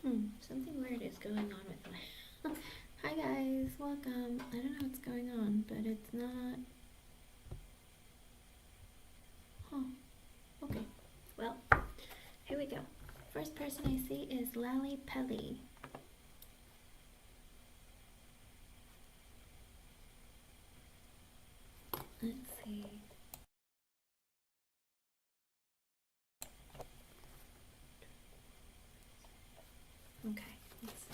Something weird is going on with my... Hi guys, welcome. I don't know what's going on, but it's not... Huh. Okay. Well, here we go. First person I see is Lally Pelly. Let's see. Okay, let's see.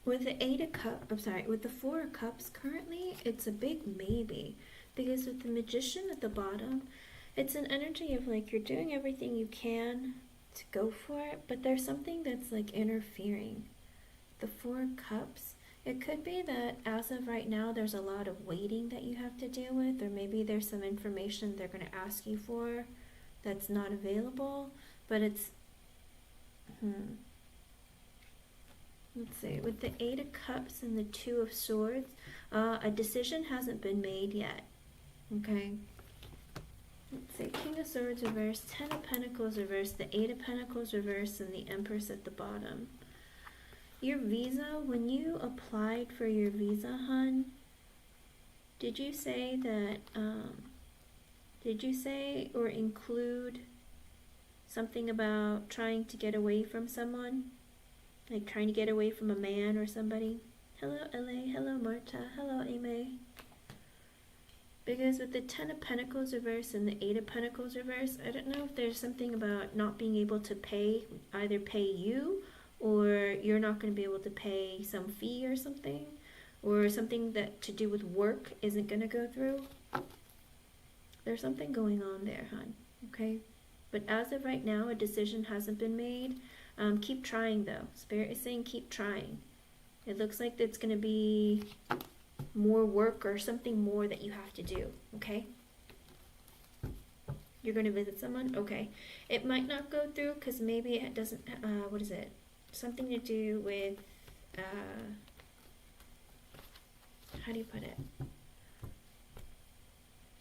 With the with the Four of Cups currently, it's a big maybe. Because with the Magician at the bottom, it's an energy of like you're doing everything you can to go for it, but there's something that's like interfering. The Four of Cups, it could be that as of right now, there's a lot of waiting that you have to deal with, or maybe there's some information they're going to ask you for that's not available, but it's, let's see, with the Eight of Cups and the Two of Swords, a decision hasn't been made yet, okay? Let's see, King of Swords reversed, Ten of Pentacles reversed, the Eight of Pentacles reversed, and the Empress at the bottom. Your visa, when you applied for your visa, hun, did you say that, did you say or include something about trying to get away from someone? Like trying to get away from a man or somebody? Hello, LA. Hello, Marta. Hello, Ame. Because with the Ten of Pentacles reverse and the Eight of Pentacles reverse, I don't know if there's something about not being able to pay, either pay you or you're not going to be able to pay some fee or something, or something that to do with work isn't going to go through. There's something going on there, hon. Okay? But as of right now, a decision hasn't been made. Keep trying though. Spirit is saying keep trying. It looks like it's going to be more work or something more that you have to do. Okay? You're going to visit someone? Okay. It might not go through because maybe it doesn't, what is it? Something to do with, how do you put it?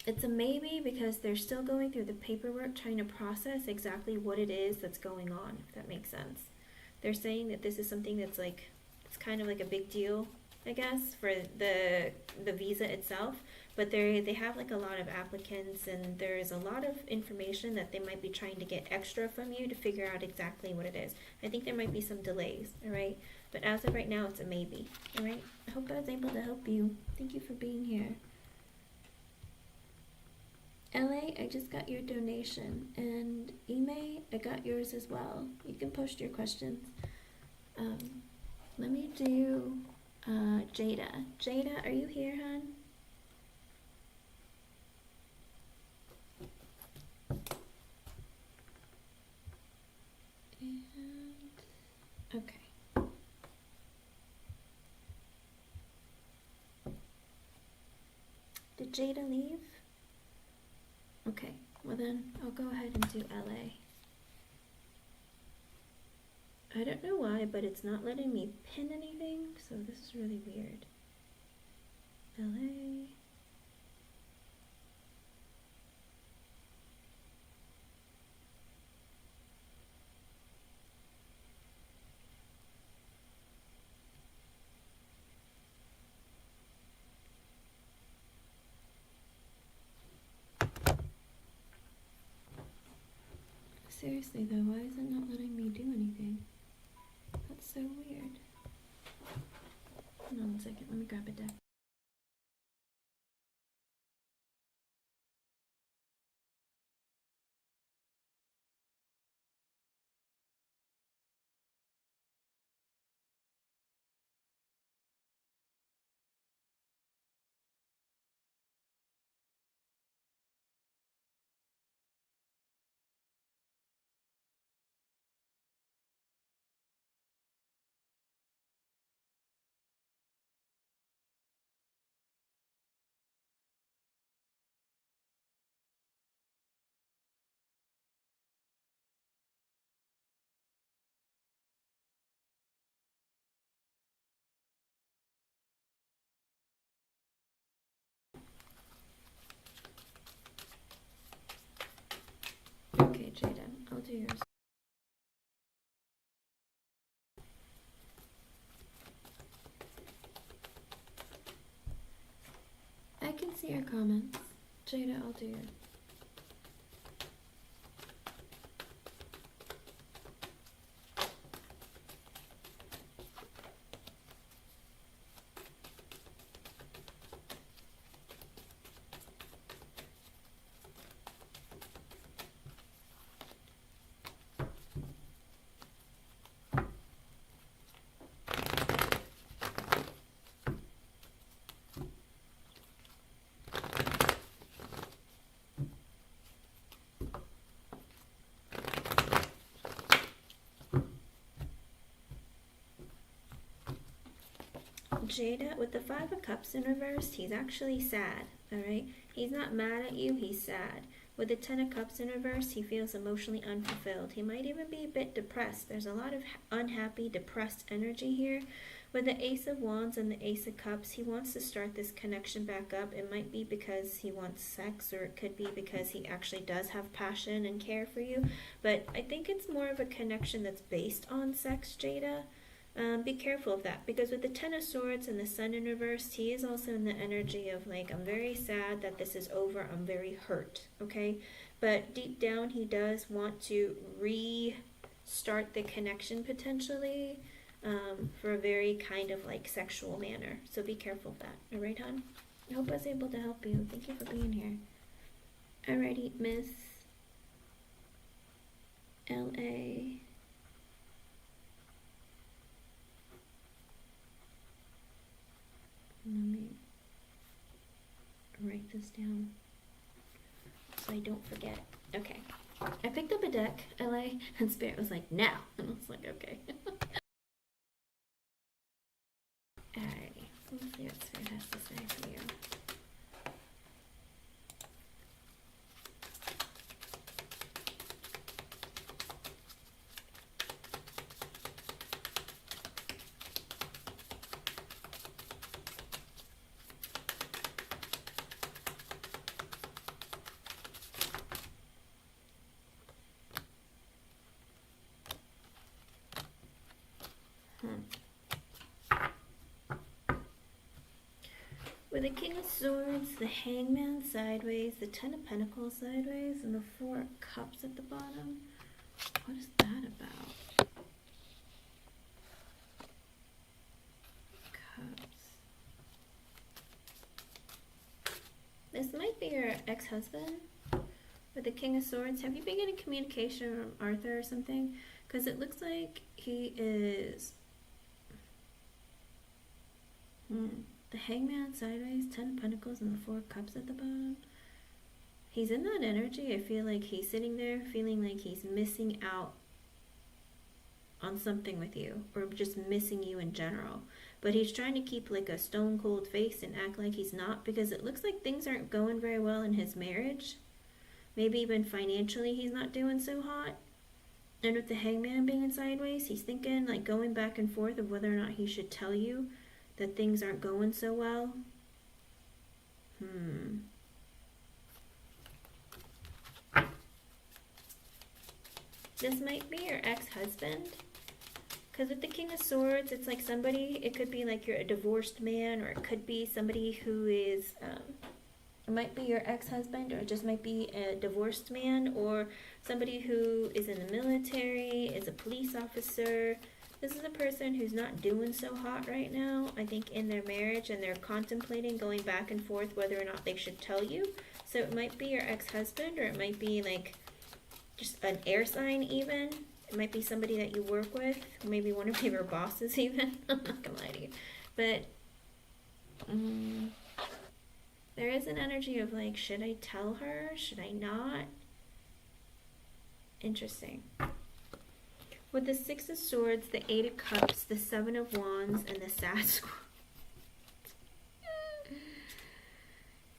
It's a maybe because they're still going through the paperwork trying to process exactly what it is that's going on, if that makes sense. They're saying that this is something that's like, it's kind of like a big deal, I guess, for the visa itself, but they have like a lot of applicants and there's a lot of information that they might be trying to get extra from you to figure out exactly what it is. I think there might be some delays, alright? But as of right now, it's a maybe, alright? I hope I was able to help you. Thank you for being here. LA, I just got your donation, and Ime, I got yours as well. You can post your questions. Let me do Jada. Jada, are you here, hon? And okay. Did Jada leave? Okay, well then I'll go ahead and do LA. I don't know why, but it's not letting me pin anything, so this is really weird. LA. Seriously though, why is it not letting me do anything? That's so weird. Hold on 1 second, let me grab a deck. do yours. I can see your comments. Jada, I'll do yours. Jada, with the Five of Cups in reverse, he's actually sad, alright? He's not mad at you, he's sad. With the Ten of Cups in reverse, he feels emotionally unfulfilled. He might even be a bit depressed. There's a lot of unhappy, depressed energy here. With the Ace of Wands and the Ace of Cups, he wants to start this connection back up. It might be because he wants sex, or it could be because he actually does have passion and care for you. But I think it's more of a connection that's based on sex, Jada. Be careful of that, because with the Ten of Swords and the Sun in reverse, he is also in the energy of like, I'm very sad that this is over, I'm very hurt, okay? But deep down, he does want to restart the connection potentially, for a very kind of like sexual manner. So be careful of that, alright, hon? I hope I was able to help you. Thank you for being here. Alrighty, Miss L.A. Let me write this down so I don't forget. Okay. I picked up a deck, LA, and Spirit was like, now. And I was like, okay. Alrighty. Let's see what Spirit has to say for you. With the King of Swords, the Hangman sideways, the Ten of Pentacles sideways, and the Four of Cups at the bottom. What is that about? Cups. This might be your ex-husband. With the King of Swords, have you been getting communication from Arthur or something? Because it looks like he is... The Hangman sideways, Ten of Pentacles, and the Four of Cups at the bottom. He's in that energy. I feel like he's sitting there feeling like he's missing out on something with you, or just missing you in general. But he's trying to keep like a stone cold face and act like he's not, because it looks like things aren't going very well in his marriage. Maybe even financially he's not doing so hot. And with the Hangman being sideways, he's thinking like going back and forth of whether or not he should tell you that things aren't going so well. This might be your ex-husband. Because with the King of Swords, it's like somebody, it could be like you're a divorced man, or it could be somebody who is, it might be your ex-husband, or it just might be a divorced man, or somebody who is in the military, is a police officer. This is a person who's not doing so hot right now, I think, in their marriage, and they're contemplating going back and forth whether or not they should tell you. So it might be your ex-husband, or it might be like just an air sign even. It might be somebody that you work with, maybe one of your bosses even. I'm not gonna lie to you. But there is an energy of like, should I tell her? Should I not? Interesting. With the Six of Swords, the Eight of Cups, the Seven of Wands, and the Sad Squirrel.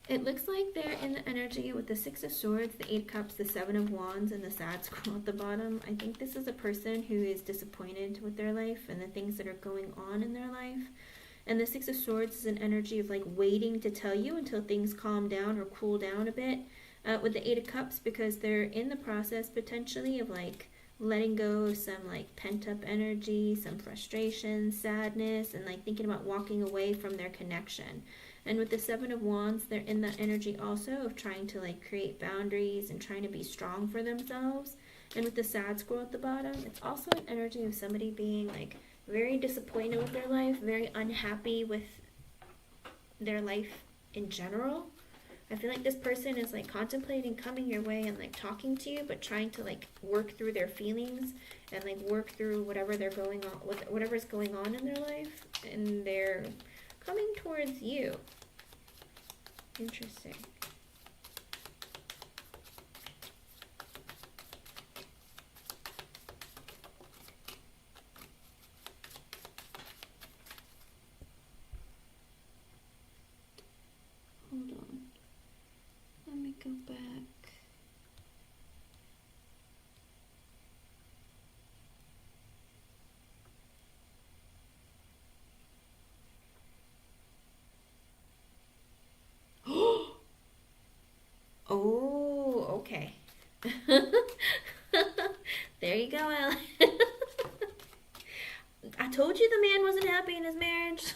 It looks like they're in the energy with the Six of Swords, the Eight of Cups, the Seven of Wands, and the Sad Squirrel at the bottom. I think this is a person who is disappointed with their life and the things that are going on in their life. And the Six of Swords is an energy of like waiting to tell you until things calm down or cool down a bit. with the Eight of Cups, because they're in the process potentially of like letting go of some like pent up energy, some frustration, sadness, and like thinking about walking away from their connection. And with the Seven of Wands, they're in that energy also of trying to like create boundaries and trying to be strong for themselves. And with the Sad Squirrel at the bottom, it's also an energy of somebody being like very disappointed with their life, very unhappy with their life in general. I feel like this person is like contemplating coming your way and like talking to you, but trying to like work through their feelings and like work through whatever they're going on, whatever's going on in their life, and they're coming towards you. Interesting. Hold on. Let me go back. Oh, okay. There you go, Ellen. I told you the man wasn't happy in his marriage.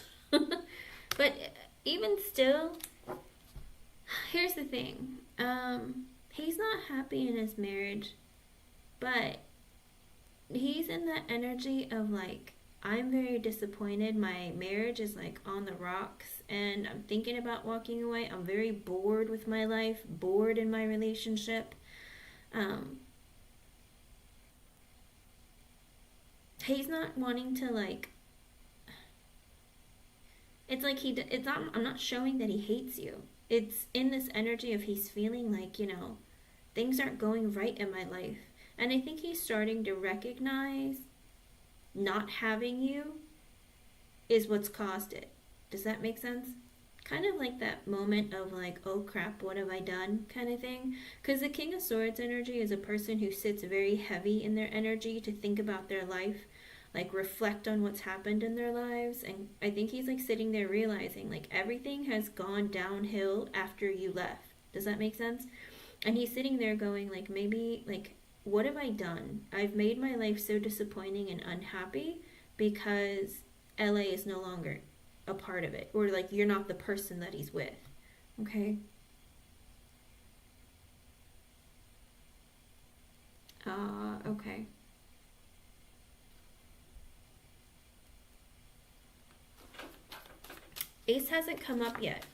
But even still, here's the thing. He's not happy in his marriage, but he's in that energy of like, I'm very disappointed. My marriage is like on the rocks and I'm thinking about walking away. I'm very bored with my life, bored in my relationship. He's not wanting to like, it's like it's not, I'm not showing that he hates you. It's in this energy of he's feeling like, things aren't going right in my life. And I think he's starting to recognize not having you is what's caused it. Does that make sense? Kind of like that moment of like, oh crap, what have I done kind of thing. Because the King of Swords energy is a person who sits very heavy in their energy to think about their life, like reflect on what's happened in their lives. And I think he's like sitting there realizing like everything has gone downhill after you left. Does that make sense? And he's sitting there going like, maybe like, what have I done? I've made my life so disappointing and unhappy because LA is no longer a part of it. Or like you're not the person that he's with. Okay? Okay. Ace hasn't come up yet.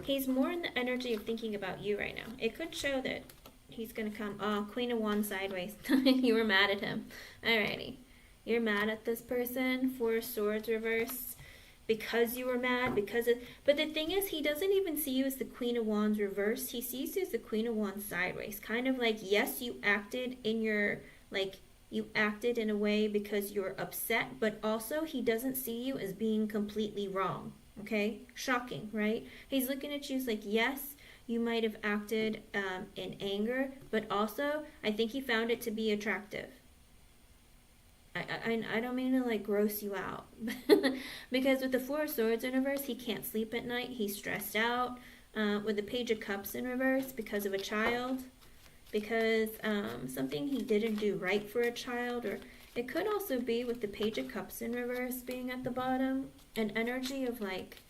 He's more in the energy of thinking about you right now. It could show that he's going to come. Oh, Queen of Wands sideways. You were mad at him. Alrighty. You're mad at this person. Four of Swords reverse. Because you were mad. But the thing is, he doesn't even see you as the Queen of Wands reverse. He sees you as the Queen of Wands sideways. Kind of like, yes, you acted in your, like, you acted in a way because you're upset. But also, he doesn't see you as being completely wrong. Okay? Shocking, right? He's looking at you as like, yes, you might have acted in anger, but also I think he found it to be attractive. I don't mean to like gross you out. Because with the Four of Swords in reverse, he can't sleep at night. He's stressed out. With the Page of Cups in reverse because of a child. Because something he didn't do right for a child. Or it could also be with the Page of Cups in reverse being at the bottom. An energy of like,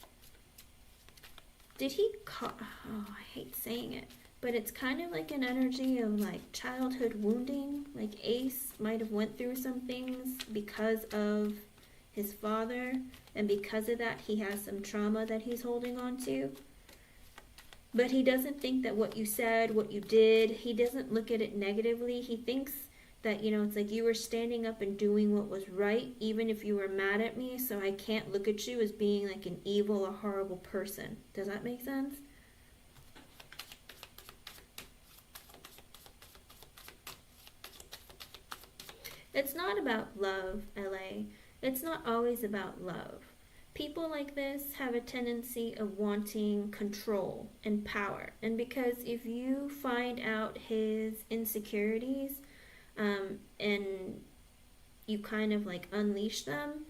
did he oh, I hate saying it, but it's kind of like an energy of like childhood wounding. Like Ace might have went through some things because of his father, and because of that he has some trauma that he's holding on to. But he doesn't think that what you said, what you did, he doesn't look at it negatively. He thinks that, it's like you were standing up and doing what was right, even if you were mad at me, so I can't look at you as being like an evil or horrible person. Does that make sense? It's not about love, LA. It's not always about love. People like this have a tendency of wanting control and power. And because if you find out his insecurities, and you kind of like unleash them,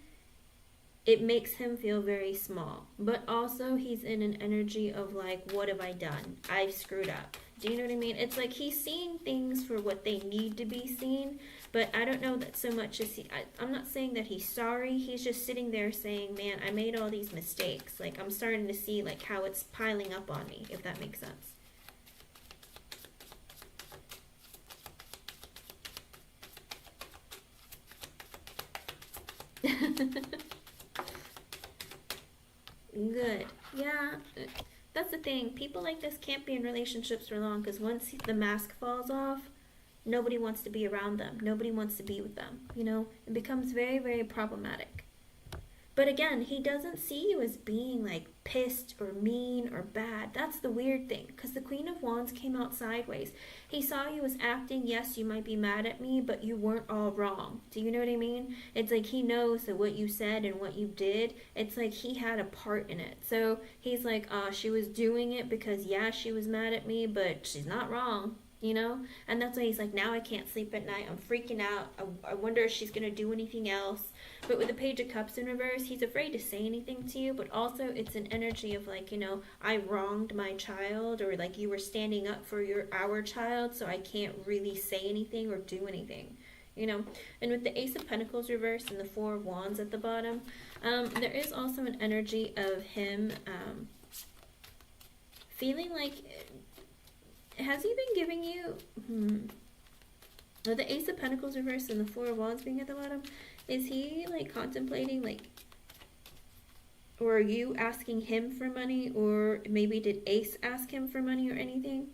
it makes him feel very small. But also he's in an energy of like, what have I done? I've screwed up. Do you know what I mean? It's like he's seeing things for what they need to be seen, but I don't know that so much as I'm not saying that he's sorry. He's just sitting there saying, man, I made all these mistakes. Like, I'm starting to see, like, how it's piling up on me, if that makes sense. Good. Yeah, that's the thing. People like this can't be in relationships for long, because once the mask falls off, nobody wants to be around them. Nobody wants to be with them. You know, it becomes very, very problematic. But again, he doesn't see you as being like pissed or mean or bad. That's the weird thing, because the Queen of Wands came out sideways. He saw you as acting, yes, you might be mad at me, but you weren't all wrong. Do you know what I mean? It's like he knows that what you said and what you did, it's like he had a part in it. So he's like, she was doing it because, yeah, she was mad at me, but she's not wrong. You know, and that's why he's like, now I can't sleep at night. I'm freaking out. I wonder if she's gonna do anything else. But with the Page of Cups in reverse, he's afraid to say anything to you, but also it's an energy of like, you know, I wronged my child, or like you were standing up for our child, so I can't really say anything or do anything, you know. And with the Ace of Pentacles reverse and the Four of Wands at the bottom, there is also an energy of him feeling like, has he been giving you, the Ace of Pentacles reverse and the Four of Wands being at the bottom, is he like contemplating, like, or are you asking him for money, or maybe did Ace ask him for money or anything?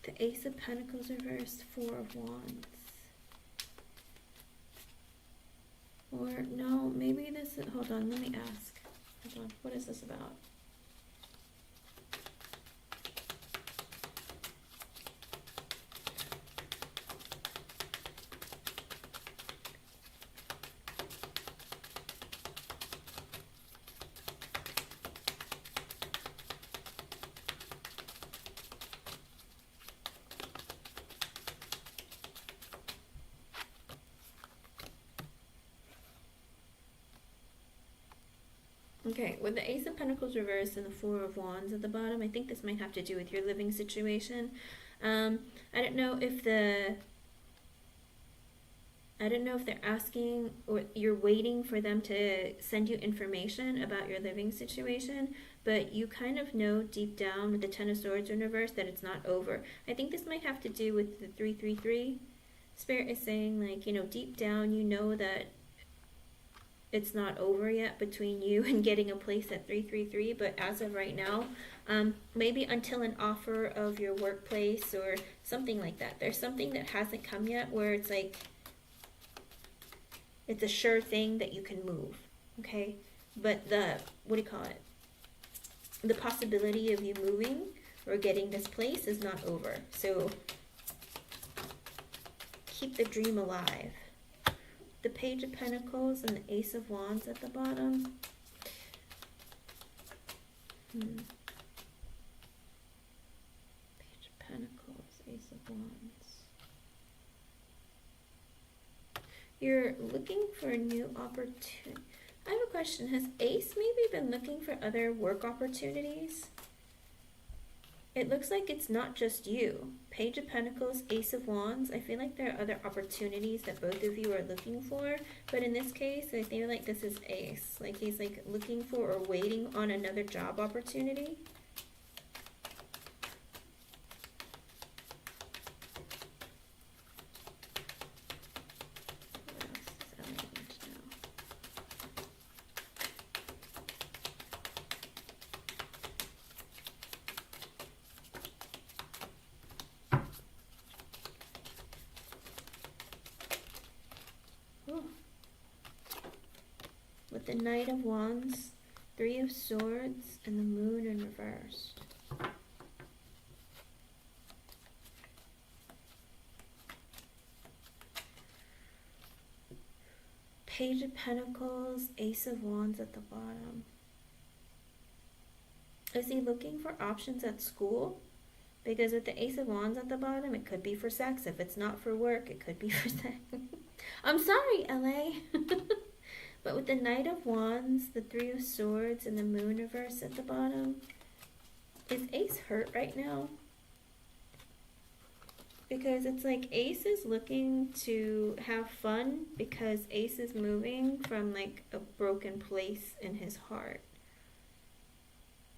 The Ace of Pentacles reverse, Four of Wands. Or no, maybe this is, hold on, let me ask. Hold on, what is this about? Okay, with the Ace of Pentacles reversed and the Four of Wands at the bottom, I think this might have to do with your living situation. I don't know if they're asking, or you're waiting for them to send you information about your living situation, but you kind of know deep down with the Ten of Swords in reverse that it's not over. I think this might have to do with the 333. Spirit is saying, like, you know, deep down you know that it's not over yet between you and getting a place at 333, but as of right now, maybe until an offer of your workplace or something like that. There's something that hasn't come yet where it's like, it's a sure thing that you can move, okay? But the, what do you call it? The possibility of you moving or getting this place is not over. So keep the dream alive. The Page of Pentacles and the Ace of Wands at the bottom. Page of Pentacles, Ace of Wands. You're looking for a new opportunity. I have a question. Has Ace maybe been looking for other work opportunities? It looks like it's not just you. Page of Pentacles, Ace of Wands. I feel like there are other opportunities that both of you are looking for. But in this case, I feel like this is Ace. Like he's like looking for or waiting on another job opportunity. With the Knight of Wands, Three of Swords, and the Moon in reverse. Page of Pentacles, Ace of Wands at the bottom. Is he looking for options at school? Because with the Ace of Wands at the bottom, it could be for sex. If it's not for work, it could be for sex. I'm sorry, LA. But with the Knight of Wands, the Three of Swords, and the Moon reverse at the bottom, Is Ace hurt right now? Because it's like Ace is looking to have fun because Ace is moving from like a broken place in his heart.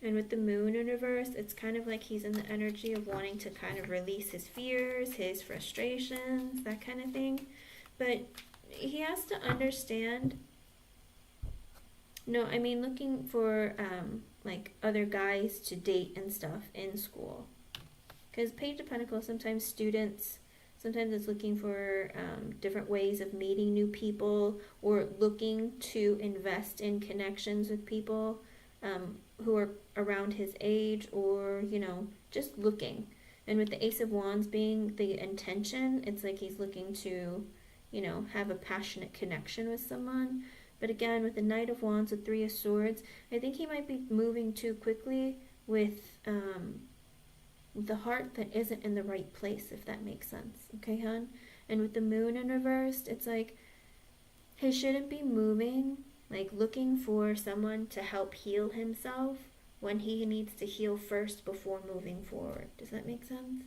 And with the moon in reverse, it's kind of like he's in the energy of wanting to kind of release his fears, his frustrations, that kind of thing. But he has to understand. No, I mean looking for like other guys to date and stuff in school. Because Page of Pentacles, sometimes students, sometimes it's looking for different ways of meeting new people or looking to invest in connections with people who are around his age, or, you know, just looking. And with the Ace of Wands being the intention, it's like he's looking to, you know, have a passionate connection with someone. But again, with the Knight of Wands, the Three of Swords, I think he might be moving too quickly with the heart that isn't in the right place, if that makes sense. Okay, hon? And with the moon in reversed, it's like he shouldn't be moving, like looking for someone to help heal himself when he needs to heal first before moving forward. Does that make sense?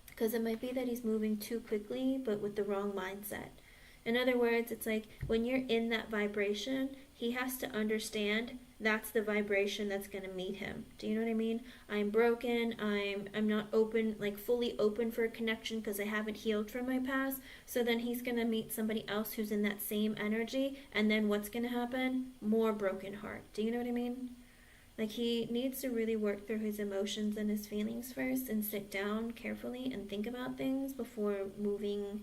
Because it might be that he's moving too quickly, but with the wrong mindset. In other words, it's like when you're in that vibration, he has to understand that's the vibration that's going to meet him. Do you know what I mean? I'm broken. I'm not open, like fully open for a connection because I haven't healed from my past. So then he's going to meet somebody else who's in that same energy. And then what's going to happen? More broken heart. Do you know what I mean? Like he needs to really work through his emotions and his feelings first and sit down carefully and think about things before moving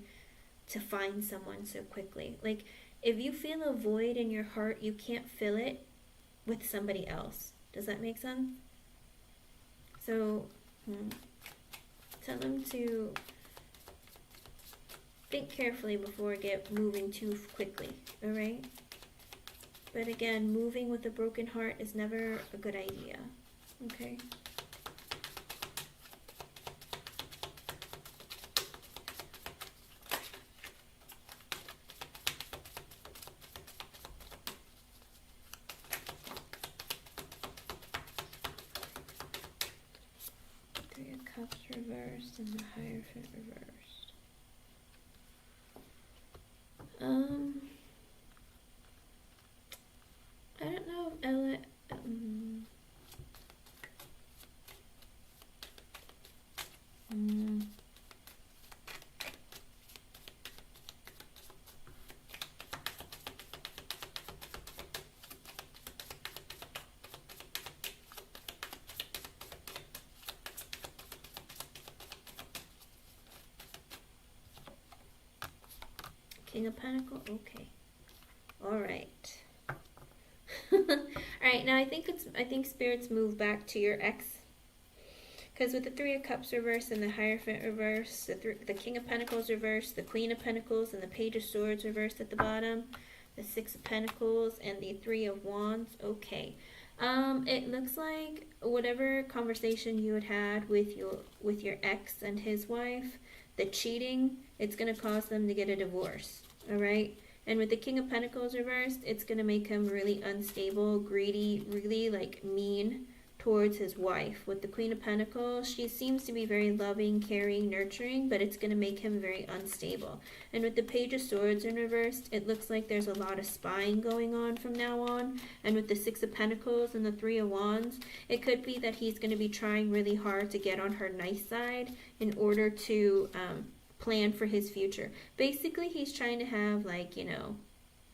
to find someone so quickly. Like if you feel a void in your heart, you can't fill it with somebody else. Does that make sense? So tell them to think carefully before moving too quickly. All right? But again, moving with a broken heart is never a good idea. Okay? Three of Cups reversed and the Hierophant reversed. I don't know if Ella. King of Pentacles. Okay. All right. Alright, now I think spirits move back to your ex. Because with the Three of Cups reversed and the Hierophant reversed, the King of Pentacles reversed, the Queen of Pentacles and the Page of Swords reversed at the bottom, the Six of Pentacles and the Three of Wands. Okay. It looks like whatever conversation you had with your ex and his wife, the cheating, it's going to cause them to get a divorce. Alright? And with the King of Pentacles reversed, it's going to make him really unstable, greedy, really like mean towards his wife. With the Queen of Pentacles, she seems to be very loving, caring, nurturing, but it's going to make him very unstable. And with the Page of Swords in reversed, it looks like there's a lot of spying going on from now on. And with the Six of Pentacles and the Three of Wands, it could be that he's going to be trying really hard to get on her nice side in order to plan for his future. Basically, he's trying to have, like, you know,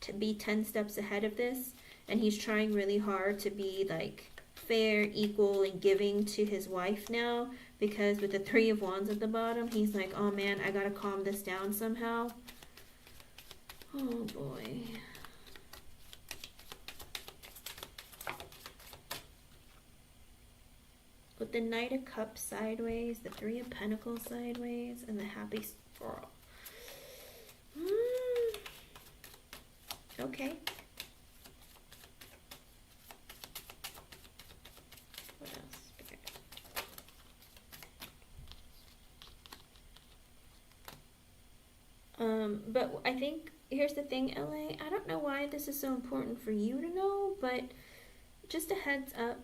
to be 10 steps ahead of this, and he's trying really hard to be like fair, equal, and giving to his wife now, because with the Three of Wands at the bottom, he's like, oh man, I gotta calm this down somehow. Oh boy. With the Knight of Cups sideways, the Three of Pentacles sideways, and the Happy Squirrel. Okay. What else? But I think, here's the thing, LA, I don't know why this is so important for you to know, but just a heads up,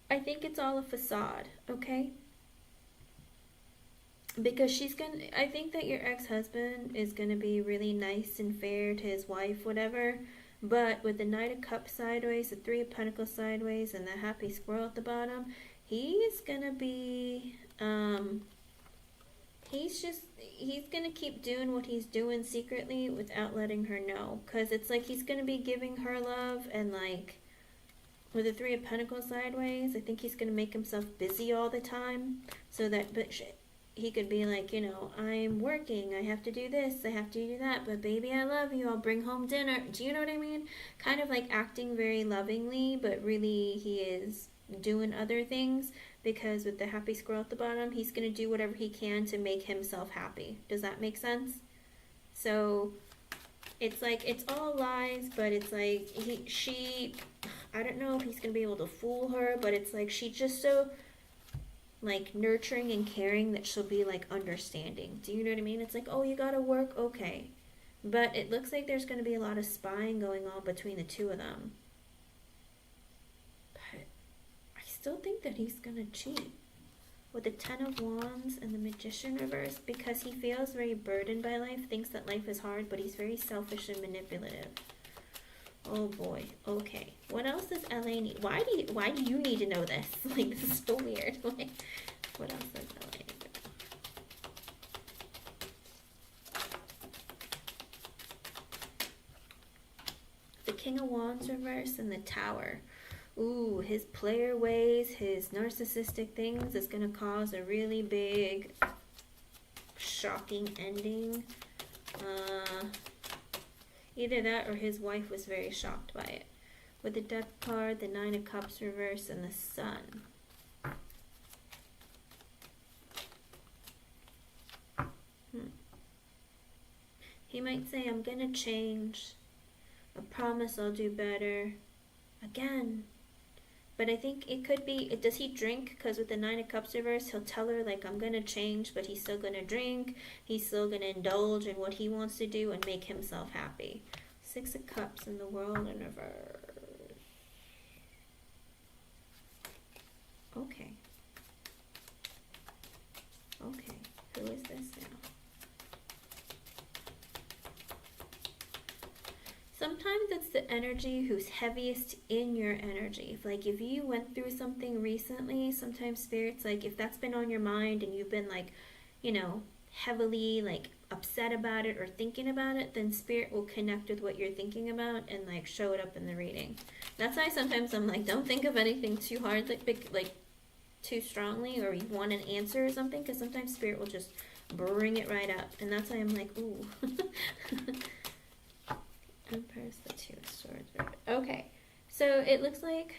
I think it's all a facade, okay? Because I think that your ex-husband is gonna be really nice and fair to his wife, whatever. But with the Knight of Cups sideways, the Three of Pentacles sideways, and the Happy Squirrel at the bottom, he's gonna be, he's gonna keep doing what he's doing secretly without letting her know. Cause it's like he's gonna be giving her love, and like, with the Three of Pentacles sideways, I think he's gonna make himself busy all the time, so that, he could be like, you know, I'm working, I have to do this, I have to do that, but baby, I love you, I'll bring home dinner. Do you know what I mean? Kind of like acting very lovingly, but really he is doing other things, because with the Happy Squirrel at the bottom, he's going to do whatever he can to make himself happy. Does that make sense? So it's like, it's all lies, but it's like, I don't know if he's going to be able to fool her, but it's like, she's just so like nurturing and caring that she'll be like understanding. Do you know what I mean? It's like, oh, you gotta work, okay. But it looks like there's going to be a lot of spying going on between the two of them. But I still think that he's going to cheat. With the Ten of Wands and the Magician reverse, because he feels very burdened by life, thinks that life is hard, but he's very selfish and manipulative. Oh boy. Okay. What else does LA need? Why do you need to know this? Like, this is so weird. Like, what else does LA need to know? The King of Wands reverse and the Tower. Ooh, his player ways, his narcissistic things is going to cause a really big, shocking ending. Either that or his wife was very shocked by it. With the Death card, the Nine of Cups reverse, and the Sun. He might say, I'm gonna change. I promise I'll do better. Again. But I think it could be, does he drink? Because with the Nine of Cups reverse, he'll tell her, like, I'm gonna change, but he's still gonna drink. He's still gonna indulge in what he wants to do and make himself happy. Six of Cups in the World in reverse. Okay. Okay. Who is this now? Sometimes it's the energy who's heaviest in your energy. If you went through something recently, sometimes Spirit's like, if that's been on your mind and you've been like, you know, heavily like upset about it or thinking about it, then Spirit will connect with what you're thinking about and like show it up in the reading. That's why sometimes I'm like, don't think of anything too hard, like too strongly, or you want an answer or something, because sometimes Spirit will just bring it right up. And that's why I'm like, ooh. Empress, the Two of Swords. Okay, so it looks like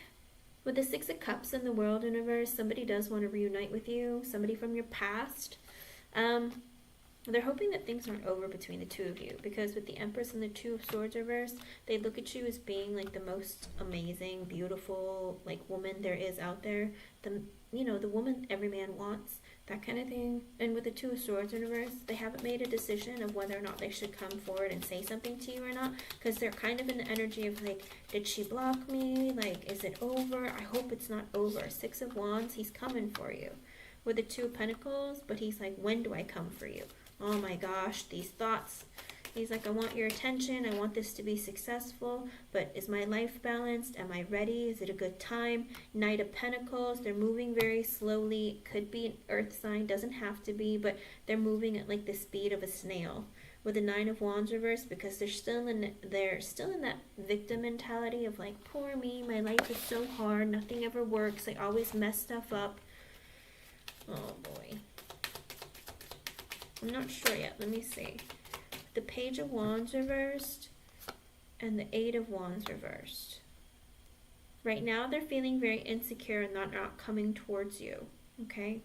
with the Six of Cups in the World universe, somebody does want to reunite with you, somebody from your past. They're hoping that things aren't over between the two of you, because with the Empress and the Two of Swords reverse, they look at you as being like the most amazing, beautiful like woman there is out there. The woman every man wants. That kind of thing. And with the Two of Swords in reverse, they haven't made a decision of whether or not they should come forward and say something to you or not, because they're kind of in the energy of like, did she block me? Like, is it over? I hope it's not over. Six of Wands, he's coming for you. With the Two of Pentacles, but he's like, when do I come for you? Oh my gosh, these thoughts. He's like, I want your attention. I want this to be successful. But is my life balanced? Am I ready? Is it a good time? Knight of Pentacles. They're moving very slowly. Could be an earth sign. Doesn't have to be. But they're moving at like the speed of a snail. With the Nine of Wands reverse, because they're still in that victim mentality of like, poor me. My life is so hard. Nothing ever works. I always mess stuff up. Oh boy. I'm not sure yet. Let me see. The Page of Wands reversed and the Eight of Wands reversed. Right now they're feeling very insecure and not coming towards you, okay?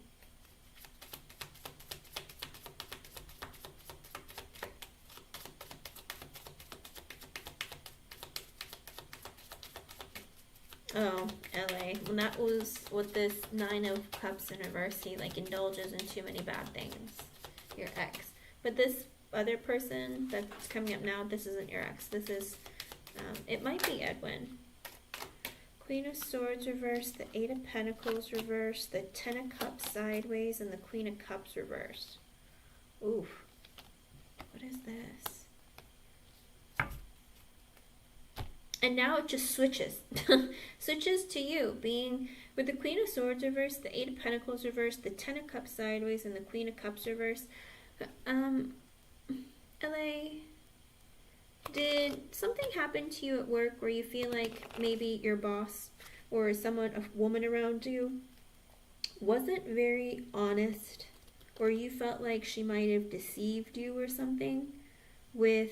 Oh, LA. Well, that was with this Nine of Cups in reverse. He like indulges in too many bad things. Your ex. But this other person that's coming up now, this isn't your ex. This is, it might be Edwin. Queen of Swords reversed, the Eight of Pentacles reversed, the Ten of Cups sideways, and the Queen of Cups reversed. Oof. What is this? And now it just switches. Switches to you, being with the Queen of Swords reversed, the Eight of Pentacles reversed, the Ten of Cups sideways, and the Queen of Cups reversed. LA, did something happen to you at work where you feel like maybe your boss or someone, a woman around you, wasn't very honest, or you felt like she might have deceived you or something with,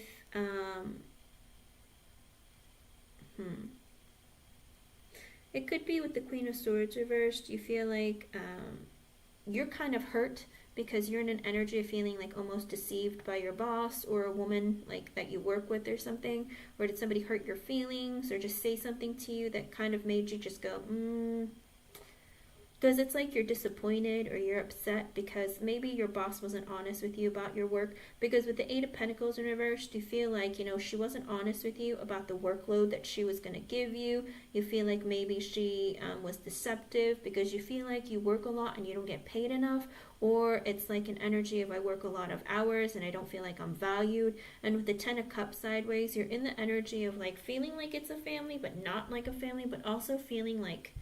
it could be with the Queen of Swords reversed. You feel like you're kind of hurt because you're in an energy of feeling like almost deceived by your boss or a woman like that you work with or something. Or did somebody hurt your feelings or just say something to you that kind of made you just go, Because it's like you're disappointed or you're upset because maybe your boss wasn't honest with you about your work. Because with the Eight of Pentacles in reverse, you feel like, she wasn't honest with you about the workload that she was going to give you. You feel like maybe she was deceptive because you feel like you work a lot and you don't get paid enough. Or it's like an energy of I work a lot of hours and I don't feel like I'm valued. And with the Ten of Cups sideways, you're in the energy of like feeling like it's a family, but not like a family, but also feeling like,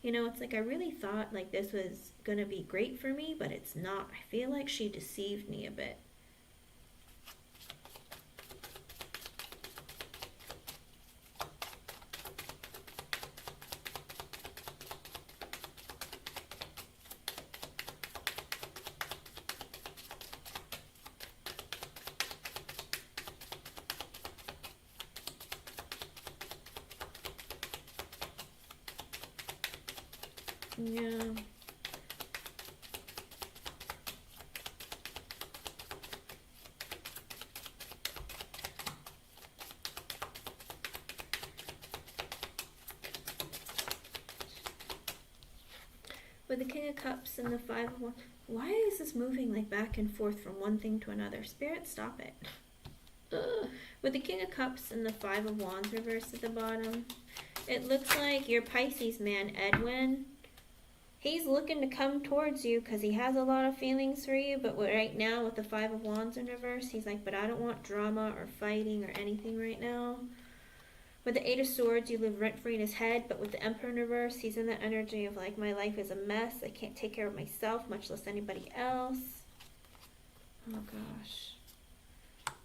it's like I really thought like this was going to be great for me, but it's not. I feel like she deceived me a bit. Yeah. With the King of Cups and the Five of Wands, why is this moving like back and forth from one thing to another? Spirit, stop it. Ugh. With the King of Cups and the Five of Wands reversed at the bottom, it looks like your Pisces man, Edwin, he's looking to come towards you because he has a lot of feelings for you, but right now with the Five of Wands in reverse, he's like, but I don't want drama or fighting or anything right now. With the Eight of Swords, you live rent-free in his head, but with the Emperor in reverse, he's in the energy of like, my life is a mess. I can't take care of myself, much less anybody else. Oh gosh.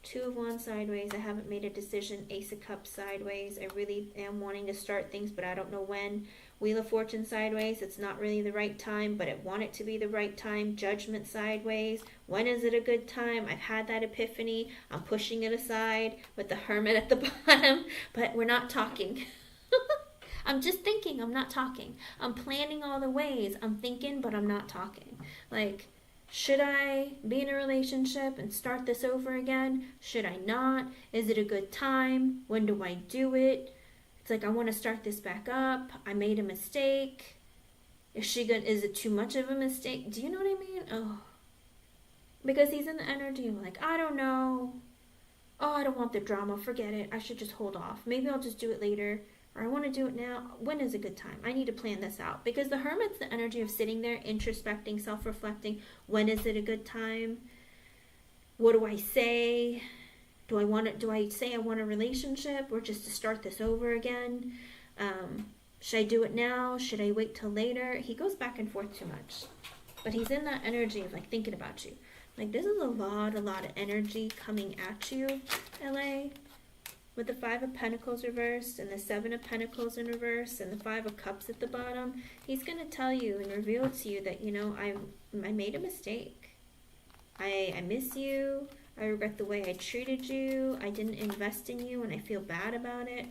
Two of Wands sideways. I haven't made a decision. Ace of Cups sideways. I really am wanting to start things, but I don't know when. Wheel of Fortune sideways. It's not really the right time, but I want it to be the right time. Judgment sideways. When is it a good time? I've had that epiphany. I'm pushing it aside with the Hermit at the bottom, but we're not talking. I'm just thinking. I'm not talking. I'm planning all the ways. I'm thinking, but I'm not talking. Like, should I be in a relationship and start this over again? Should I not? Is it a good time? When do I do it? It's like I want to start this back up. I made a mistake. Is it too much of a mistake? Do you know what I mean? Oh. Because he's in the energy of like, I don't know. Oh, I don't want the drama. Forget it. I should just hold off. Maybe I'll just do it later. Or I want to do it now. When is a good time? I need to plan this out. Because the Hermit's the energy of sitting there, introspecting, self-reflecting. When is it a good time? What do I say? Do I say I want a relationship or just to start this over again? Should I do it now? Should I wait till later? He goes back and forth too much. But he's in that energy of like thinking about you. Like this is a lot of energy coming at you, LA. With the Five of Pentacles reversed and the Seven of Pentacles in reverse and the Five of Cups at the bottom, he's going to tell you and reveal to you that, I made a mistake. I miss you. I regret the way I treated you. I didn't invest in you and I feel bad about it.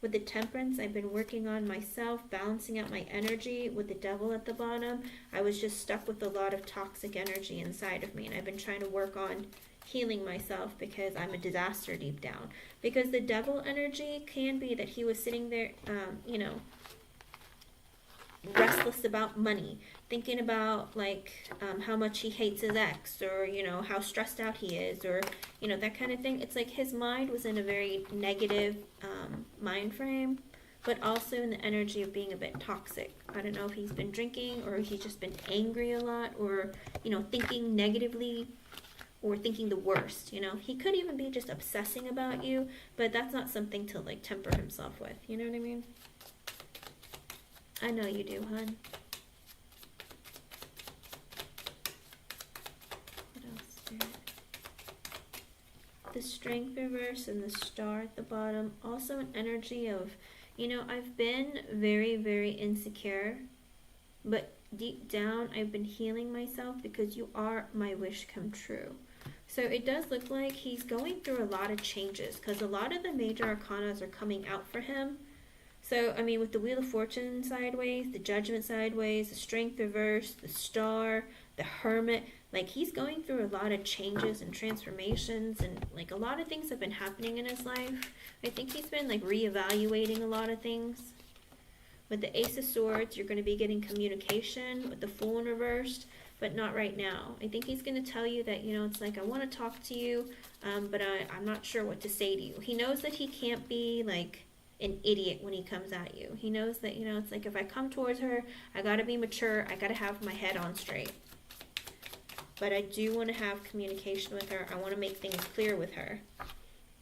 With the Temperance, I've been working on myself, balancing out my energy. With the Devil at the bottom, I was just stuck with a lot of toxic energy inside of me and I've been trying to work on healing myself because I'm a disaster deep down. Because the Devil energy can be that he was sitting there, restless about money, thinking about like how much he hates his ex, or how stressed out he is, or that kind of thing. It's like his mind was in a very negative mind frame but also in the energy of being a bit toxic. I don't know if he's been drinking or he's just been angry a lot, or, you know, thinking negatively or thinking the worst, you know. He could even be just obsessing about you, but that's not something to like temper himself with, you know what I mean? I know you do, hun. What else, Spirit? The Strength reverse and the Star at the bottom. Also an energy of, you know, I've been very, very insecure, but deep down I've been healing myself because you are my wish come true. So it does look like he's going through a lot of changes because a lot of the major arcanas are coming out for him. So, I mean, with the Wheel of Fortune sideways, the Judgment sideways, the Strength reverse, the Star, the Hermit, like he's going through a lot of changes and transformations, and like a lot of things have been happening in his life. I think he's been like reevaluating a lot of things. With the Ace of Swords, you're going to be getting communication with the Fool in reversed, but not right now. I think he's going to tell you that, you know, it's like, I want to talk to you, but I'm not sure what to say to you. He knows that he can't be like an idiot when he comes at you. He knows that, you know, it's like, if I come towards her, I got to be mature. I got to have my head on straight. But I do want to have communication with her. I want to make things clear with her.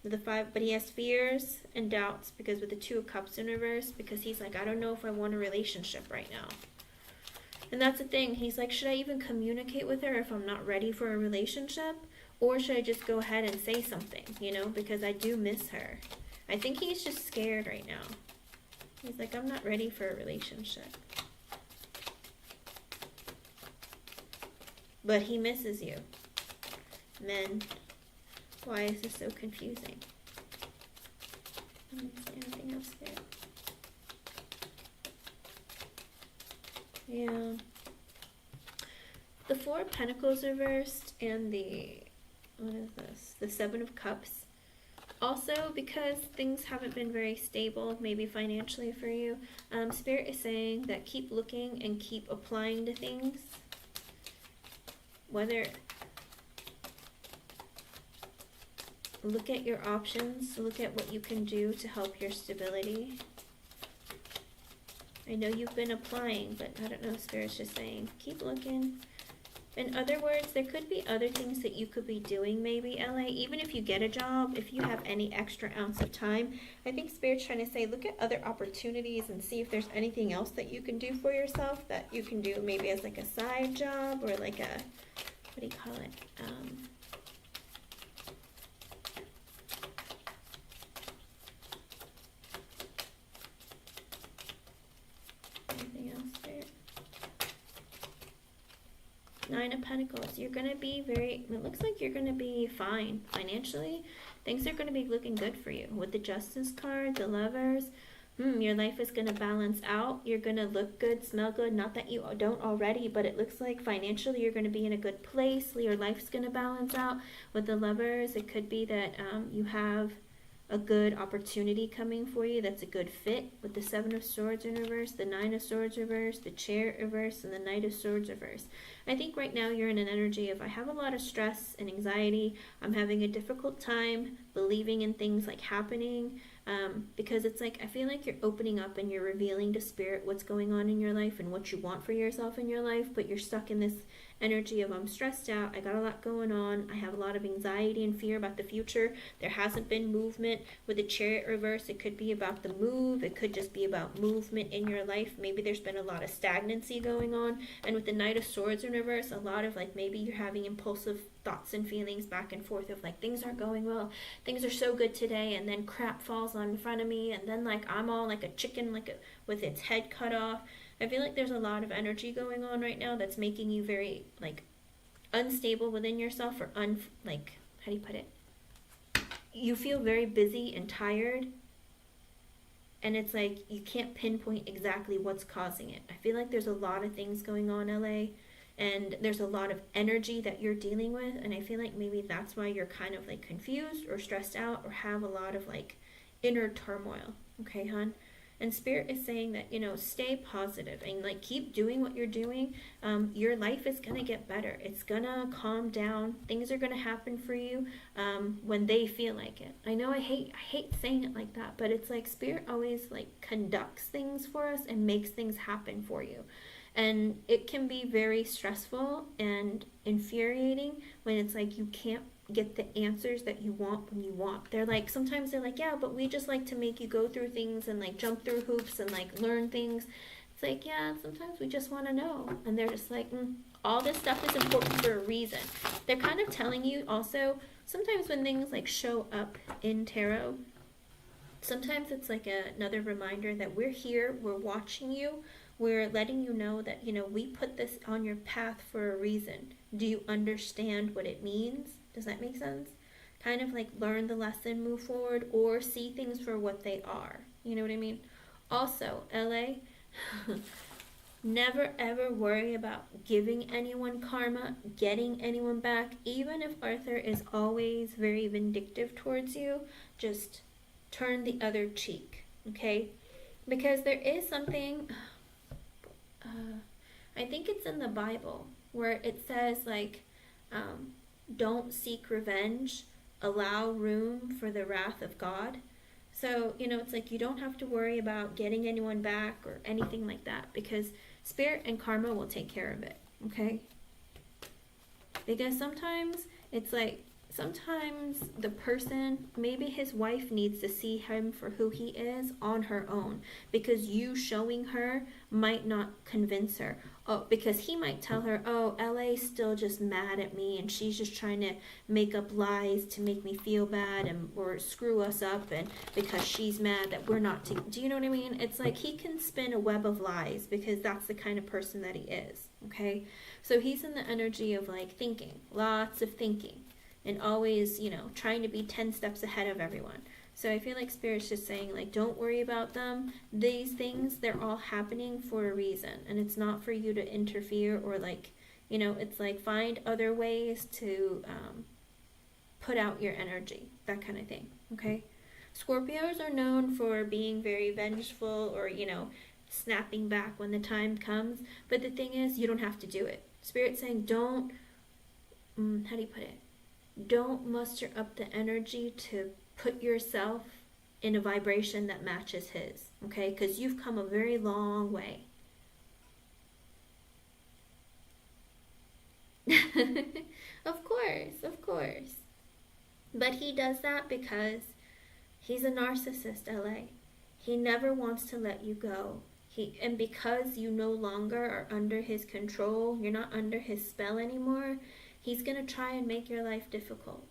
With the 5, but he has fears and doubts because with the 2 of Cups in reverse, because he's like, I don't know if I want a relationship right now. And that's the thing. He's like, should I even communicate with her if I'm not ready for a relationship? Or should I just go ahead and say something, you know, because I do miss her. I think he's just scared right now. He's like, I'm not ready for a relationship. But he misses you. Men, why is this so confusing? Let me see anything else there. Yeah. The 4 of Pentacles reversed and the, what is this? The 7 of Cups. Also, because things haven't been very stable, maybe financially for you, Spirit is saying that keep looking and keep applying to things. Whether, look at your options, look at what you can do to help your stability. I know you've been applying, but I don't know, Spirit's just saying, keep looking. In other words, there could be other things that you could be doing, maybe, LA. Even if you get a job, if you have any extra ounce of time, I think Spirit's trying to say, look at other opportunities and see if there's anything else that you can do for yourself that you can do maybe as like a side job or like a, what do you call it? Anything else there? 9 of Pentacles. You're going to be very, it looks like you're going to be fine financially. Things are going to be looking good for you. With the Justice card, the Lovers, your life is going to balance out. You're going to look good, smell good. Not that you don't already, but it looks like financially you're going to be in a good place. Your life's going to balance out. With the Lovers, it could be that you have a good opportunity coming for you that's a good fit. With the 7 of Swords in reverse, the 9 of Swords reverse, the Chariot reverse, and the Knight of Swords reverse. I think right now you're in an energy of, I have a lot of stress and anxiety. I'm having a difficult time believing in things like happening, because it's like, I feel like you're opening up and you're revealing to Spirit what's going on in your life and what you want for yourself in your life, but you're stuck in this energy of, I'm stressed out, I got a lot going on, I have a lot of anxiety and fear about the future. There hasn't been movement. With the Chariot reverse, it could be about the move, it could just be about movement in your life. Maybe there's been a lot of stagnancy going on. And with the Knight of Swords in reverse, a lot of like, maybe you're having impulsive thoughts and feelings back and forth of like, things aren't going well, things are so good today, and then crap falls on in front of me, and then like I'm all like a chicken, like with its head cut off. I feel like there's a lot of energy going on right now that's making you very like unstable within yourself, or like, how do you put it? You feel very busy and tired, and it's like you can't pinpoint exactly what's causing it. I feel like there's a lot of things going on, LA, and there's a lot of energy that you're dealing with, and I feel like maybe that's why you're kind of like confused or stressed out or have a lot of like inner turmoil. Okay, hon? And Spirit is saying that, stay positive and like keep doing what you're doing. Your life is going to get better. It's going to calm down. Things are going to happen for you when they feel like it. I know I hate saying it like that, but it's like Spirit always like conducts things for us and makes things happen for you. And it can be very stressful and infuriating when it's like you can't get the answers that you want when you want. Sometimes they're like, yeah, but we just like to make you go through things and like jump through hoops and like learn things. It's like, yeah, sometimes we just want to know. And they're just like, all this stuff is important for a reason. They're kind of telling you also, sometimes when things like show up in tarot, sometimes it's like another reminder that we're here, we're watching you, we're letting you know that, we put this on your path for a reason. Do you understand what it means? Does that make sense? Kind of like learn the lesson, move forward, or see things for what they are. You know what I mean? Also, LA, never ever worry about giving anyone karma, getting anyone back. Even if Arthur is always very vindictive towards you, just turn the other cheek, okay? Because there is something, I think it's in the Bible, where it says like, don't seek revenge, allow room for the wrath of God. So, it's like you don't have to worry about getting anyone back or anything like that, because Spirit and karma will take care of it, okay? Because sometimes it's like, sometimes the person, maybe his wife needs to see him for who he is on her own, because you showing her might not convince her. Oh, because he might tell her, oh, LA's still just mad at me and she's just trying to make up lies to make me feel bad or screw us up, and because she's mad that we're not do you know what I mean? It's like he can spin a web of lies because that's the kind of person that he is, okay? So he's in the energy of like thinking, lots of thinking, and always, trying to be 10 steps ahead of everyone. So I feel like Spirit's just saying, like, don't worry about them. These things, they're all happening for a reason. And it's not for you to interfere or, like, it's like find other ways to put out your energy. That kind of thing, okay? Scorpios are known for being very vengeful or, snapping back when the time comes. But the thing is, you don't have to do it. Spirit's saying don't, how do you put it? Don't muster up the energy to put yourself in a vibration that matches his, okay? Because you've come a very long way. Of course. But he does that because he's a narcissist, LA. He never wants to let you go. And because you no longer are under his control, you're not under his spell anymore, he's going to try and make your life difficult.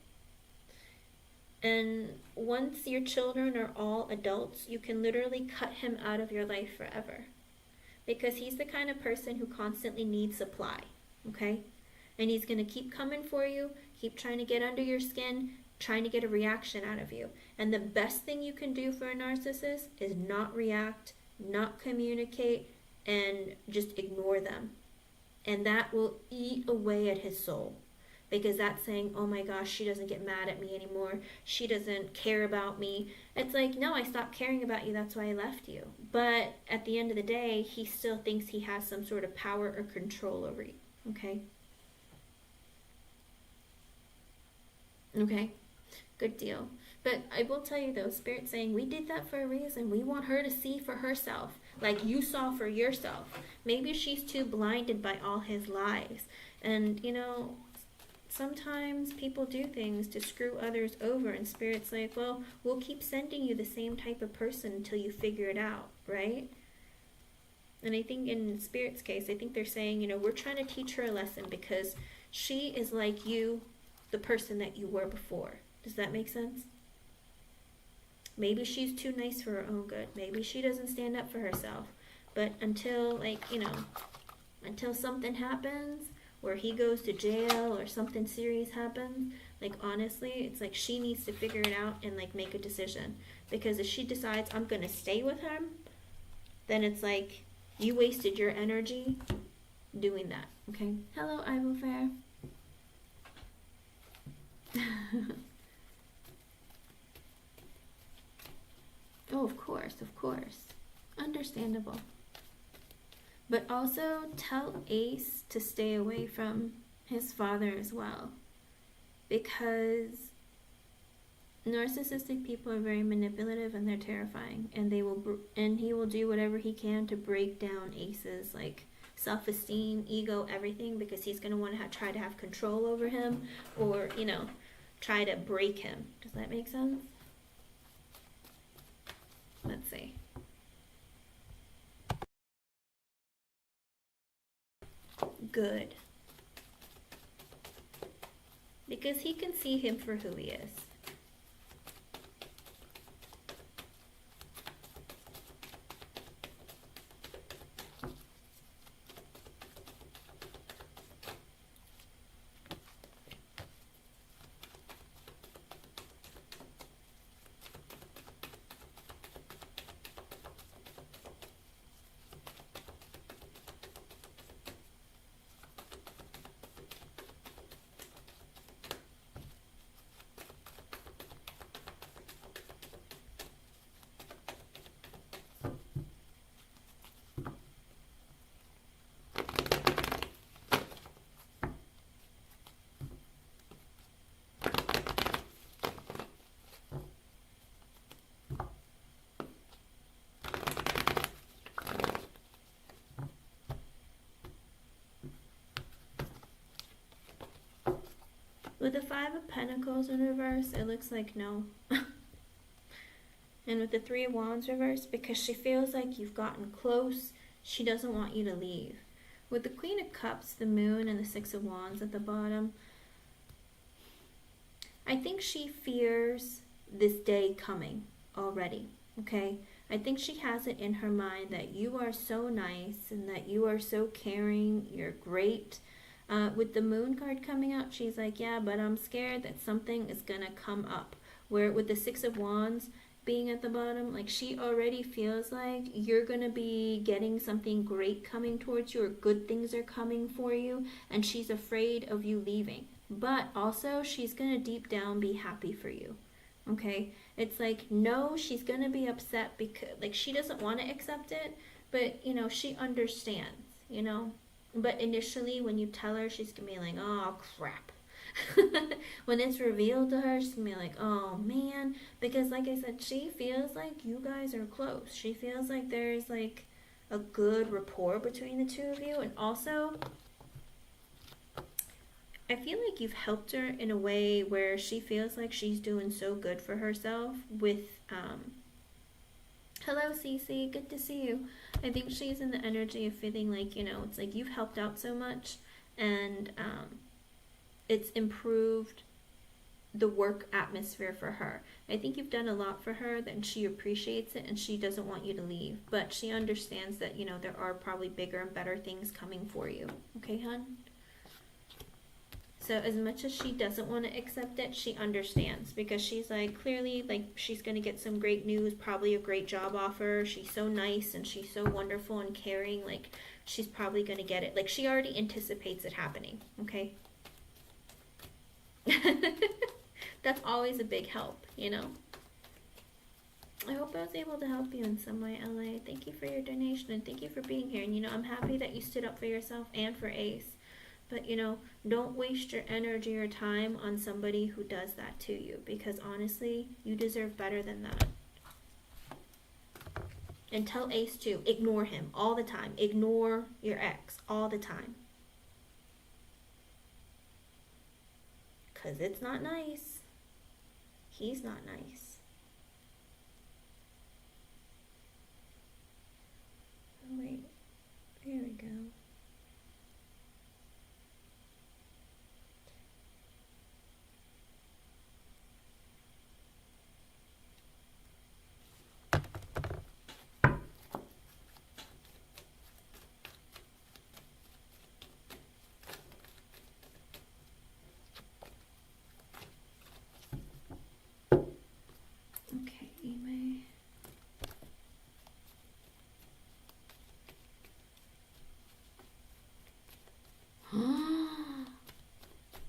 And once your children are all adults, you can literally cut him out of your life forever. Because he's the kind of person who constantly needs supply, okay? And he's going to keep coming for you, keep trying to get under your skin, trying to get a reaction out of you. And the best thing you can do for a narcissist is not react, not communicate, and just ignore them. And that will eat away at his soul. Because that's saying, oh my gosh, she doesn't get mad at me anymore. She doesn't care about me. It's like, no, I stopped caring about you. That's why I left you. But at the end of the day, he still thinks he has some sort of power or control over you. Okay? Okay? Good deal. But I will tell you though, Spirit's saying, we did that for a reason. We want her to see for herself. Like you saw for yourself. Maybe she's too blinded by all his lies. And, sometimes people do things to screw others over, and Spirit's like, well, we'll keep sending you the same type of person until you figure it out, right? And I think in Spirit's case, I think they're saying, we're trying to teach her a lesson because she is like you, the person that you were before. Does that make sense? Maybe she's too nice for her own good. Maybe she doesn't stand up for herself. But until, until something happens, where he goes to jail or something serious happens, honestly, it's like she needs to figure it out and make a decision. Because if she decides I'm gonna stay with him, then it's like you wasted your energy doing that. Okay? Hello, Ivo Fair. Oh, of course. Understandable. But also tell Ace to stay away from his father as well, because narcissistic people are very manipulative and they're terrifying, and he will do whatever he can to break down Ace's like self-esteem, ego, everything, because he's going to want to try to have control over him, or try to break him. Does that make sense? Let's see. Good. Because he can see him for who he is. With the Five of Pentacles in reverse, it looks like no. And with the Three of Wands reverse, because she feels like you've gotten close, she doesn't want you to leave. With the Queen of Cups, the Moon, and the Six of Wands at the bottom, I think she fears this day coming already, okay? I think she has it in her mind that you are so nice and that you are so caring, you're great. With the Moon card coming out, she's like, yeah, but I'm scared that something is going to come up. Where with the Six of Wands being at the bottom, like she already feels like you're going to be getting something great coming towards you, or good things are coming for you, and she's afraid of you leaving. But also, she's going to deep down be happy for you. Okay? It's like, no, she's going to be upset because, like, she doesn't want to accept it, but, she understands, But initially, when you tell her, she's going to be like, oh, crap. When it's revealed to her, she's going to be like, oh, man. Because, like I said, she feels like you guys are close. She feels like there's, like, a good rapport between the two of you. And also, I feel like you've helped her in a way where she feels like she's doing so good for herself with, hello, Cece, good to see you. I think she's in the energy of feeling like, it's like you've helped out so much, and it's improved the work atmosphere for her. I think you've done a lot for her, and she appreciates it, and she doesn't want you to leave. But she understands that, there are probably bigger and better things coming for you. Okay, hon? So as much as she doesn't want to accept it, she understands, because she's like, clearly, like, she's going to get some great news, probably a great job offer. She's so nice and she's so wonderful and caring. Like, she's probably going to get it. Like, she already anticipates it happening. Okay? That's always a big help, I hope I was able to help you in some way, LA. Thank you for your donation, and thank you for being here. And, I'm happy that you stood up for yourself and for Ace. But, don't waste your energy or time on somebody who does that to you, because honestly, you deserve better than that. And tell Ace to ignore him all the time. Ignore your ex all the time. Because it's not nice. He's not nice. Oh, wait. There we go.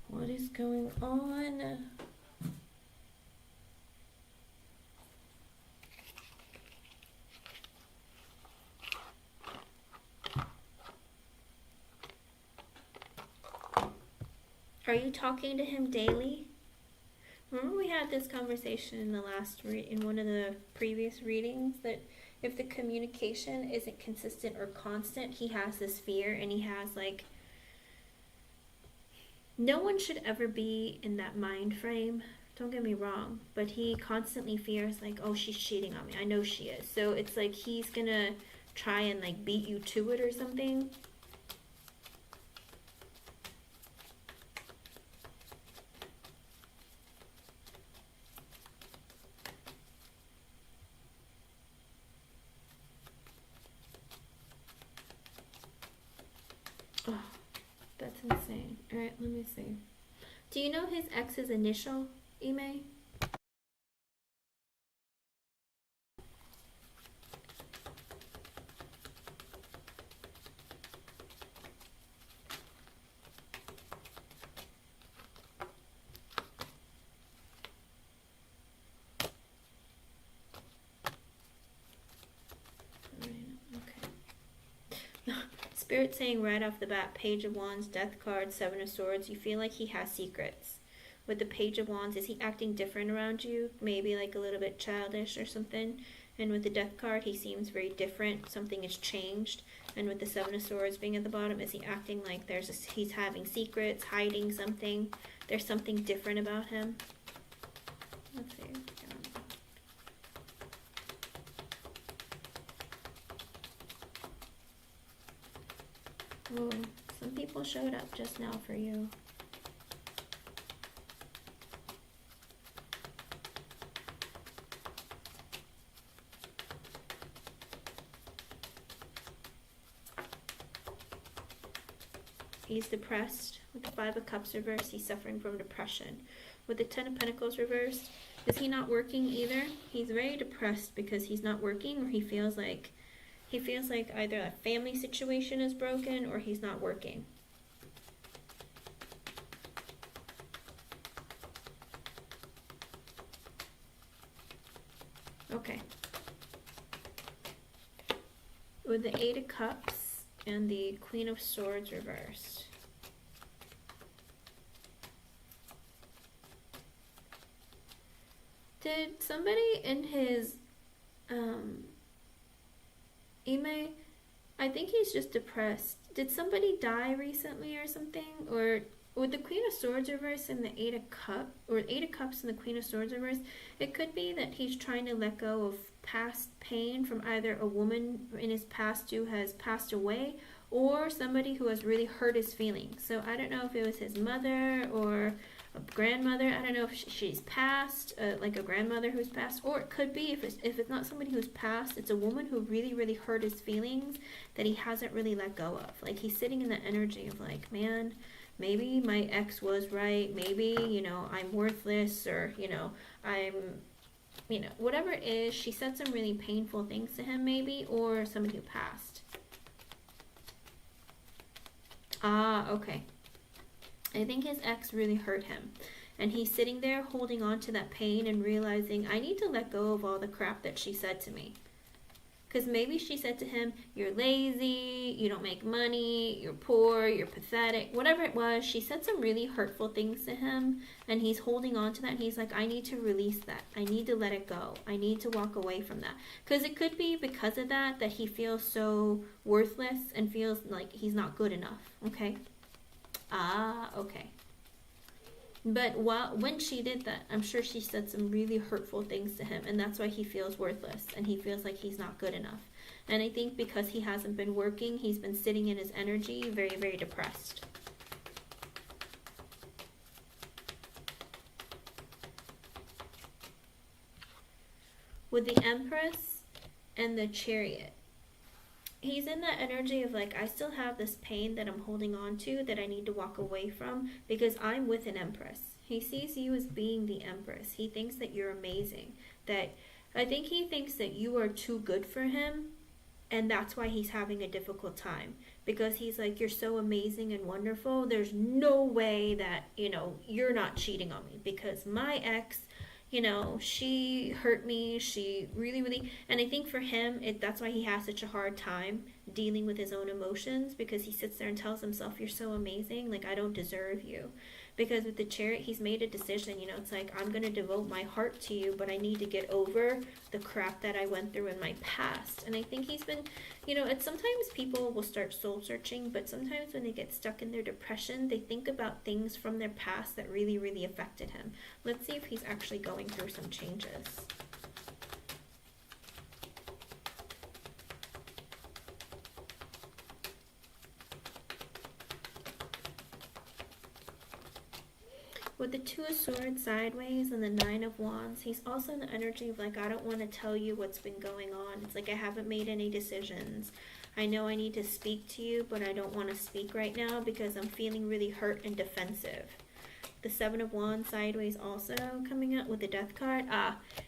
What is going on? Are you talking to him daily? Remember we had this conversation in the in one of the previous readings, that if the communication isn't consistent or constant, he has this fear, and he has like, no one should ever be in that mind frame. Don't get me wrong, but he constantly fears like, oh, she's cheating on me. I know she is. So it's like he's gonna try and like beat you to it or something. Oh, that's insane. Alright, let me see. Do you know his ex's initial, Ime? Spirit saying right off the bat, Page of Wands, Death card, Seven of Swords, you feel like he has secrets. With the Page of Wands, is he acting different around you? Maybe like a little bit childish or something. And with the Death card, he seems very different. Something has changed. And with the Seven of Swords being at the bottom, is he acting like he's having secrets, hiding something? There's something different about him. Let's see. Oh, some people showed up just now for you. He's depressed. With the Five of Cups reversed, he's suffering from depression. With the Ten of Pentacles reversed, is he not working either? He's very depressed because he's not working, or he feels like either a family situation is broken or he's not working. Okay. With the Eight of Cups and the Queen of Swords reversed. Did somebody in his Ime, I think he's just depressed. Did somebody die recently or something? Or with the Queen of Swords reversed and the Eight of Cups, or Eight of Cups and the Queen of Swords reversed, it could be that he's trying to let go of past pain from either a woman in his past who has passed away, or somebody who has really hurt his feelings. So I don't know if it was his mother or a grandmother. I don't know if she's passed, like a grandmother who's passed, or it could be, if it's not somebody who's passed, it's a woman who really, really hurt his feelings that he hasn't really let go of. Like he's sitting in the energy of like, man, maybe my ex was right. Maybe, I'm worthless, or, I'm, whatever it is, she said some really painful things to him maybe, or somebody who passed. Ah, okay. I think his ex really hurt him. And he's sitting there holding on to that pain and realizing, I need to let go of all the crap that she said to me. Because maybe she said to him, you're lazy, you don't make money, you're poor, you're pathetic, whatever it was. She said some really hurtful things to him, and he's holding on to that, and he's like, I need to release that. I need to let it go. I need to walk away from that. Because it could be because of that he feels so worthless and feels like he's not good enough, okay? Ah, okay. But when she did that, I'm sure she said some really hurtful things to him, and that's why he feels worthless, and he feels like he's not good enough. And I think because he hasn't been working, he's been sitting in his energy, very, very depressed. With the Empress and the Chariot, he's in that energy of like, I still have this pain that I'm holding on to that I need to walk away from because I'm with an Empress. He sees you as being the Empress. He thinks that you're amazing. I think he thinks that you are too good for him, and that's why he's having a difficult time. Because he's like, you're so amazing and wonderful. There's no way that, you're not cheating on me, because my ex, she hurt me. She really, really, and I think for him, that's why he has such a hard time, dealing with his own emotions, because he sits there and tells himself, you're so amazing, like I don't deserve you. Because with the Chariot, he's made a decision, you know, it's like, I'm going to devote my heart to you, but I need to get over the crap that I went through in my past. And I think he's been, you know, it's sometimes people will start soul searching, but sometimes when they get stuck in their depression, they think about things from their past that really, really affected him. Let's see if he's actually going through some changes. With the Two of Swords sideways and the Nine of Wands, he's also in the energy of like, I don't want to tell you what's been going on. It's like, I haven't made any decisions. I know I need to speak to you, but I don't want to speak right now because I'm feeling really hurt and defensive. The Seven of Wands sideways also coming out with the Death card.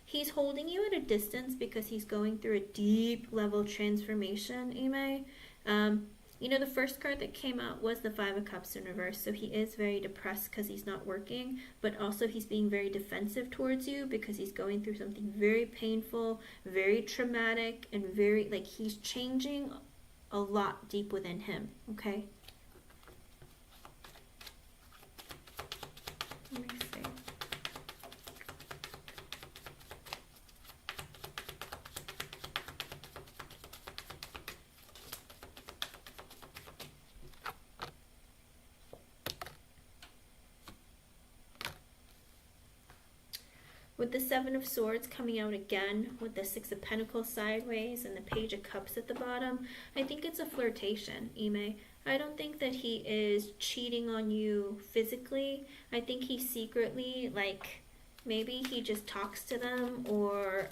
He's holding you at a distance because he's going through a deep level transformation, Ime. You know, the first card that came out was the Five of Cups in reverse, so he is very depressed because he's not working, but also he's being very defensive towards you because he's going through something very painful, very traumatic, and very, like, he's changing a lot deep within him, okay? Let me see. With the Seven of Swords coming out again, with the Six of Pentacles sideways and the Page of Cups at the bottom, I think it's a flirtation, Ime. I don't think that he is cheating on you physically. I think he secretly, like, maybe he just talks to them or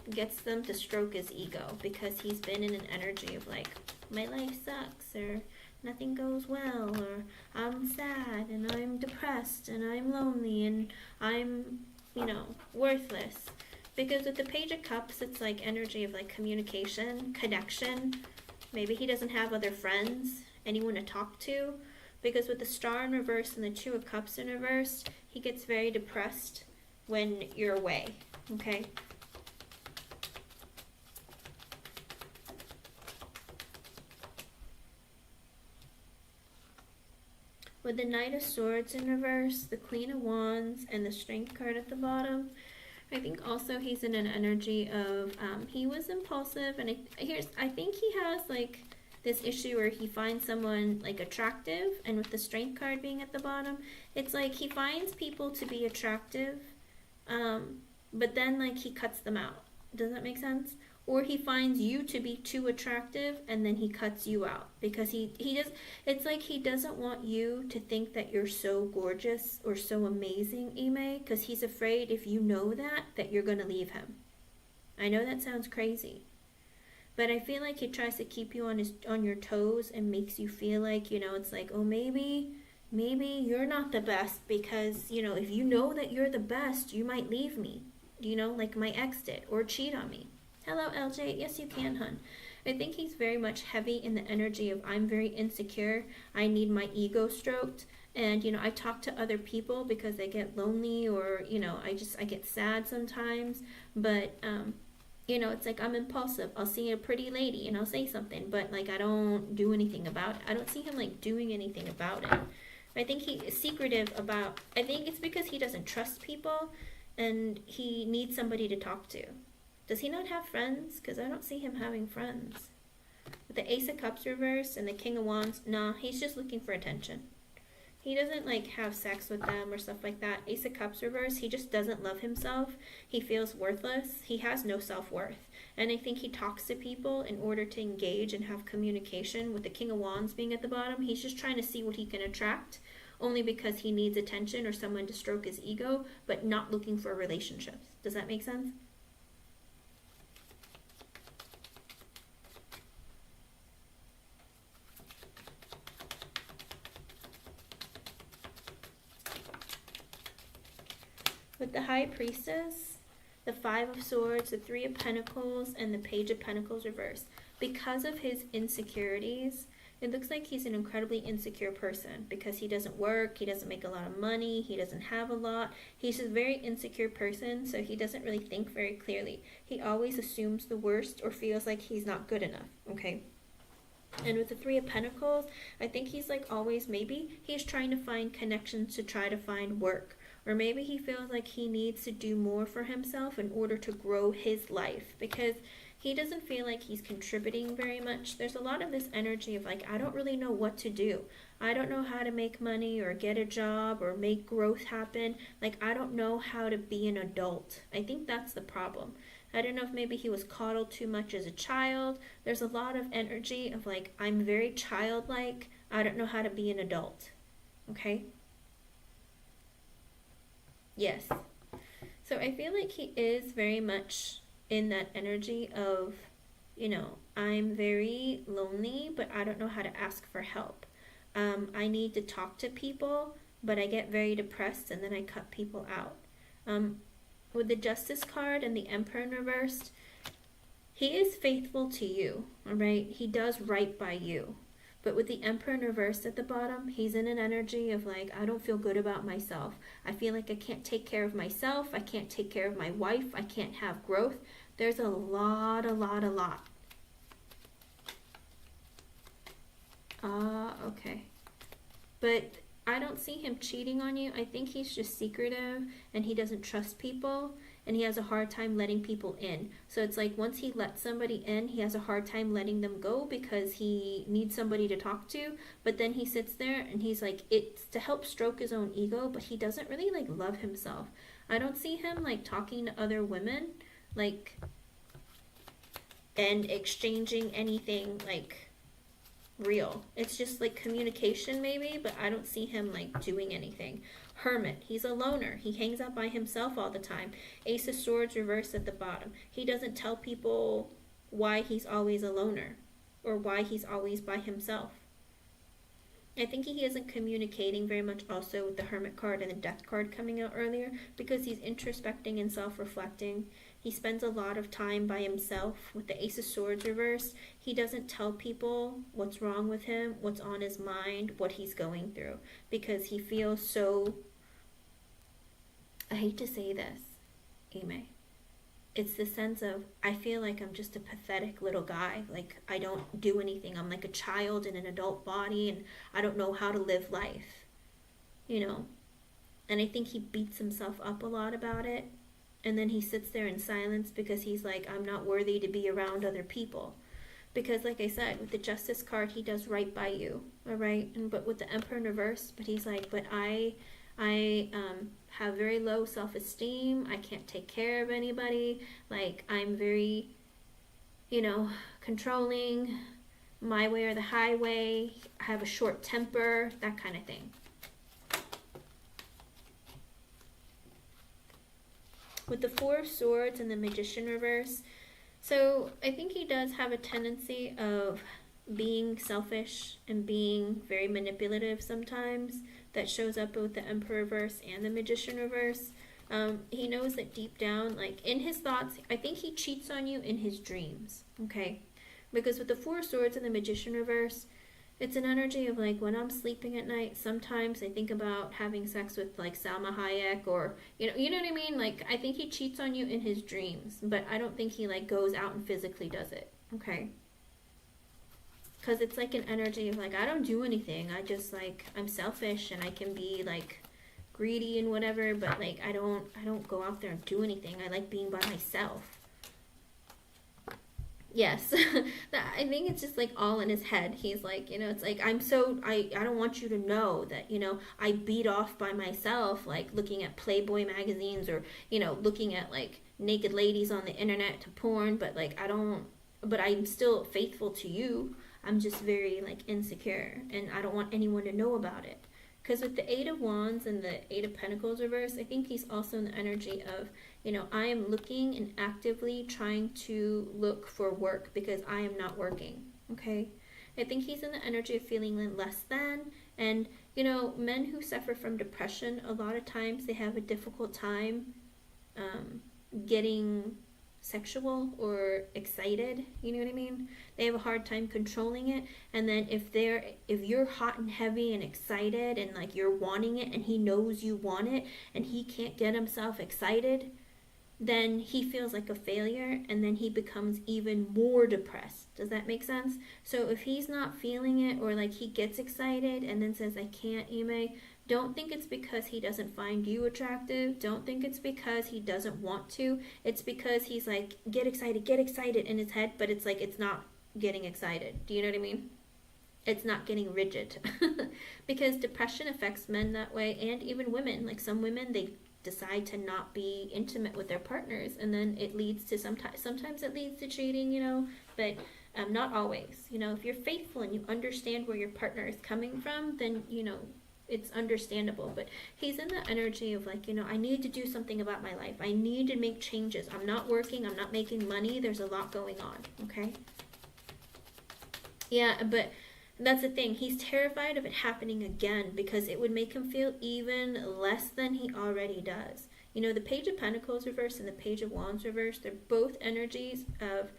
gets them to stroke his ego because he's been in an energy of like, my life sucks, or nothing goes well, or I'm sad and I'm depressed and I'm lonely and I'm, you know, worthless. Because with the Page of Cups, it's like energy of like communication, connection. Maybe he doesn't have other friends, anyone to talk to. Because with the Star in reverse and the Two of Cups in reverse, he gets very depressed when you're away, okay? With the Knight of Swords in reverse, the Queen of Wands, and the Strength card at the bottom, I think also he's in an energy of, he was impulsive, and I think he has like this issue where he finds someone like attractive, and with the Strength card being at the bottom, it's like he finds people to be attractive, but then like he cuts them out. Does that make sense? Or he finds you to be too attractive and then he cuts you out because he does, it's like he doesn't want you to think that you're so gorgeous or so amazing, Ime, because he's afraid if you know that you're going to leave him. I know that sounds crazy, but I feel like he tries to keep you on your toes and makes you feel like, you know, it's like, oh, maybe you're not the best because, you know, if you know that you're the best, you might leave me, you know, like my ex did, or cheat on me. Hello, LJ. Yes, you can, hun. I think he's very much heavy in the energy of I'm very insecure. I need my ego stroked. And, you know, I talk to other people because I get lonely or, you know, I get sad sometimes. But, you know, it's like I'm impulsive. I'll see a pretty lady and I'll say something. But, like, I don't do anything about it. I don't see him, like, doing anything about it. I think he is secretive about, I think it's because he doesn't trust people and he needs somebody to talk to. Does he not have friends? Because I don't see him having friends. With the Ace of Cups reversed and the King of Wands, nah, he's just looking for attention. He doesn't like have sex with them or stuff like that. Ace of Cups reversed, he just doesn't love himself. He feels worthless. He has no self-worth. And I think he talks to people in order to engage and have communication. With the King of Wands being at the bottom, he's just trying to see what he can attract, only because he needs attention or someone to stroke his ego, but not looking for relationships. Does that make sense? With the High Priestess, the Five of Swords, the Three of Pentacles, and the Page of Pentacles reversed. Because of his insecurities, it looks like he's an incredibly insecure person because he doesn't work, he doesn't make a lot of money, he doesn't have a lot. He's a very insecure person, so he doesn't really think very clearly. He always assumes the worst or feels like he's not good enough, okay? And with the Three of Pentacles, I think he's like always, maybe he's trying to find connections to try to find work. Or maybe he feels like he needs to do more for himself in order to grow his life, because he doesn't feel like he's contributing very much. There's a lot of this energy of like, I don't really know what to do. I don't know how to make money or get a job or make growth happen. Like, I don't know how to be an adult. I think that's the problem. I don't know if maybe he was coddled too much as a child. There's a lot of energy of like, I'm very childlike. I don't know how to be an adult. Okay? Yes. So I feel like he is very much in that energy of, you know, I'm very lonely, but I don't know how to ask for help. I need to talk to people, but I get very depressed and then I cut people out. With the Justice card and the Emperor in reversed, he is faithful to you, all right? He does right by you. But with the Emperor in reverse at the bottom, he's in an energy of like, I don't feel good about myself. I feel like I can't take care of myself. I can't take care of my wife. I can't have growth. There's a lot. Okay. But I don't see him cheating on you. I think he's just secretive and he doesn't trust people and he has a hard time letting people in. So it's like once he lets somebody in, he has a hard time letting them go because he needs somebody to talk to. But then he sits there and he's like, it's to help stroke his own ego, but he doesn't really like love himself. I don't see him like talking to other women like and exchanging anything like real. It's just like communication maybe, but I don't see him like doing anything. Hermit, he's a loner. He hangs out by himself all the time. Ace of Swords reversed at the bottom. He doesn't tell people why he's always a loner or why he's always by himself. I think he isn't communicating very much also with the Hermit card and the Death card coming out earlier because he's introspecting and self-reflecting. He spends a lot of time by himself. With the Ace of Swords reversed, he doesn't tell people what's wrong with him, what's on his mind, what he's going through, because he feels so, I hate to say this, Ime. It's the sense of, I feel like I'm just a pathetic little guy. Like, I don't do anything. I'm like a child in an adult body, and I don't know how to live life, you know? And I think he beats himself up a lot about it. And then he sits there in silence because he's like, I'm not worthy to be around other people. Because like I said, with the Justice card, he does right by you, all right? But with the Emperor in reverse, but he's like, but I have very low self-esteem. I can't take care of anybody. Like, I'm very, you know, controlling, my way or the highway. I have a short temper, that kind of thing. With the Four of Swords and the Magician reverse, so I think he does have a tendency of being selfish and being very manipulative sometimes. That shows up with the Emperor reverse and the Magician reverse. He knows that deep down, like in his thoughts, I think he cheats on you in his dreams, okay? Because with the Four of Swords and the Magician reverse, it's an energy of like when I'm sleeping at night, sometimes I think about having sex with like Salma Hayek or, you know what I mean? Like, I think he cheats on you in his dreams, but I don't think he like goes out and physically does it, okay? Because it's like an energy of like, I don't do anything. I just like, I'm selfish and I can be like greedy and whatever, but like I don't go out there and do anything. I like being by myself. Yes. I think it's just like all in his head. He's like, you know, it's like, I don't want you to know that, you know, I beat off by myself, like looking at Playboy magazines or, you know, looking at like naked ladies on the internet to porn, but like but I'm still faithful to you. I'm just very like insecure and I don't want anyone to know about it. Because with the Eight of Wands and the Eight of Pentacles reverse, I think he's also in the energy of, you know, I am looking and actively trying to look for work because I am not working, okay? I think he's in the energy of feeling less than. And, you know, men who suffer from depression, a lot of times they have a difficult time getting sexual or excited, you know what I mean? They have a hard time controlling it. And then if you're hot and heavy and excited and like you're wanting it and he knows you want it and he can't get himself excited, then he feels like a failure, and then he becomes even more depressed. Does that make sense? So if he's not feeling it, or like he gets excited and then says, I can't, Ime, don't think it's because he doesn't find you attractive. Don't think it's because he doesn't want to. It's because he's like, get excited in his head, but it's like, it's not getting excited. Do you know what I mean? It's not getting rigid. Because depression affects men that way, and even women. Like some women, they decide to not be intimate with their partners, and then it leads to sometimes it leads to cheating, you know, but not always. You know, if you're faithful and you understand where your partner is coming from, then, you know, it's understandable. But he's in the energy of like, you know, I need to do something about my life. I need to make changes. I'm not working. I'm not making money. There's a lot going on. Okay. Yeah, but that's the thing. He's terrified of it happening again, because it would make him feel even less than he already does. You know, the Page of Pentacles reverse and the Page of Wands reverse, they're both energies of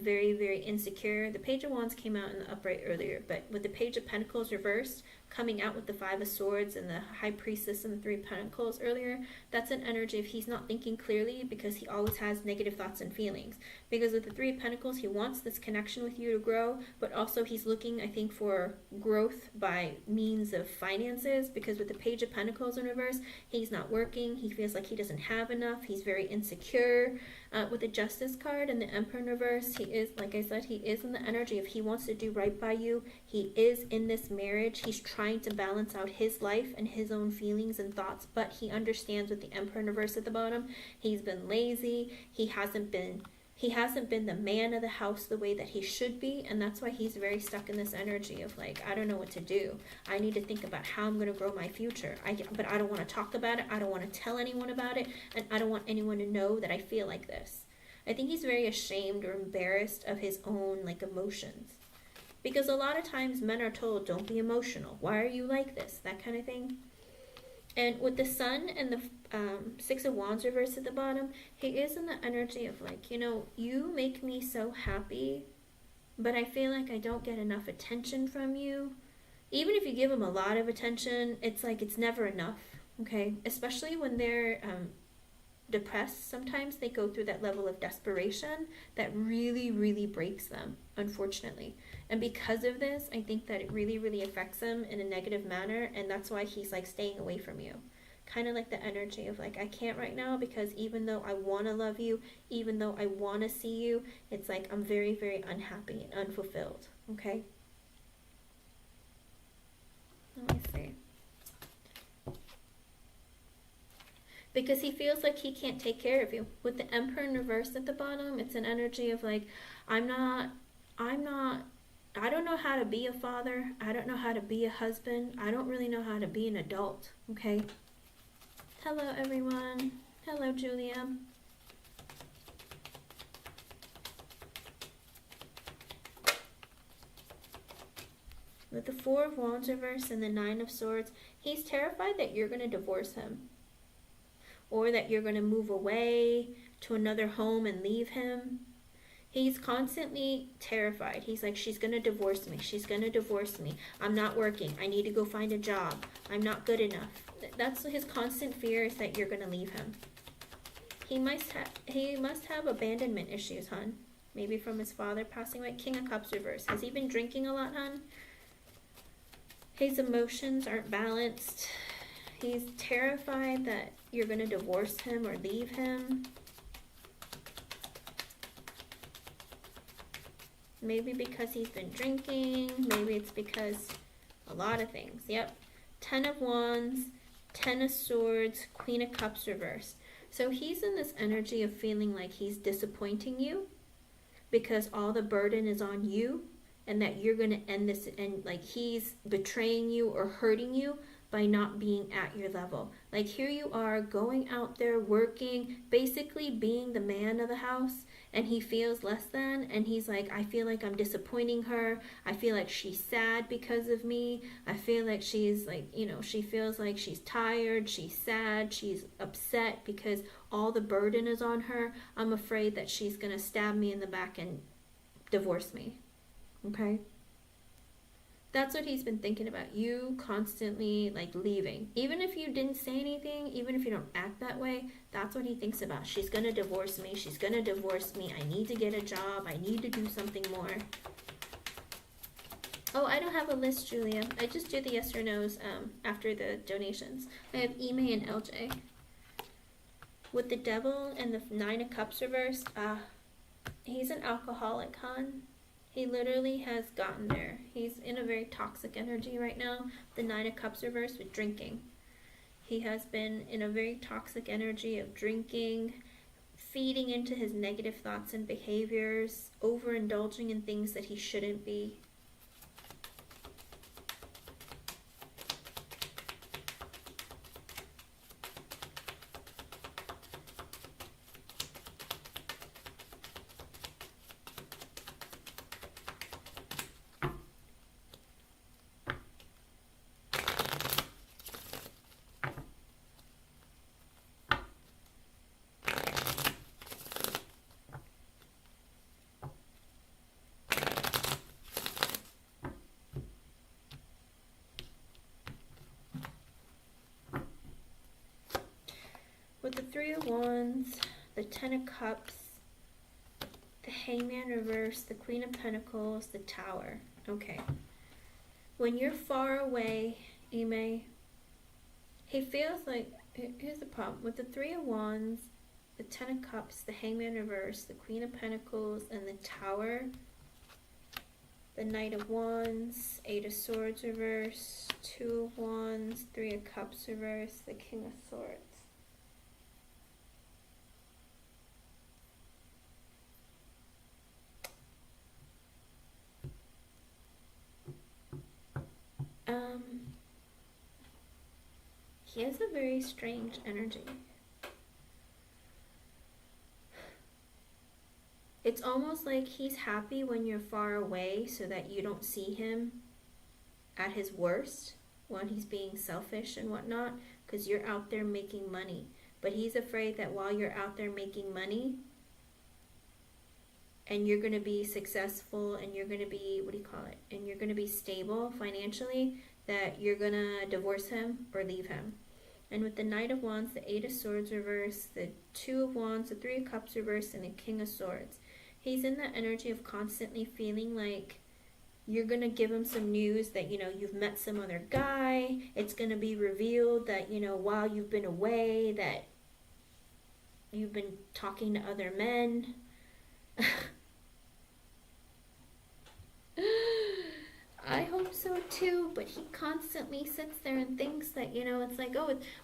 very, very insecure. The Page of Wands came out in the upright earlier, but with the Page of Pentacles reversed, coming out with the Five of Swords and the High Priestess and the Three of Pentacles earlier, that's an energy of he's not thinking clearly, because he always has negative thoughts and feelings. Because with the Three of Pentacles, he wants this connection with you to grow, but also he's looking, I think, for growth by means of finances, because with the Page of Pentacles in reverse, he's not working, he feels like he doesn't have enough, he's very insecure. With the Justice card and the Emperor in reverse, he is, like I said, he is in the energy of he wants to do right by you. He is in this marriage. He's trying to balance out his life and his own feelings and thoughts, but he understands with the Emperor in reverse at the bottom, he's been lazy. He hasn't been the man of the house the way that he should be, and that's why he's very stuck in this energy of like, I don't know what to do. I need to think about how I'm going to grow my future. But I don't want to talk about it. I don't want to tell anyone about it, and I don't want anyone to know that I feel like this. I think he's very ashamed or embarrassed of his own like emotions. Because a lot of times men are told, don't be emotional. Why are you like this? That kind of thing. And with the Sun and the Six of Wands reversed at the bottom, he is in the energy of like, you know, you make me so happy, but I feel like I don't get enough attention from you. Even if you give him a lot of attention, it's like it's never enough, okay? Especially when they're depressed, sometimes they go through that level of desperation that really, really breaks them, unfortunately. And because of this, I think that it really, really affects him in a negative manner, and that's why he's like staying away from you. Kind of like the energy of like, I can't right now, because even though I want to love you, even though I want to see you, it's like I'm very, very unhappy and unfulfilled, okay? Let me see. Because he feels like he can't take care of you. With the Emperor in reverse at the bottom, it's an energy of like, I don't know how to be a father. I don't know how to be a husband. I don't really know how to be an adult, okay? Hello, everyone. Hello, Julia. With the Four of Wands reverse and the Nine of Swords, he's terrified that you're going to divorce him, or that you're going to move away to another home and leave him. He's constantly terrified. He's like, she's going to divorce me. She's going to divorce me. I'm not working. I need to go find a job. I'm not good enough. That's his constant fear, is that you're going to leave him. He must have abandonment issues, hon. Maybe from his father passing away. King of Cups reverse. Has he been drinking a lot, hon? His emotions aren't balanced. He's terrified that you're going to divorce him or leave him. Maybe because he's been drinking. Maybe it's because a lot of things. Yep. 10 of Wands, 10 of Swords, Queen of Cups reversed. So he's in this energy of feeling like he's disappointing you, because all the burden is on you, and that you're going to end this, and like he's betraying you or hurting you by not being at your level. Like here you are going out there working, basically being the man of the house, and he feels less than, and he's like, I feel like I'm disappointing her. I feel like she's sad because of me. I feel like she's like, you know, she feels like she's tired, she's sad, she's upset because all the burden is on her. I'm afraid that she's gonna stab me in the back and divorce me. Okay? That's what he's been thinking about. You constantly like leaving. Even if you didn't say anything, even if you don't act that way, that's what he thinks about. She's gonna divorce me. She's gonna divorce me. I need to get a job. I need to do something more. Oh, I don't have a list, Julia. I just do the yes or no's after the donations. I have Ime and LJ. With the devil and the 9 of Cups reversed, he's an alcoholic, hon. He literally has gotten there. He's in a very toxic energy right now. The 9 of Cups reversed with drinking. He has been in a very toxic energy of drinking, feeding into his negative thoughts and behaviors, overindulging in things that he shouldn't be. With the 3 of Wands, the 10 of Cups, the Hangman reverse, the Queen of Pentacles, the Tower. Okay. When you're far away, Ime, he feels like, here's the problem. With the 3 of Wands, the 10 of Cups, the Hangman reverse, the Queen of Pentacles, and the Tower, the Knight of Wands, 8 of Swords reverse, 2 of Wands, 3 of Cups reverse, the King of Swords. He has a very strange energy. It's almost like he's happy when you're far away so that you don't see him at his worst when he's being selfish and whatnot, because you're out there making money. But he's afraid that while you're out there making money and you're going to be successful and you're going to be, and you're going to be stable financially, that you're going to divorce him or leave him. And with the Knight of Wands, the 8 of Swords reverse, the 2 of Wands, the 3 of Cups reverse, and the King of Swords. He's in that energy of constantly feeling like you're going to give him some news that, you've met some other guy. It's going to be revealed that, while you've been away, that you've been talking to other men. I hope so too, but he constantly sits there and thinks that, it's like,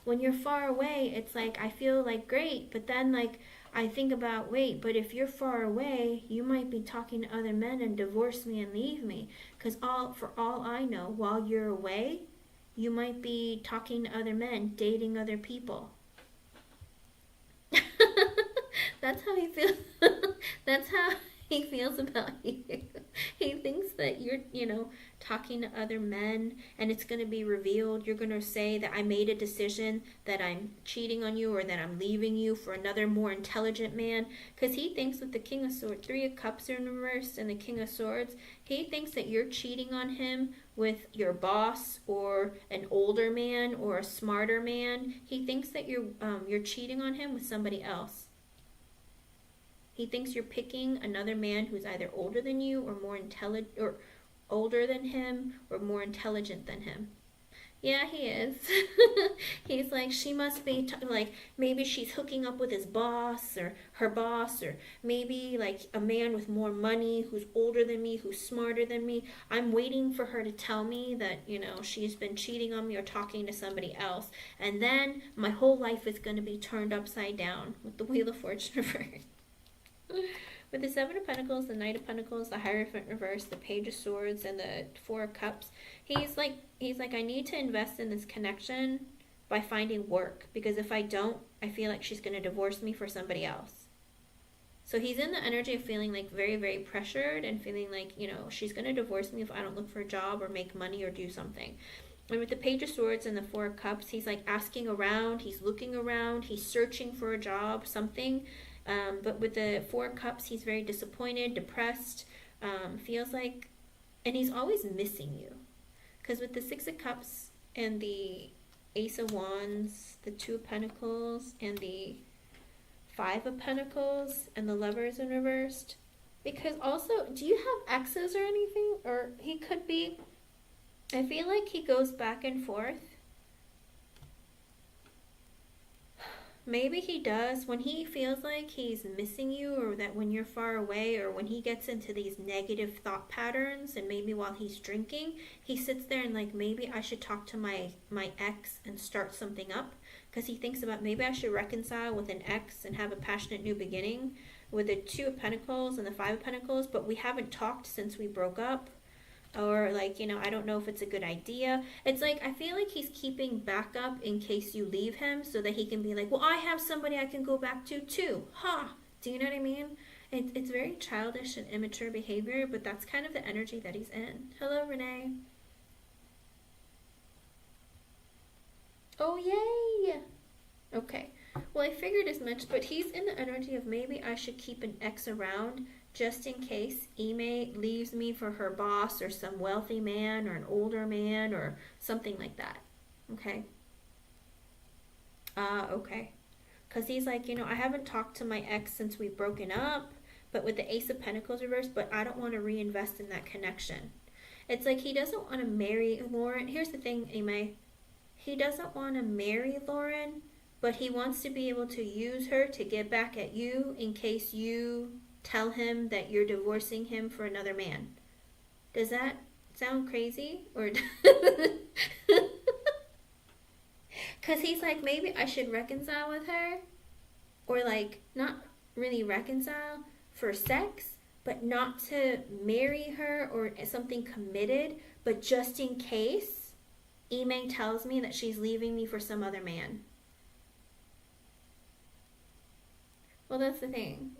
when you're far away, it's like, I feel like great, but then like, I think about, wait, but if you're far away, you might be talking to other men and divorce me and leave me, because for all I know, while you're away, you might be talking to other men, dating other people. That's how he feels. That's how he feels about you. He thinks that you're, talking to other men and it's going to be revealed. You're going to say that I made a decision, that I'm cheating on you, or that I'm leaving you for another more intelligent man. Because he thinks with the King of Swords, 3 of Cups in reverse, and the King of Swords, he thinks that you're cheating on him with your boss or an older man or a smarter man. He thinks that you're cheating on him with somebody else. He thinks you're picking another man who's either older than you or more intelligent, or older than him or more intelligent than him. Yeah, he is. He's like, she must be, like, maybe she's hooking up with his boss or her boss, or maybe like a man with more money who's older than me, who's smarter than me. I'm waiting for her to tell me that, she's been cheating on me or talking to somebody else. And then my whole life is going to be turned upside down with the Wheel of Fortune reversed. With the 7 of Pentacles, the Knight of Pentacles, the Hierophant reverse, the Page of Swords, and the 4 of Cups, he's like, I need to invest in this connection by finding work, because if I don't, I feel like she's going to divorce me for somebody else. So he's in the energy of feeling like very, very pressured and feeling like, she's going to divorce me if I don't look for a job or make money or do something. And with the Page of Swords and the 4 of Cups, he's like asking around, he's looking around, he's searching for a job, something. But with the 4 of Cups, he's very disappointed, depressed, feels like, and he's always missing you. Because with the Six of Cups and the Ace of Wands, the Two of Pentacles, and the Five of Pentacles, and the Lovers in reversed. Because also, do you have exes or anything? Or he could be, I feel like he goes back and forth. Maybe he does. When he feels like he's missing you, or that when you're far away, or when he gets into these negative thought patterns, and maybe while he's drinking, he sits there and like, maybe I should talk to my ex and start something up. Because he thinks about, maybe I should reconcile with an ex and have a passionate new beginning with the Two of Pentacles and the Five of Pentacles, but we haven't talked since we broke up. Or like, you know, I don't know if it's a good idea. It's like, I feel like he's keeping backup in case you leave him, so that he can be like, well, I have somebody I can go back to too. Do you know what I mean? It's very childish and immature behavior, but that's kind of the energy that he's in. Hello, Renee. Oh, yay! Okay. Well, I figured as much, but he's in the energy of, maybe I should keep an ex around just in case Ime leaves me for her boss or some wealthy man or an older man or something like that. Okay. Okay. Because he's like, you know, I haven't talked to my ex since we've broken up, but with the Ace of Pentacles reversed, but I don't want to reinvest in that connection. It's like he doesn't want to marry Lauren. Here's the thing, Ime. He doesn't want to marry Lauren, but he wants to be able to use her to get back at you in case you tell him that you're divorcing him for another man. Does that sound crazy? Or because he's like, maybe I should reconcile with her, or like not really reconcile for sex, but not to marry her or something committed, but just in case Ime tells me that she's leaving me for some other man. Well, that's the thing.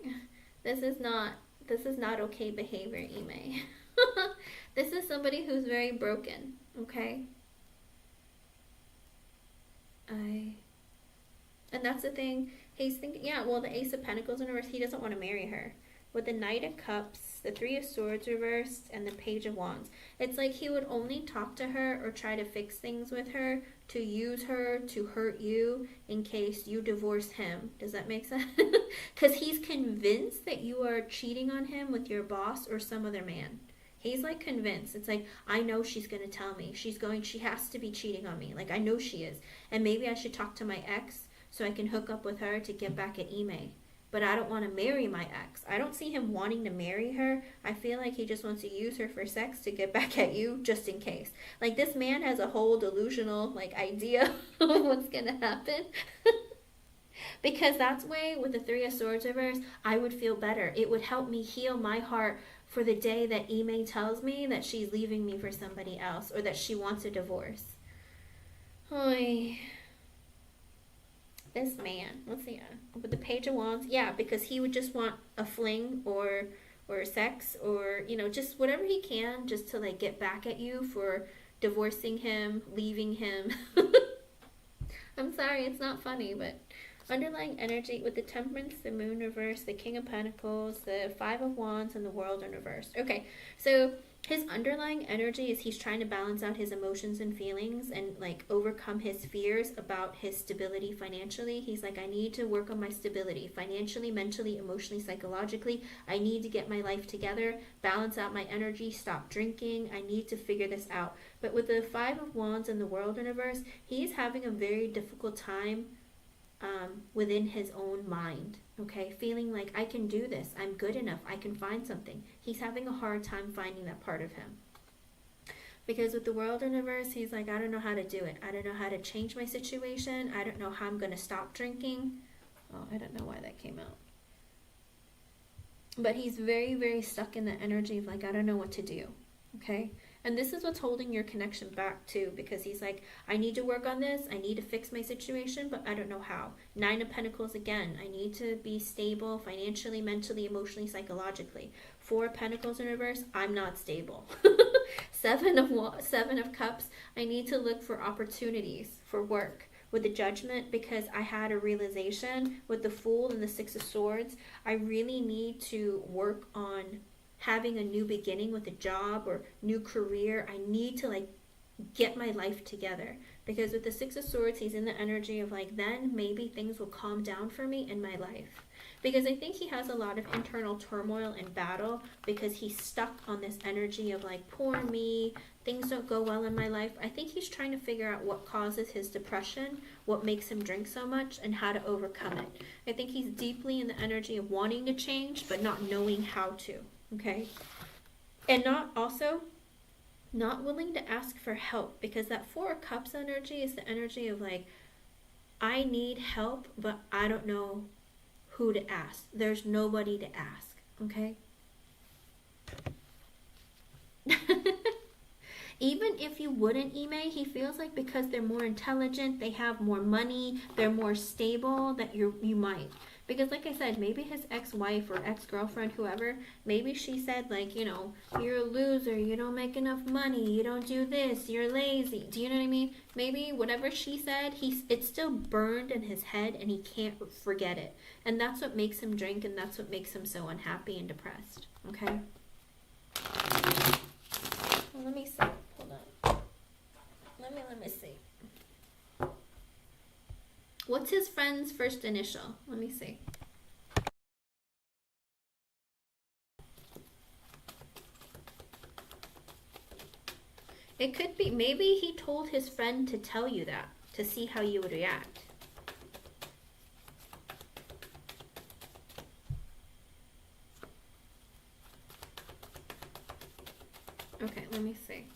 This is not okay behavior, Ime. This is somebody who's very broken, okay? And that's the thing. He's thinking, yeah, well, the Ace of Pentacles in reverse, he doesn't want to marry her. With the Knight of Cups, the Three of Swords reversed, and the Page of Wands. It's like he would only talk to her or try to fix things with her to use her to hurt you in case you divorce him. Does that make sense? Because he's convinced that you are cheating on him with your boss or some other man. He's like convinced. It's like, I know she's going to tell me. She has to be cheating on me. Like, I know she is. And maybe I should talk to my ex so I can hook up with her to get back at Ime. But I don't want to marry my ex. I don't see him wanting to marry her. I feel like he just wants to use her for sex to get back at you just in case. Like, this man has a whole delusional like idea of what's going to happen. Because that's way with the Three of Swords reverse, I would feel better. It would help me heal my heart for the day that Ime tells me that she's leaving me for somebody else or that she wants a divorce. Oy. This man, let's see, with the Page of Wands, yeah, because he would just want a fling or sex or, you know, just whatever he can just to like get back at you for divorcing him, leaving him. I'm sorry, it's not funny, but underlying energy with the Temperance, the Moon reverse, the King of Pentacles, the Five of Wands, and the World in reverse. Okay, so his underlying energy is he's trying to balance out his emotions and feelings and like overcome his fears about his stability financially. He's like, I need to work on my stability financially, mentally, emotionally, psychologically. I need to get my life together, balance out my energy, stop drinking. I need to figure this out. But with the Five of Wands and the World in reverse, he's having a very difficult time within his own mind, okay? Feeling like, I can do this, I'm good enough, I can find something. He's having a hard time finding that part of him. Because with the World in reverse, he's like, I don't know how to do it. I don't know how to change my situation. I don't know how I'm going to stop drinking. Oh, I don't know why that came out. But he's very, very stuck in the energy of like, I don't know what to do, okay? And this is what's holding your connection back too, because he's like, I need to work on this. I need to fix my situation, but I don't know how. Nine of Pentacles again. I need to be stable financially, mentally, emotionally, psychologically. Four of Pentacles in reverse. I'm not stable. Seven of Cups. I need to look for opportunities for work. With the Judgment, because I had a realization with the Fool and the Six of Swords, I really need to work on having a new beginning with a job or new career. I need to like get my life together. Because with the Six of Swords, he's in the energy of like, then maybe things will calm down for me in my life. Because I think he has a lot of internal turmoil and battle because he's stuck on this energy of like, poor me, things don't go well in my life. I think he's trying to figure out what causes his depression, what makes him drink so much, and how to overcome it. I think he's deeply in the energy of wanting to change, but not knowing how to, okay? And not willing to ask for help, because that Four of Cups energy is the energy of like, I need help, but I don't know who to ask. There's nobody to ask, okay? Even if you wouldn't email, he feels like because they're more intelligent, they have more money, they're more stable, that you might. Because like I said, maybe his ex-wife or ex-girlfriend, whoever, maybe she said like, you know, you're a loser, you don't make enough money, you don't do this, you're lazy. Do you know what I mean? Maybe whatever she said, it's still burned in his head and he can't forget it. And that's what makes him drink, and that's what makes him so unhappy and depressed. Okay? Well, let me see. Hold on. Let me see. What's his friend's first initial? Let me see. It could be, maybe he told his friend to tell you that, to see how you would react. Okay, let me see.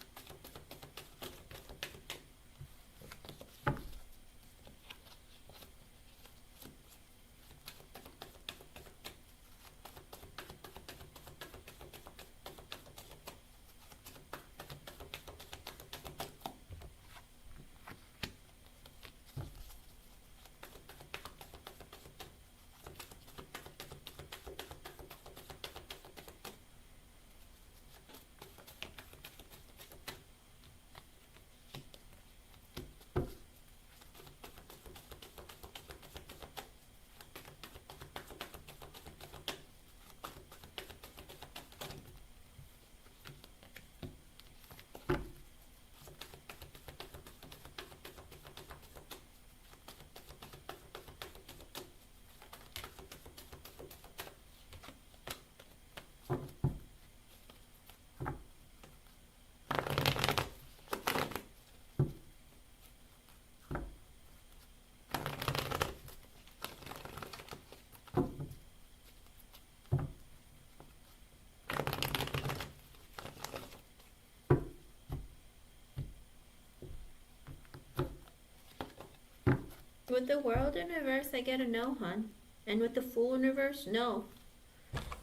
With the World in reverse, I get a no, hon. And with the Fool in reverse, no.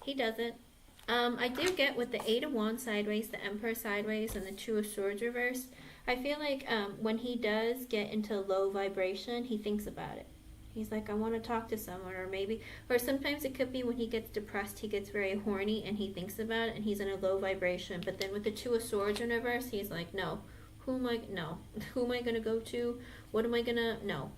He doesn't. I do get with the Eight of Wands sideways, the Emperor sideways, and the Two of Swords reverse. I feel like when he does get into low vibration, he thinks about it. He's like, I want to talk to someone, or sometimes it could be when he gets depressed, he gets very horny and he thinks about it and he's in a low vibration. But then with the Two of Swords in reverse, he's like, no. Who am I going to go to? What am I going to, no.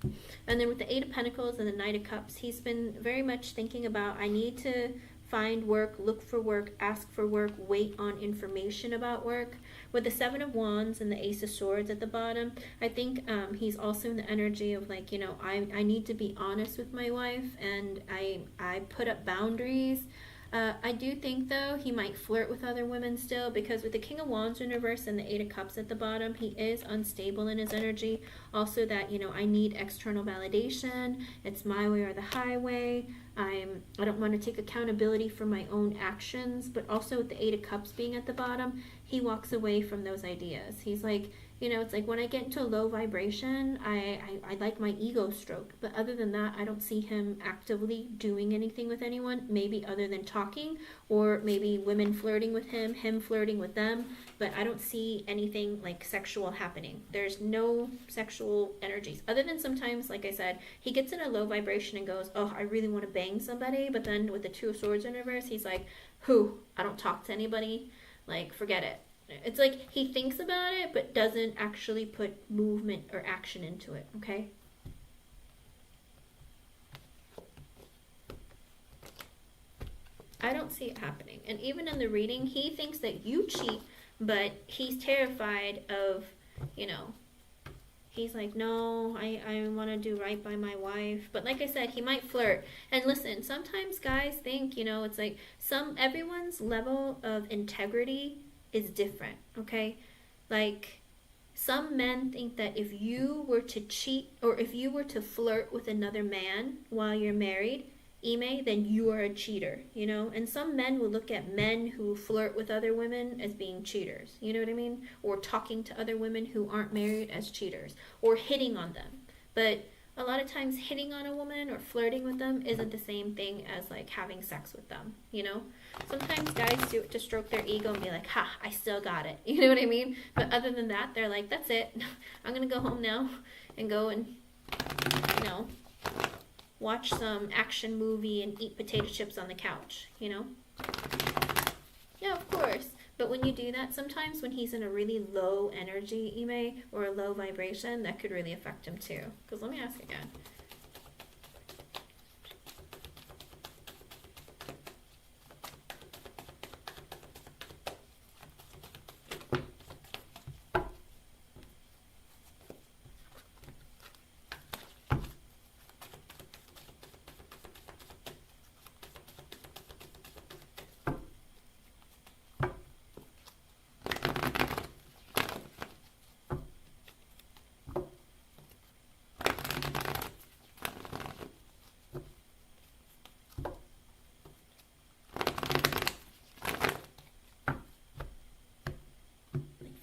And then with the Eight of Pentacles and the Knight of Cups, he's been very much thinking about, I need to find work, look for work, ask for work, wait on information about work. With the Seven of Wands and the Ace of Swords at the bottom, I think he's also in the energy of like, you know, I need to be honest with my wife, and I put up boundaries. I do think, though, he might flirt with other women still, because with the King of Wands in reverse and the Eight of Cups at the bottom, he is unstable in his energy. Also that, you know, I need external validation. It's my way or the highway. I don't want to take accountability for my own actions. But also with the Eight of Cups being at the bottom, he walks away from those ideas. He's like, you know, it's like when I get into a low vibration, I like my ego stroked. But other than that, I don't see him actively doing anything with anyone, maybe other than talking, or maybe women flirting with him flirting with them. But I don't see anything like sexual happening. There's no sexual energies. Other than sometimes, like I said, he gets in a low vibration and goes, oh, I really want to bang somebody. But then with the Two of Swords in reverse, he's like, who? I don't talk to anybody. Like, forget it. It's like he thinks about it, but doesn't actually put movement or action into it, okay? I don't see it happening. And even in the reading, he thinks that you cheat, but he's terrified of you know, he's like, no, I want to do right by my wife. But like I said, he might flirt. And listen, sometimes guys think, you know, it's like everyone's level of integrity is different, okay? Like, some men think that if you were to cheat or if you were to flirt with another man while you're married, then you are a cheater, you know? And some men will look at men who flirt with other women as being cheaters, you know what I mean? Or talking to other women who aren't married as cheaters, or hitting on them. But a lot of times hitting on a woman or flirting with them isn't the same thing as like having sex with them, you know? Sometimes guys do it to stroke their ego and be like, ha, I still got it. You know what I mean? But other than that, they're like, that's it. I'm going to go home now and go and, you know, watch some action movie and eat potato chips on the couch, you know? Yeah, of course. But when you do that, sometimes when he's in a really low energy, or a low vibration, that could really affect him too. Because let me ask again.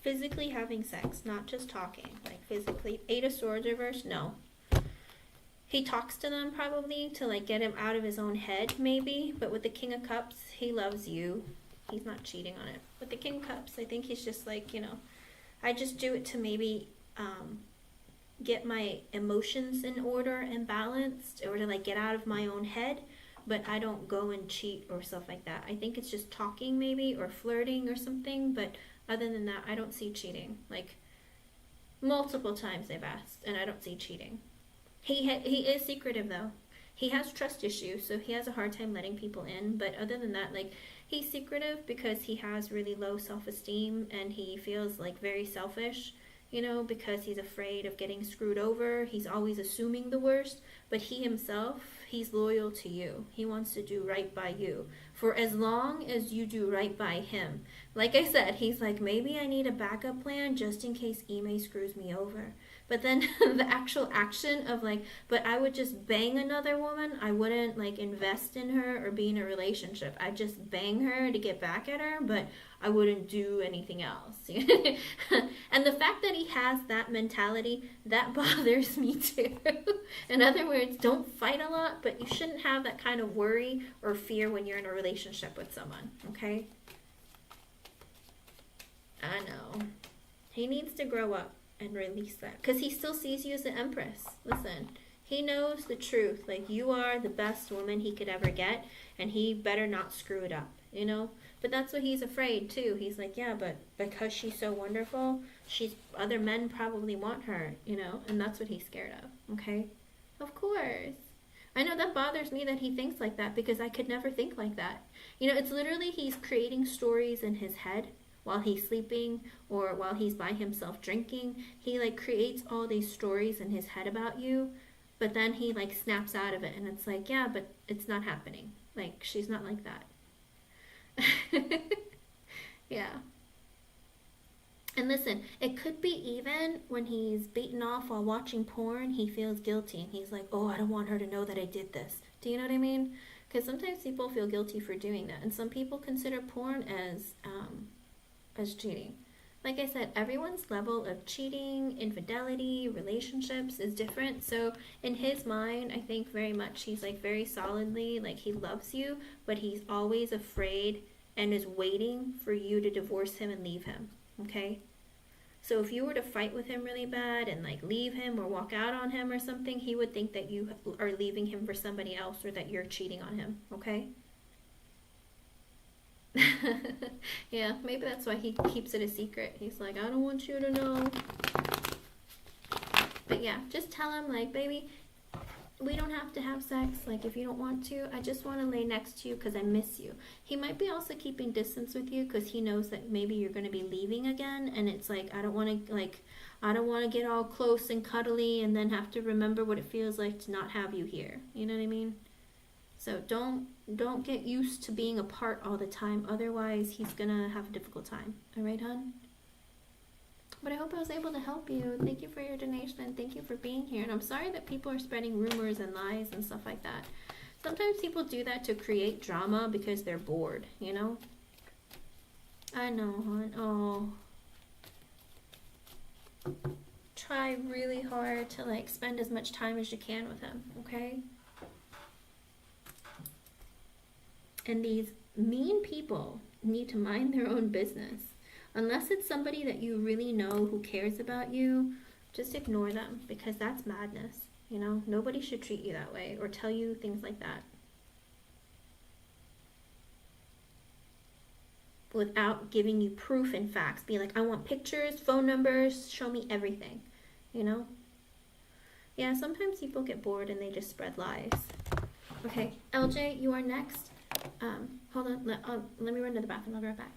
Physically having sex, not just talking. Like physically. 8 of Swords reversed, no. He talks to them probably to like get him out of his own head maybe. But with the King of Cups, he loves you. He's not cheating on it. With the King of Cups, I think he's just like, you know, I just do it to maybe get my emotions in order and balanced, or to like get out of my own head. But I don't go and cheat or stuff like that. I think it's just talking maybe, or flirting or something. But other than that, I don't see cheating. Like, multiple times they've asked, and I don't see cheating. He is secretive, though. He has trust issues, so he has a hard time letting people in. But other than that, like, he's secretive because he has really low self-esteem, and he feels, like, very selfish, you know, because he's afraid of getting screwed over. He's always assuming the worst. But he himself, he's loyal to you. He wants to do right by you for as long as you do right by him. Like I said, he's like, maybe I need a backup plan just in case Ime screws me over. But then the actual action of like, but I would just bang another woman. I wouldn't like invest in her or be in a relationship. I'd just bang her to get back at her, but I wouldn't do anything else. And the fact that he has that mentality, that bothers me too. In other words, don't fight a lot, but you shouldn't have that kind of worry or fear when you're in a relationship with someone, okay? I know. He needs to grow up and release that, because he still sees you as the Empress. Listen, he knows the truth. Like, you are the best woman he could ever get, and he better not screw it up, you know? But that's what he's afraid too. He's like, yeah, but because she's so wonderful, other men probably want her, you know? And that's what he's scared of, okay? Of course. I know that bothers me that he thinks like that, because I could never think like that. You know, it's literally he's creating stories in his head while he's sleeping or while he's by himself drinking. He like creates all these stories in his head about you, but then he like snaps out of it, and it's like, yeah, but it's not happening. Like, she's not like that. Yeah. And listen, it could be even when he's beaten off while watching porn, he feels guilty and he's like, oh, I don't want her to know that I did this. Do you know what I mean? Because sometimes people feel guilty for doing that, and some people consider porn as cheating. Like I said, everyone's level of cheating, infidelity, relationships is different. So in his mind, I think very much he's like very solidly, like he loves you, but he's always afraid and is waiting for you to divorce him and leave him, okay? So if you were to fight with him really bad and like leave him or walk out on him or something, he would think that you are leaving him for somebody else or that you're cheating on him, okay? Yeah, maybe that's why he keeps it a secret. He's like, I don't want you to know. But yeah, just tell him like, baby, we don't have to have sex, like if you don't want to. I just want to lay next to you because I miss you. He might be also keeping distance with you because he knows that maybe you're going to be leaving again, and it's like I don't want to get all close and cuddly and then have to remember what it feels like to not have you here. You know what I mean? So don't get used to being apart all the time, otherwise he's gonna have a difficult time. All right, hon? But I hope I was able to help you. Thank you for your donation. Thank you for being here. And I'm sorry that people are spreading rumors and lies and stuff like that. Sometimes people do that to create drama because they're bored, you know? I know, hon. Oh. Try really hard to like spend as much time as you can with him, okay? And these mean people need to mind their own business. Unless it's somebody that you really know who cares about you, just ignore them because that's madness. You know, nobody should treat you that way or tell you things like that without giving you proof and facts. Be like, I want pictures, phone numbers, show me everything, you know? Yeah, sometimes people get bored and they just spread lies. Okay, LJ, you are next. Hold on, let me run to the bathroom. I'll be right back.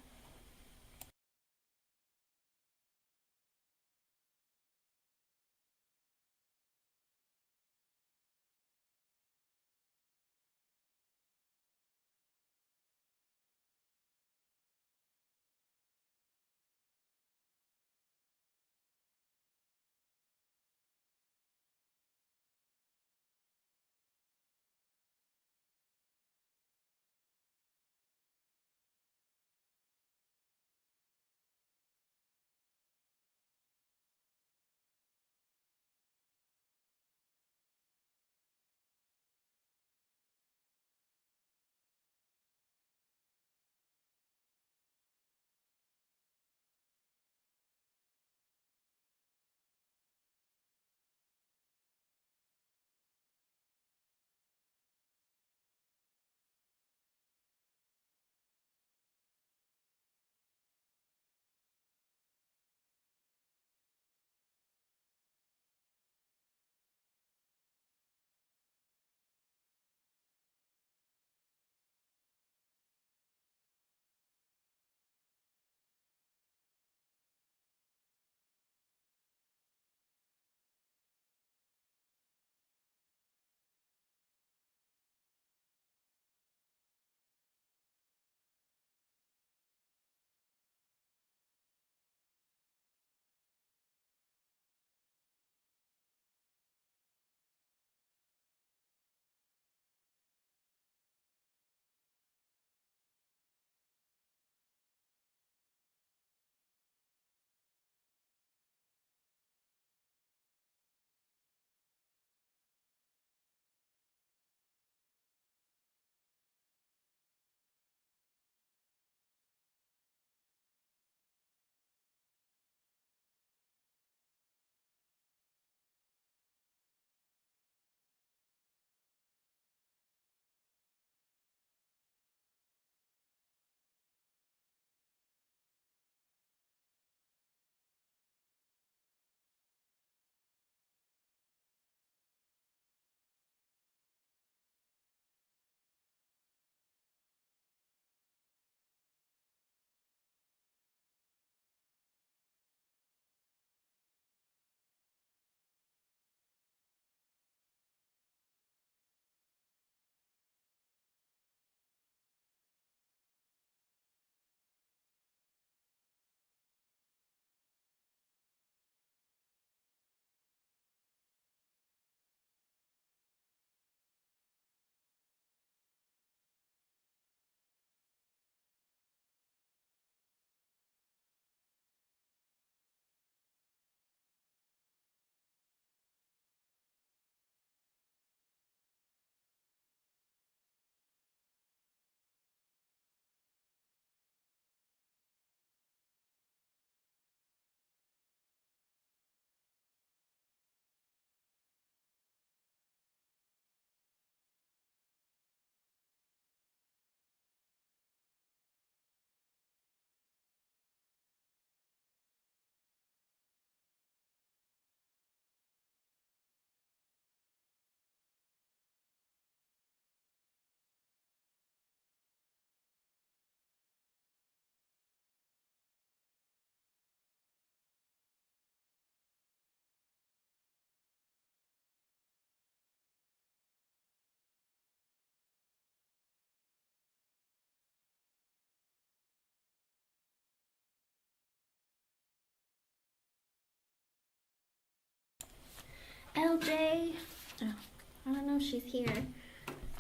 Oh, she's here.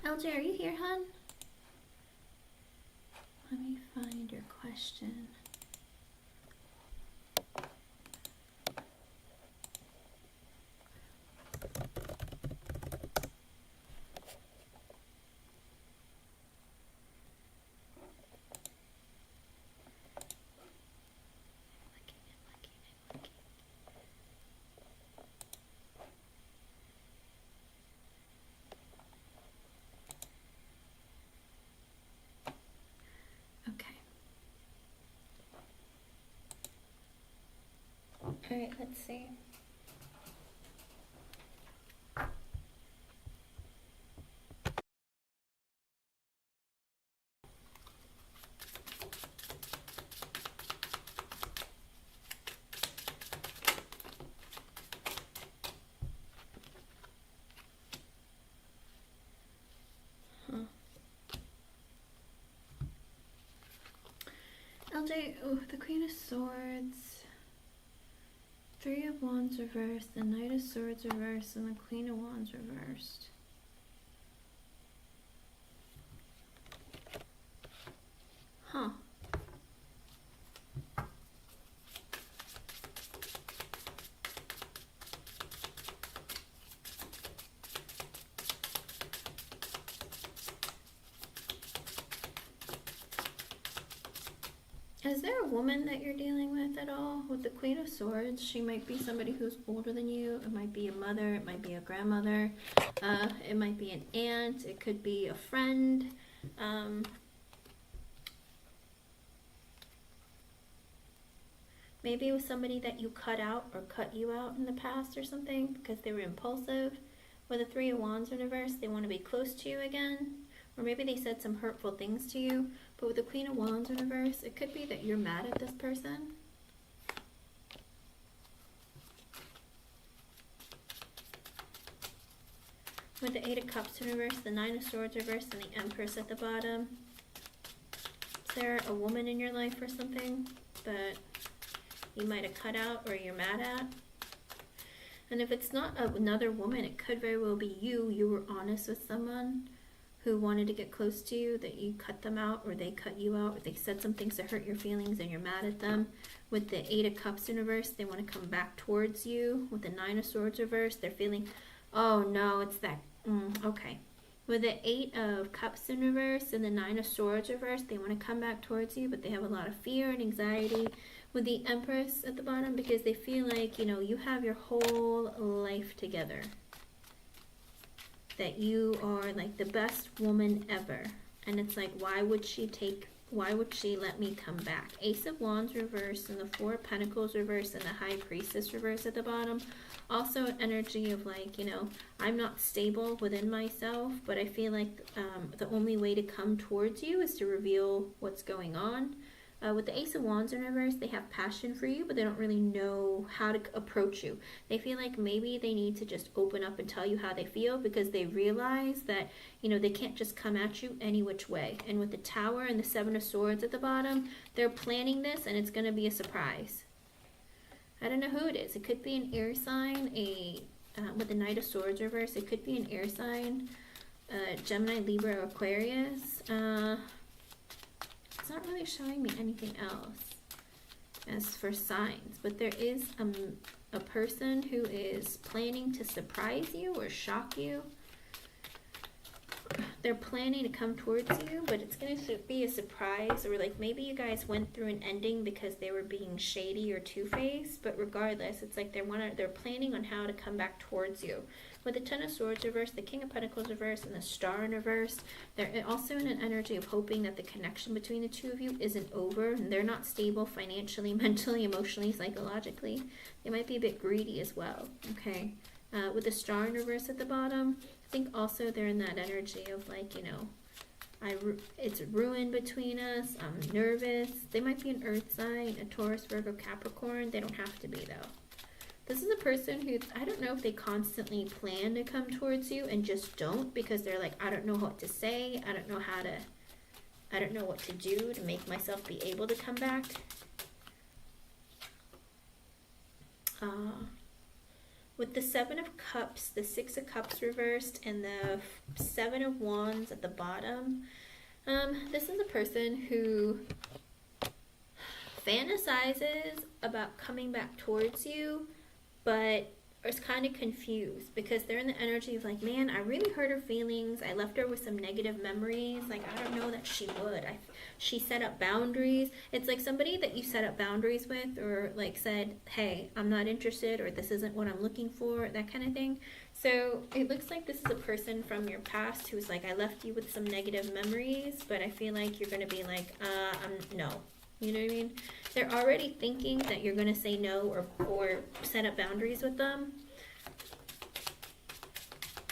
LJ, are you here, hon? Let me find your question. All right, let's see. LJ, oh, the Queen of Swords, Three of Wands reversed, the Knight of Swords reversed, and the Queen of Wands reversed. Huh. Is there a woman that you're dealing with at all? With the Queen of Swords, she might be somebody who's older than you. It might be a mother. It might be a grandmother. It might be an aunt. It could be a friend. Maybe it was somebody that you cut out or cut you out in the past or something because they were impulsive. With the Three of Wands in reverse, they want to be close to you again. Or maybe they said some hurtful things to you. But with the Queen of Wands in reverse, it could be that you're mad at this person. With the Eight of Cups in reverse, the Nine of Swords reverse, and the Empress at the bottom. Is there a woman in your life or something that you might have cut out or you're mad at? And if it's not another woman, it could very well be you. You were honest with someone who wanted to get close to you, that you cut them out or they cut you out, or they said some things to hurt your feelings and you're mad at them. With the Eight of Cups in reverse, they want to come back towards you. With the Nine of Swords reverse, they're feeling, oh no, it's that, okay. With the Eight of Cups in reverse and the Nine of Swords reverse, they want to come back towards you, but they have a lot of fear and anxiety. With the Empress at the bottom, because they feel like, you know, you have your whole life together. That you are like the best woman ever. And it's like, why would she let me come back? Ace of Wands reverse and the Four of Pentacles reverse and the High Priestess reverse at the bottom. Also an energy of like, you know, I'm not stable within myself, but I feel like the only way to come towards you is to reveal what's going on. With the Ace of Wands in reverse, they have passion for you, but they don't really know how to approach you. They feel like maybe they need to just open up and tell you how they feel because they realize that, you know, they can't just come at you any which way. And with the Tower and the Seven of Swords at the bottom, they're planning this and it's going to be a surprise. I don't know who it is. It could be an air sign, with the Knight of Swords reverse, it could be an air sign, Gemini, Libra, Aquarius. It's not really showing me anything else as for signs, but there is a person who is planning to surprise you or shock you. They're planning to come towards you, but it's going to be a surprise, or like maybe you guys went through an ending because they were being shady or two-faced, but regardless, it's like they're planning on how to come back towards you. With the Ten of Swords reverse, the King of Pentacles reverse, and the Star in reverse, they're also in an energy of hoping that the connection between the two of you isn't over. And they're not stable financially, mentally, emotionally, psychologically. They might be a bit greedy as well, okay? With the Star in reverse at the bottom, I think also they're in that energy of like, you know, it's ruined between us, I'm nervous. They might be an Earth sign, a Taurus, Virgo, Capricorn. They don't have to be though. This is a person who, I don't know if they constantly plan to come towards you and just don't because they're like, I don't know what to say. I don't know what to do to make myself be able to come back. With With the Seven of Cups, the Six of Cups reversed, and the Seven of Wands at the bottom, this is a person who fantasizes about coming back towards you, but is kind of confused because they're in the energy of like, man, I really hurt her feelings. I left her with some negative memories. Like, I don't know that she would. She set up boundaries. It's like somebody that you set up boundaries with, or like said, hey, I'm not interested, or this isn't what I'm looking for, that kind of thing. So it looks like this is a person from your past who's like, I left you with some negative memories, but I feel like you're going to be like, no. You know what I mean? They're already thinking that you're going to say no or set up boundaries with them.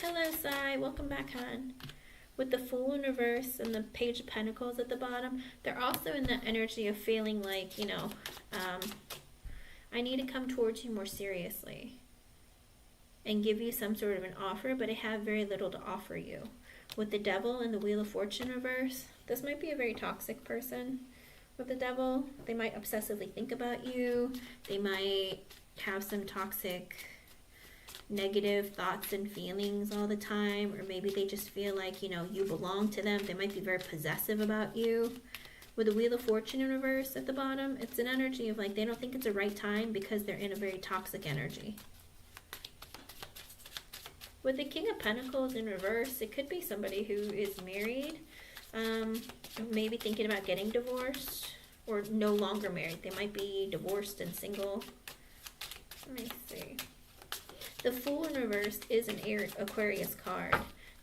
Hello, Sai. Welcome back, hon. With the Fool in reverse and the Page of Pentacles at the bottom, they're also in the energy of feeling like, you know, I need to come towards you more seriously and give you some sort of an offer, but I have very little to offer you. With the Devil and the Wheel of Fortune reverse, this might be a very toxic person. With the Devil, they might obsessively think about you. They might have some toxic, negative thoughts and feelings all the time, or maybe they just feel like, you know, you belong to them. They might be very possessive about you. With the Wheel of Fortune in reverse at the bottom, it's an energy of like they don't think it's a right time because they're in a very toxic energy. With the King of Pentacles in reverse, it could be somebody who is married, maybe thinking about getting divorced, or no longer married. They might be divorced and single. Let me see. The Fool in reverse is an Aquarius card.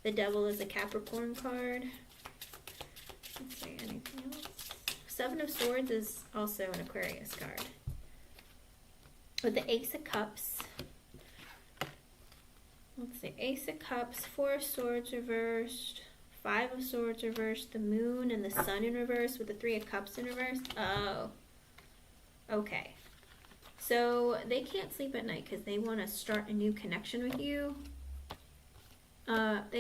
The Devil is a Capricorn card. Let's see, anything else? Seven of Swords is also an Aquarius card. With the Ace of Cups, let's see, Ace of Cups, Four of Swords reversed, Five of Swords reversed, the Moon and the Sun in reverse with the Three of Cups in reverse. Oh, okay. So they can't sleep at night because they want to start a new connection with you. But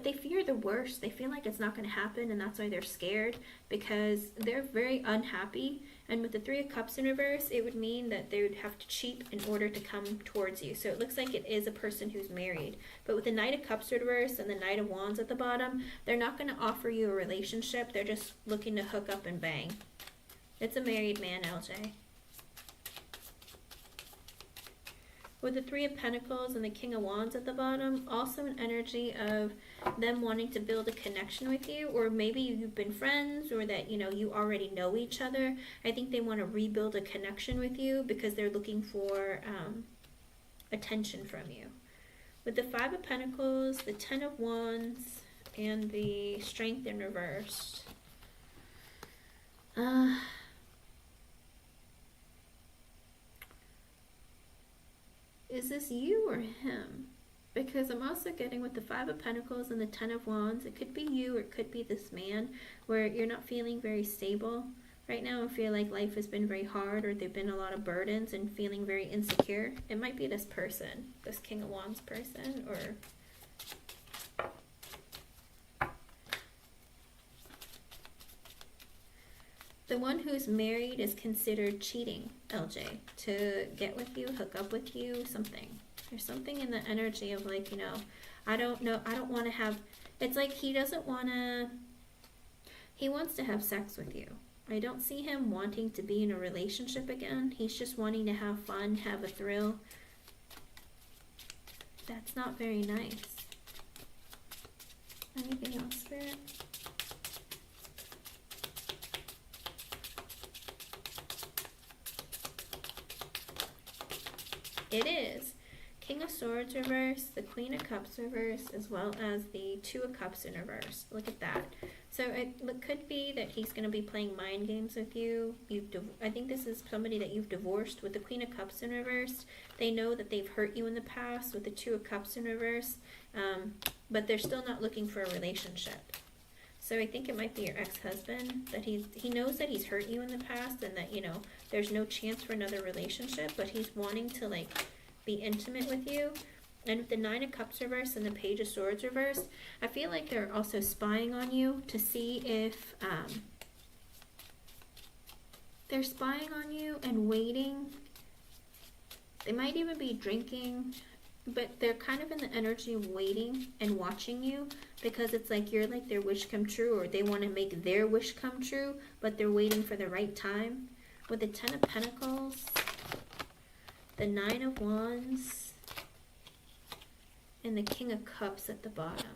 they fear the worst. They feel like it's not going to happen, and that's why they're scared, because they're very unhappy. And with the Three of Cups in reverse, it would mean that they would have to cheat in order to come towards you. So it looks like it is a person who's married. But with the Knight of Cups reverse and the Knight of Wands at the bottom, they're not going to offer you a relationship. They're just looking to hook up and bang. It's a married man, LJ. With the Three of Pentacles and the King of Wands at the bottom, also an energy of them wanting to build a connection with you, or maybe you've been friends, or that, you know, you already know each other. I think they want to rebuild a connection with you because they're looking for attention from you. With the Five of Pentacles, the Ten of Wands, and the Strength in reverse. Is this you or him? Because I'm also getting with the Five of Pentacles and the Ten of Wands, it could be you or it could be this man, where you're not feeling very stable right now and feel like life has been very hard, or there've been a lot of burdens and feeling very insecure. It might be this person, this King of Wands person, or the one who's married is considered cheating, LJ, to get with you, hook up with you, something. There's something in the energy of like, you know, I don't want to have, it's like he wants to have sex with you. I don't see him wanting to be in a relationship again. He's just wanting to have fun, have a thrill. That's not very nice. Anything else, Spirit? It is King of Swords reverse, the Queen of Cups reverse, as well as the Two of Cups in reverse. Look at that. So it could be that he's going to be playing mind games with you. I think this is somebody that you've divorced. With the Queen of Cups in reverse, they know that they've hurt you in the past with the Two of Cups in reverse, but they're still not looking for a relationship. So I think it might be your ex-husband, that he knows that he's hurt you in the past and that, you know, there's no chance for another relationship, but he's wanting to, like, be intimate with you. And with the Nine of Cups reverse and the Page of Swords reverse, I feel like they're also spying on you to see if, they're spying on you and waiting They might even be drinking, but they're kind of in the energy of waiting and watching you, because it's like you're like their wish come true, or they want to make their wish come true, but they're waiting for the right time. With the Ten of Pentacles, the Nine of Wands, and the King of Cups at the bottom.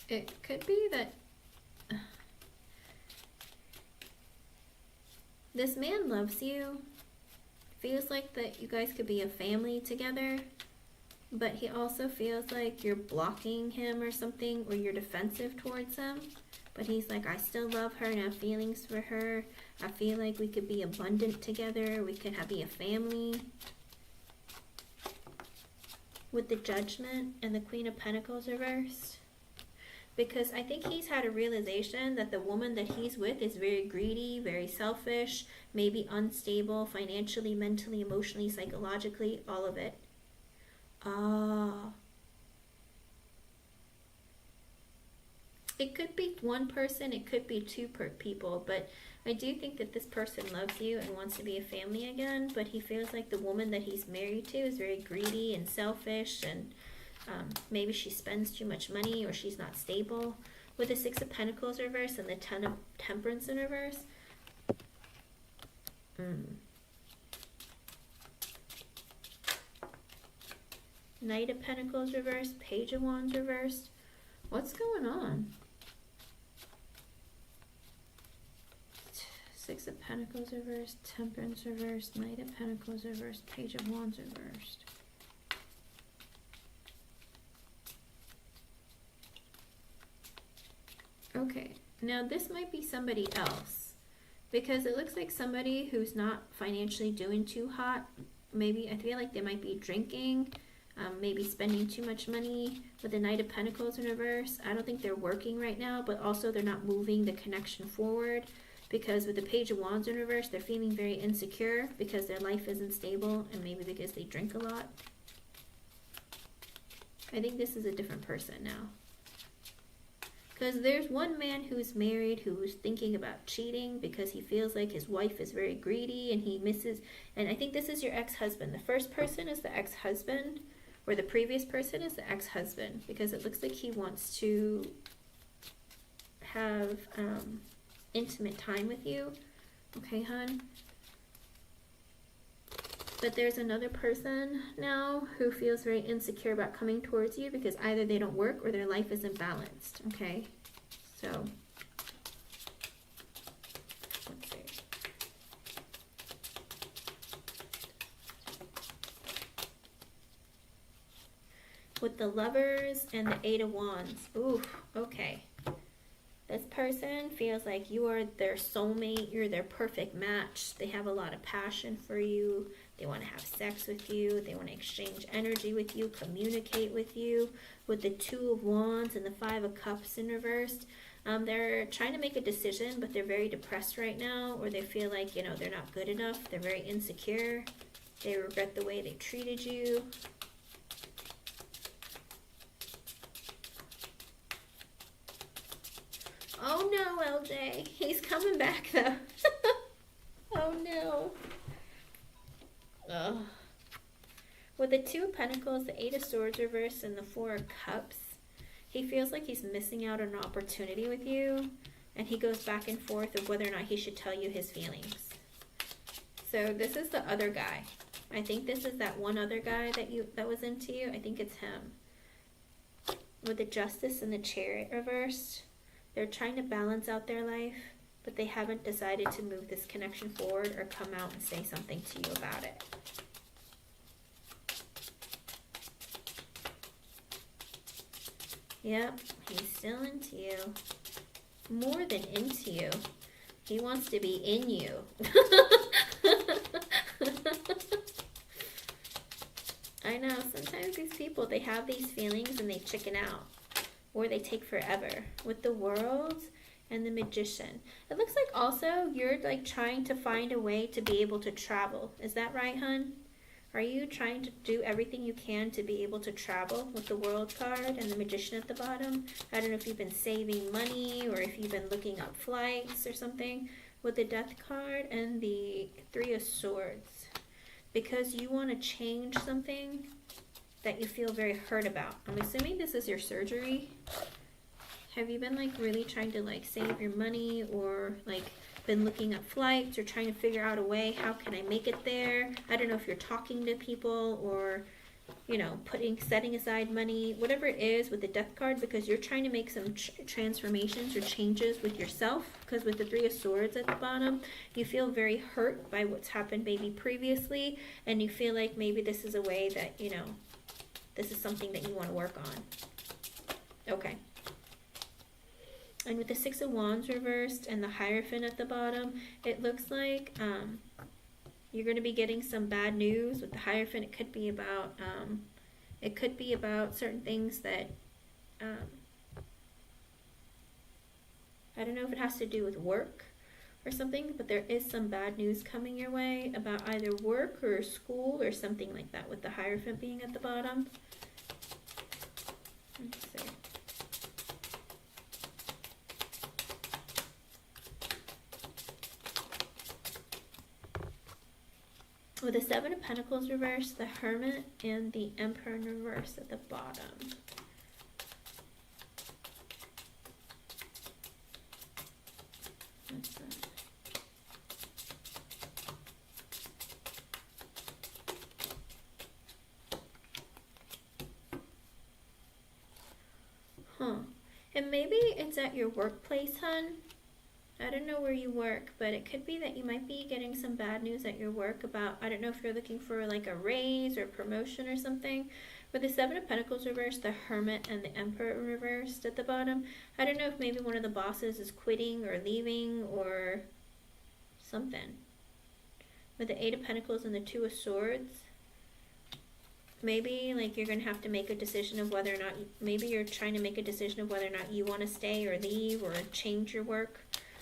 It could be that this man loves you, feels like that you guys could be a family together, but he also feels like you're blocking him or something, or you're defensive towards him. But he's like, I still love her and have feelings for her. I feel like we could be abundant together. We could be a family. With the Judgment and the Queen of Pentacles reversed. Because I think he's had a realization that the woman that he's with is very greedy, very selfish, maybe unstable financially, mentally, emotionally, psychologically, all of it. It could be one person, it could be two people, but I do think that this person loves you and wants to be a family again, but he feels like the woman that he's married to is very greedy and selfish, and maybe she spends too much money, or she's not stable. With the Six of Pentacles reverse and the Ten of Temperance in reverse. Knight of Pentacles reversed, Page of Wands reversed. What's going on? Six of Pentacles reversed, Temperance reversed, Knight of Pentacles reversed, Page of Wands reversed. Okay, now this might be somebody else, because it looks like somebody who's not financially doing too hot. Maybe, I feel like they might be drinking, maybe spending too much money. With the Knight of Pentacles in reverse, I don't think they're working right now, but also they're not moving the connection forward, because with the Page of Wands in reverse, they're feeling very insecure because their life isn't stable, and maybe because they drink a lot. I think this is a different person now. Because there's one man who's married who's thinking about cheating because he feels like his wife is very greedy and he misses. And I think this is your ex-husband. The first person is the ex-husband, or the previous person is the ex-husband, because it looks like he wants to have intimate time with you. Okay, hon? But there's another person now who feels very insecure about coming towards you because either they don't work or their life isn't balanced. Okay, so let's see. With the Lovers and the Eight of Wands. Ooh, okay. This person feels like you are their soulmate, you're their perfect match. They have a lot of passion for you. They want to have sex with you. They want to exchange energy with you, communicate with you. With the Two of Wands and the Five of Cups in reversed, they're trying to make a decision, but they're very depressed right now, or they feel like, you know, they're not good enough. They're very insecure. They regret the way they treated you. Oh no, LJ. He's coming back though. Oh no. Ugh. With the Two of Pentacles, the Eight of Swords reversed, and the Four of Cups, he feels like he's missing out on an opportunity with you, and he goes back and forth of whether or not he should tell you his feelings. So this is the other guy. I think this is that one other guy that was into you. I think it's him. With the Justice and the Chariot reversed, they're trying to balance out their life, but they haven't decided to move this connection forward or come out and say something to you about it. Yep, he's still into you. More than into you. He wants to be in you. I know, sometimes these people, they have these feelings and they chicken out. Or they take forever. With the World and the Magician. It looks like also you're like trying to find a way to be able to travel. Is that right, hun? Are you trying to do everything you can to be able to travel with the World card and the Magician at the bottom? I don't know if you've been saving money or if you've been looking up flights or something. with the Death card and the Three of Swords. Because you want to change something that you feel very hurt about. I'm assuming this is your surgery. Have you been like really trying to like save your money, or like been looking at flights, or trying to figure out a way, how can I make it there? I don't know if you're talking to people, or you know, setting aside money, whatever it is with the Death card, because you're trying to make some transformations or changes with yourself. Because with the Three of Swords at the bottom, you feel very hurt by what's happened maybe previously, and you feel like maybe this is a way that, you know, this is something that you want to work on. Okay. And with the Six of Wands reversed and the Hierophant at the bottom, it looks like you're going to be getting some bad news. With the Hierophant, it could be about certain things that I don't know if it has to do with work or something, but there is some bad news coming your way about either work or school or something like that, with the Hierophant being at the bottom. Let's see. With the Seven of Pentacles reversed, the Hermit, and the Emperor in reverse at the bottom. And maybe it's at your workplace, hun. I don't know where you work, but it could be that you might be getting some bad news at your work about, I don't know if you're looking for like a raise or promotion or something. With the Seven of Pentacles reversed, the Hermit, and the Emperor reversed at the bottom, I don't know if maybe one of the bosses is quitting or leaving or something. With the Eight of Pentacles and the Two of Swords, maybe like you're going to have to make a decision of whether or not, maybe you're trying to make a decision of whether or not you want to stay or leave or change your work.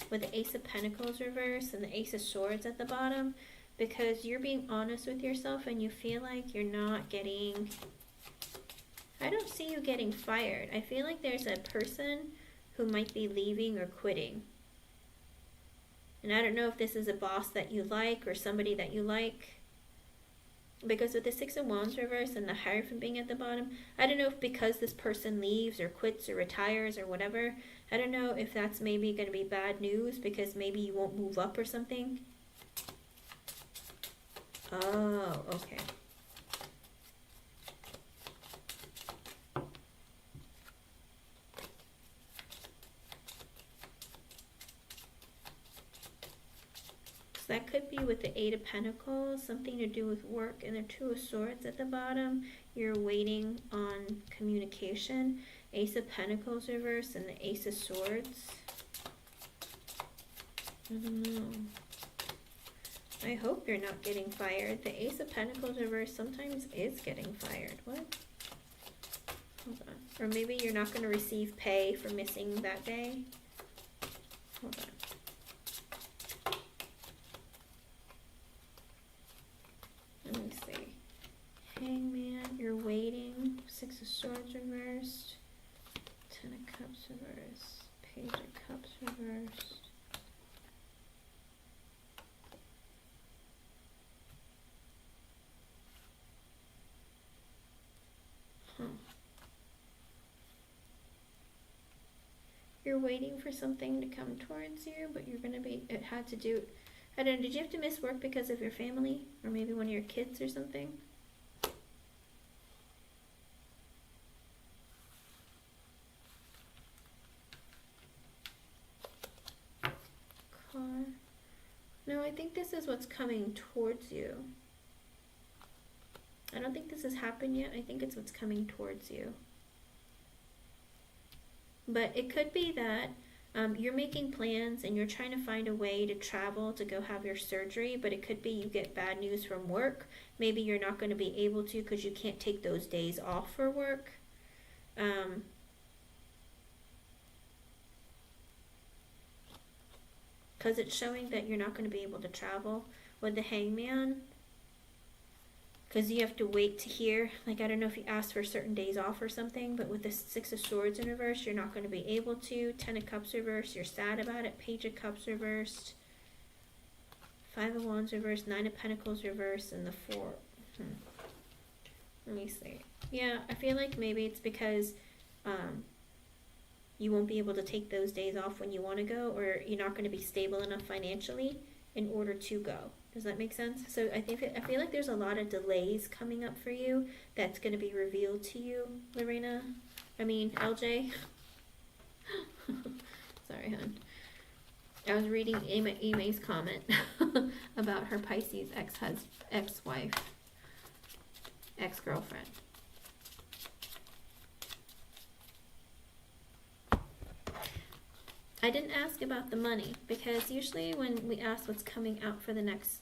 With the Ace of Pentacles reversed and the Ace of Swords at the bottom, because you're being honest with yourself and you feel like you're not getting, I don't see you getting fired. I feel like there's a person who might be leaving or quitting. And I don't know if this is a boss that you like or somebody that you like. Because with the Six of Wands reversed and the Hierophant being at the bottom, I don't know if because this person leaves or quits or retires or whatever, I don't know if that's maybe going to be bad news because maybe you won't move up or something. Oh, okay. So that could be with the Eight of Pentacles, something to do with work, and the Two of Swords at the bottom. You're waiting on communication. Ace of Pentacles reversed and the Ace of Swords. I don't know. I hope you're not getting fired. The Ace of Pentacles reversed sometimes is getting fired. What? Hold on. Or maybe you're not going to receive pay for missing that day. Hold on. Let me see. Hangman, you're waiting. Six of Swords reversed. Ten of Cups reversed. Page of Cups reversed. You're waiting for something to come towards you, but you're going to be, it had to do, I don't know, did you have to miss work because of your family? Or maybe one of your kids or something? Car. No, I think this is what's coming towards you. I don't think this has happened yet. I think it's what's coming towards you. But it could be that you're making plans and you're trying to find a way to travel to go have your surgery, but it could be you get bad news from work. Maybe you're not going to be able to because you can't take those days off for work. Because it's showing that you're not going to be able to travel with the Hangman. Because you have to wait to hear, like I don't know if you asked for certain days off or something, but with the Six of Swords in reverse, you're not going to be able to. Ten of Cups reversed, you're sad about it. Page of Cups reversed. Five of Wands reversed, Nine of Pentacles reversed, and the Four. Let me see. Yeah, I feel like maybe it's because you won't be able to take those days off when you want to go, or you're not going to be stable enough financially in order to go. Does that make sense? So I feel like there's a lot of delays coming up for you that's going to be revealed to you, Lorena. LJ. Sorry, hon. I was reading Ime's comment about her Pisces ex-wife, ex-girlfriend. I didn't ask about the money, because usually when we ask what's coming out for the next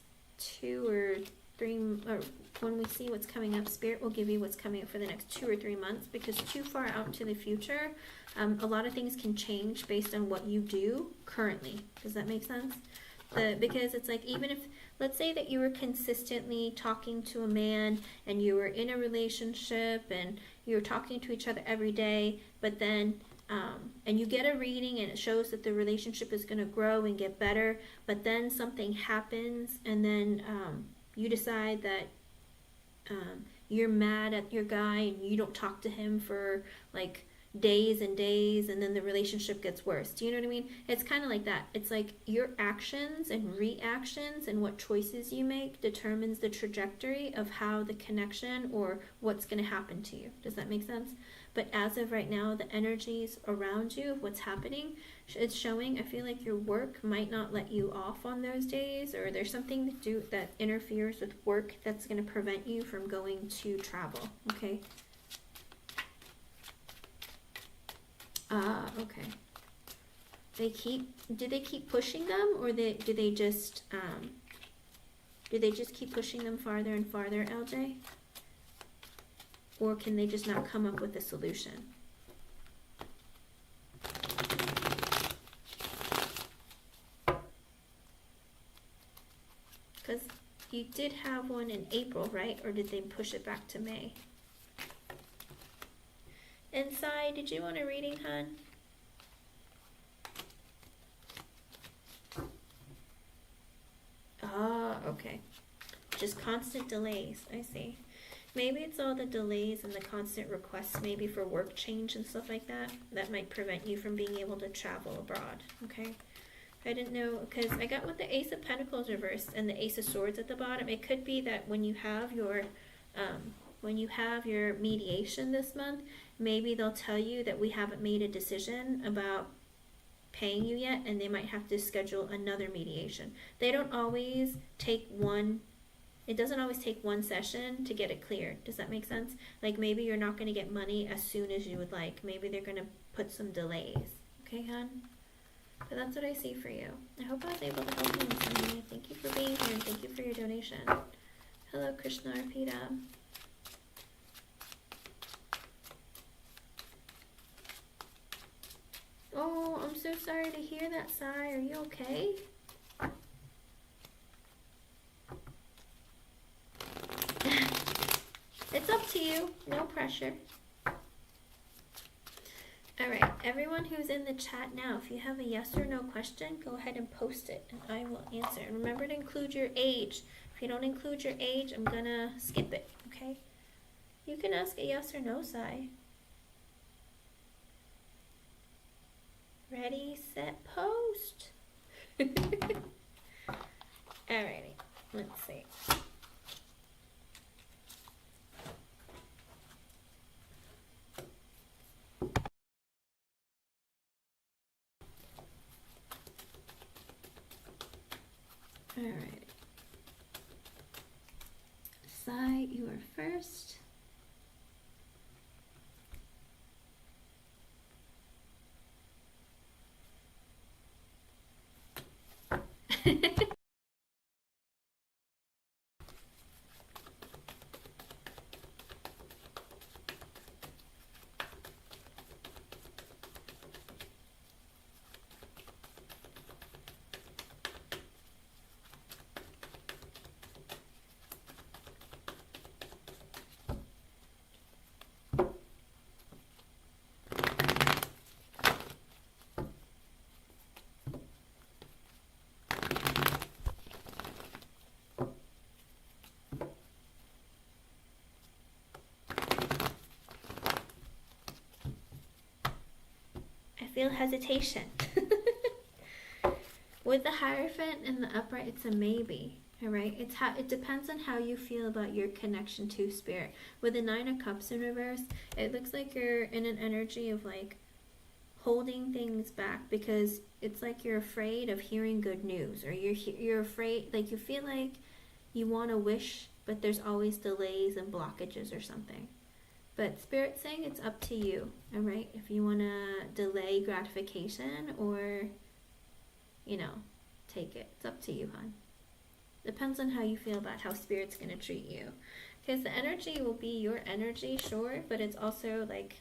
2 or 3, or when we see what's coming up, Spirit will give you what's coming up for the next 2 or 3 months, because too far out into the future, a lot of things can change based on what you do currently. Does that make sense? Because it's like, even if, let's say that you were consistently talking to a man and you were in a relationship and you were talking to each other every day, but then and you get a reading and it shows that the relationship is going to grow and get better, but then something happens, and then you decide that you're mad at your guy and you don't talk to him for like days and days, and then the relationship gets worse. Do you know what I mean? It's kind of like that. It's like your actions and reactions and what choices you make determines the trajectory of how the connection or what's going to happen to you. Does that make sense? But as of right now, the energies around you, what's happening, it's showing, I feel like your work might not let you off on those days, or there's something that interferes with work that's going to prevent you from going to travel, okay? Okay. Do they keep pushing them, or do they just keep pushing them farther and farther, LJ? Or can they just not come up with a solution? Because you did have one in April, right? Or did they push it back to May? And Sai, did you want a reading, hon? Ah, okay. Just constant delays, I see. Maybe it's all the delays and the constant requests, maybe for work change and stuff like that, that might prevent you from being able to travel abroad, okay? I didn't know, because I got with the Ace of Pentacles reversed and the Ace of Swords at the bottom. It could be that when you have your mediation this month, maybe they'll tell you that we haven't made a decision about paying you yet, and they might have to schedule another mediation. They don't always take one. It doesn't always take one session to get it cleared. Does that make sense? Like, maybe you're not going to get money as soon as you would like. Maybe they're going to put some delays. Okay, hon? But that's what I see for you. I hope I was able to help you in some way. Thank you for being here, and thank you for your donation. Hello, Krishna Arpita. Oh, I'm so sorry to hear that, Sai. Are you okay? It's up to you. No pressure. Alright, everyone who's in the chat now, if you have a yes or no question, go ahead and post it and I will answer. And remember to include your age. If you don't include your age, I'm gonna skip it, okay? You can ask a yes or no, Sai. Ready, set, post. Alrighty, let's see. Alright. Sai, you are first. feel hesitation. With the Hierophant and the upright, it's a maybe. All right, it depends on how you feel about your connection to spirit. With the Nine of Cups in reverse, it looks like you're in an energy of like holding things back because it's like you're afraid of hearing good news, or you're afraid, like you feel like you want to wish, but there's always delays and blockages or something. But Spirit's saying it's up to you, all right? If you want to delay gratification or, you know, take it. It's up to you, hon. Depends on how you feel about how Spirit's going to treat you. Because the energy will be your energy, sure, but it's also like,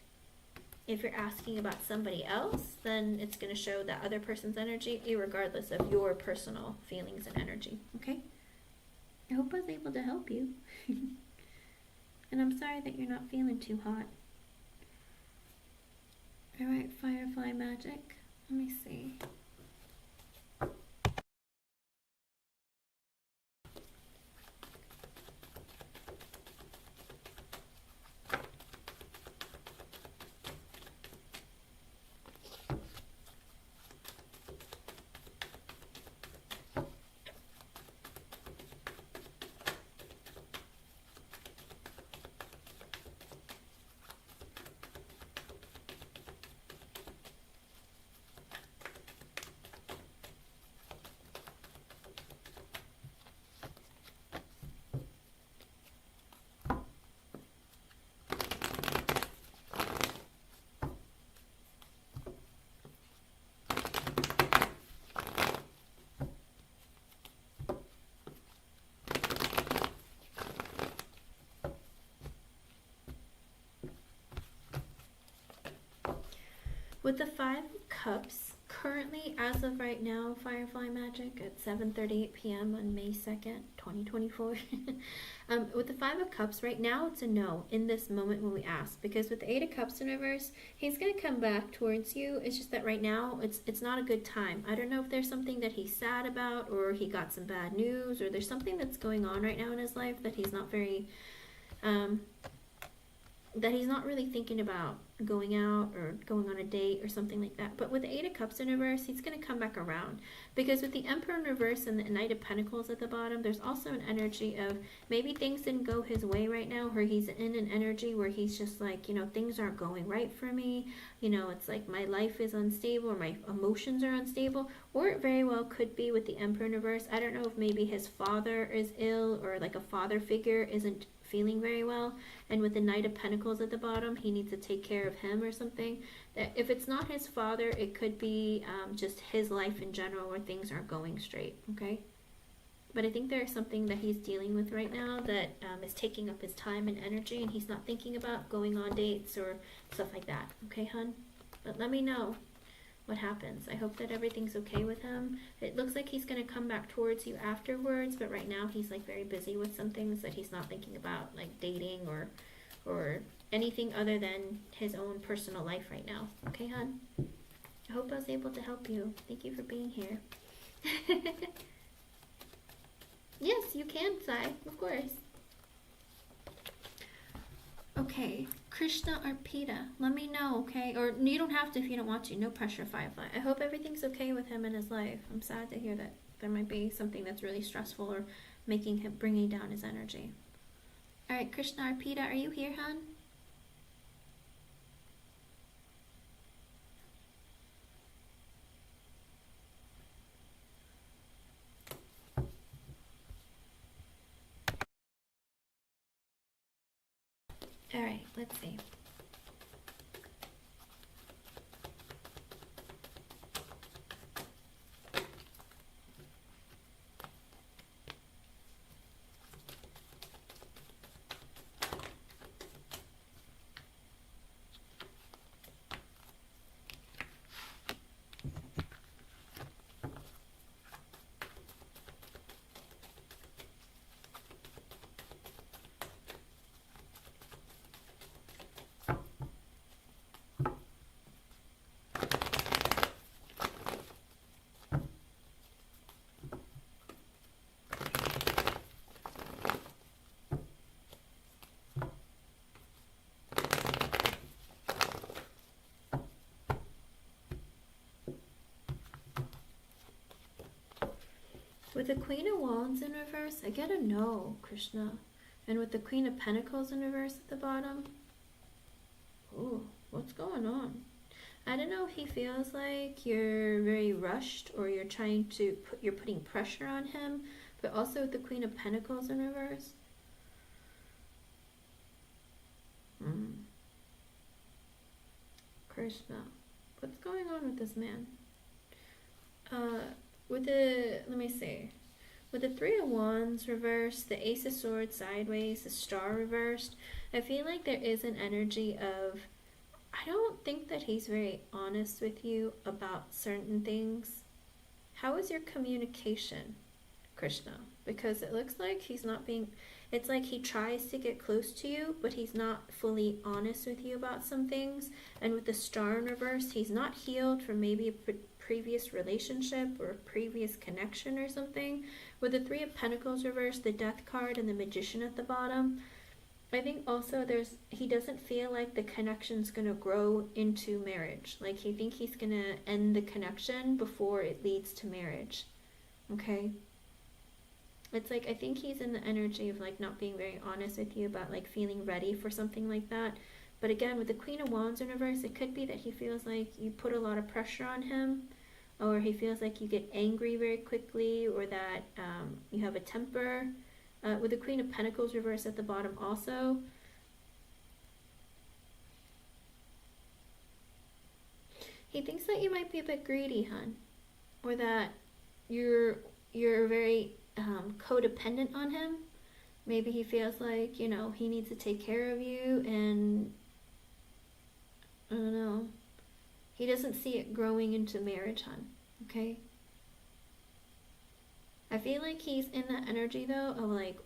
if you're asking about somebody else, then it's going to show that other person's energy, irregardless of your personal feelings and energy, okay? I hope I was able to help you. And I'm sorry that you're not feeling too hot. Alright, Firefly Magic. Let me see. With the Five of Cups, currently, as of right now, Firefly Magic at 7:38 p.m. on May 2nd, 2024. With the Five of Cups, right now it's a no in this moment when we ask. Because with the Eight of Cups in reverse, he's going to come back towards you. It's just that right now it's not a good time. I don't know if there's something that he's sad about, or he got some bad news, or there's something that's going on right now in his life that he's not very... that he's not really thinking about going out or going on a date or something like that. But with the Eight of Cups in reverse, he's going to come back around. Because with the Emperor in reverse and the Knight of Pentacles at the bottom, there's also an energy of maybe things didn't go his way right now, or he's in an energy where he's just like, you know, things aren't going right for me. You know, it's like my life is unstable, or my emotions are unstable. Or it very well could be with the Emperor in reverse. I don't know if maybe his father is ill, or like a father figure isn't feeling very well, and with the Knight of Pentacles at the bottom, he needs to take care of him or something. That if it's not his father, it could be just his life in general where things aren't going straight, okay? But I think there's something that he's dealing with right now that is taking up his time and energy, and he's not thinking about going on dates or stuff like that, okay, hun? But let me know what happens. I hope that everything's okay with him. It looks like he's going to come back towards you afterwards, but right now he's like very busy with some things that he's not thinking about, like dating or anything other than his own personal life right now. Okay, hon? I hope I was able to help you. Thank you for being here. Yes, you can, Sai, of course. Okay, Krishna Arpita, let me know, okay? Or you don't have to if you don't want to. No pressure, Firefly. I hope everything's okay with him in his life. I'm sad to hear that there might be something that's really stressful or making him, bringing down his energy. All right, Krishna Arpita, are you here, hon? All right, let's see. With the Queen of Wands in reverse, I get a no, Krishna. And with the Queen of Pentacles in reverse at the bottom, ooh, what's going on? I don't know if he feels like you're very rushed or you're trying to you're putting pressure on him, but also with the Queen of Pentacles in reverse. Krishna, what's going on with this man? With the, let me see. With the Three of Wands reversed, the Ace of Swords sideways, the Star reversed, I feel like there is an energy of, I don't think that he's very honest with you about certain things. How is your communication, Krishna? Because it looks like he's not being, it's like he tries to get close to you, but he's not fully honest with you about some things. And with the Star in reverse, he's not healed from maybe a previous relationship or a previous connection or something. With the Three of Pentacles reversed, the Death card and the Magician at the bottom, I think also he doesn't feel like the connection's going to grow into marriage. Like he thinks he's going to end the connection before it leads to marriage. Okay? It's like, I think he's in the energy of like not being very honest with you about like feeling ready for something like that. But again, with the Queen of Wands in reverse, it could be that he feels like you put a lot of pressure on him, or he feels like you get angry very quickly, or that you have a temper. With the Queen of Pentacles reversed at the bottom also, he thinks that you might be a bit greedy, hun, or that you're very codependent on him. Maybe he feels like, you know, he needs to take care of you, and I don't know, he doesn't see it growing into marriage, hun. Okay? I feel like he's in that energy though of like,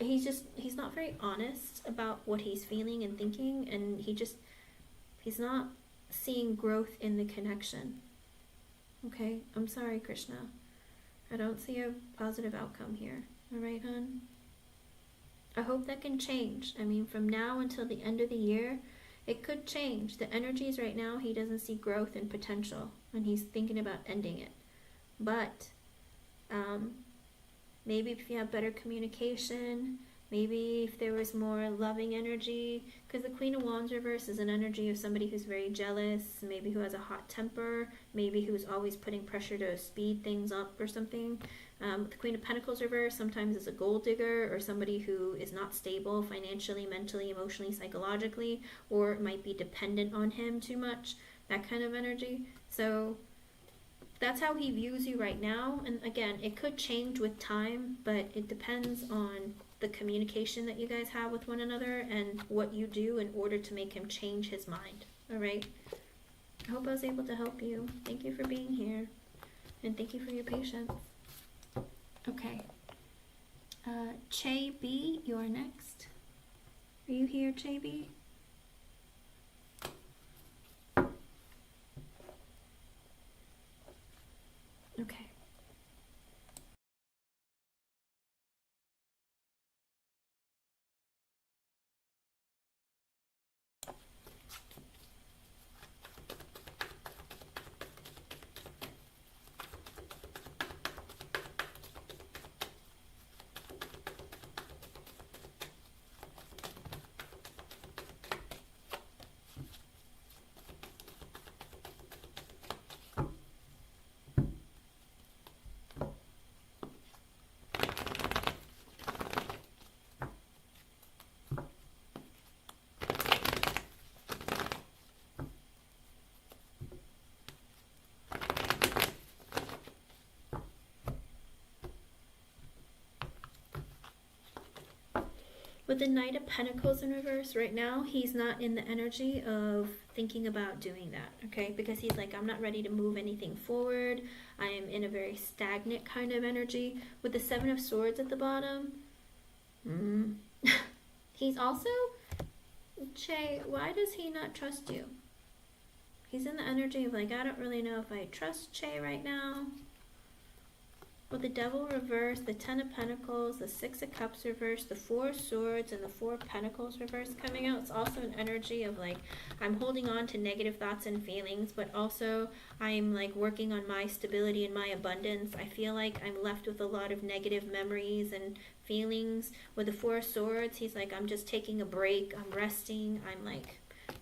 he's not very honest about what he's feeling and thinking, and he's not seeing growth in the connection. Okay? I'm sorry, Krishna. I don't see a positive outcome here. Alright, hon? I hope that can change. I mean, from now until the end of the year, it could change. The energies right now, he doesn't see growth and potential, and he's thinking about ending it. But maybe if you have better communication, maybe if there was more loving energy, because the Queen of Wands reverse is an energy of somebody who's very jealous, maybe who has a hot temper, maybe who's always putting pressure to speed things up or something. The Queen of Pentacles reverse sometimes is a gold digger, or somebody who is not stable financially, mentally, emotionally, psychologically, or might be dependent on him too much, that kind of energy. So that's how he views you right now. And again, it could change with time, but it depends on the communication that you guys have with one another and what you do in order to make him change his mind. All right? I hope I was able to help you. Thank you for being here, and thank you for your patience. Okay. Che B, you're next. Are you here, Che B? Okay. With the Knight of Pentacles in reverse right now, he's not in the energy of thinking about doing that, okay? Because he's like, I'm not ready to move anything forward. I am in a very stagnant kind of energy. With the Seven of Swords at the bottom, he's also, Che, why does he not trust you? He's in the energy of like, I don't really know if I trust Che right now. With the Devil reversed, the Ten of Pentacles, the Six of Cups reversed, the Four of Swords, and the Four of Pentacles reversed coming out. It's also an energy of like, I'm holding on to negative thoughts and feelings, but also I'm like working on my stability and my abundance. I feel like I'm left with a lot of negative memories and feelings. With the Four of Swords, he's like, I'm just taking a break, I'm resting, I'm like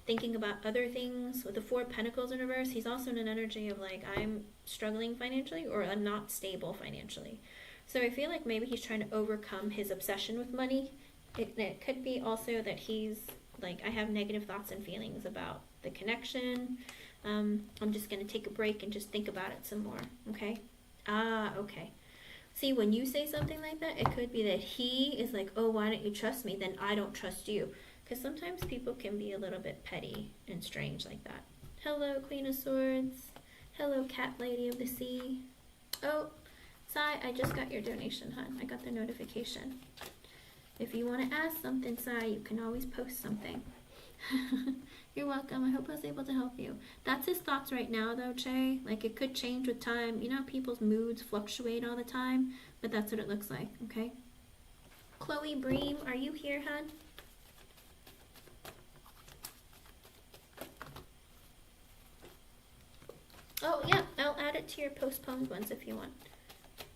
thinking about other things. With the Four of Pentacles in reverse, he's also in an energy of like, I'm struggling financially, or I'm not stable financially. So I feel like maybe he's trying to overcome his obsession with money. It could be also that he's like, I have negative thoughts and feelings about the connection. I'm just going to take a break and just think about it some more. Okay. Okay. See, when you say something like that, it could be that he is like, oh, why don't you trust me? Then I don't trust you. Because sometimes people can be a little bit petty and strange like that. Hello, Queen of Swords. Hello, Cat Lady of the Sea. Oh, Sai, I just got your donation, hon. I got the notification. If you want to ask something, Sai, you can always post something. You're welcome. I hope I was able to help you. That's his thoughts right now, though, Che. Like, it could change with time. You know, people's moods fluctuate all the time, but that's what it looks like, okay? Chloe Bream, are you here, hon? Oh, yeah, I'll add it to your postponed ones if you want.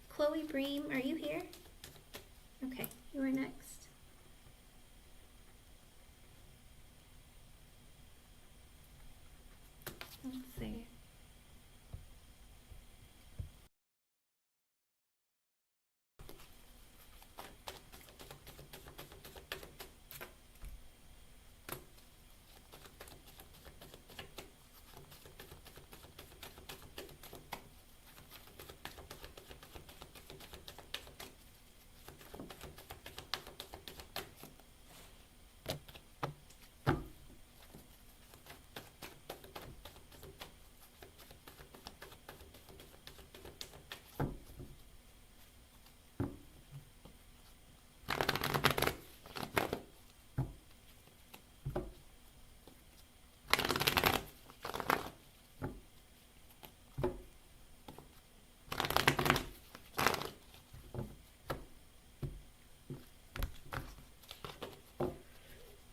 Chloe Bream, are you here? Okay, you are next. Let's see.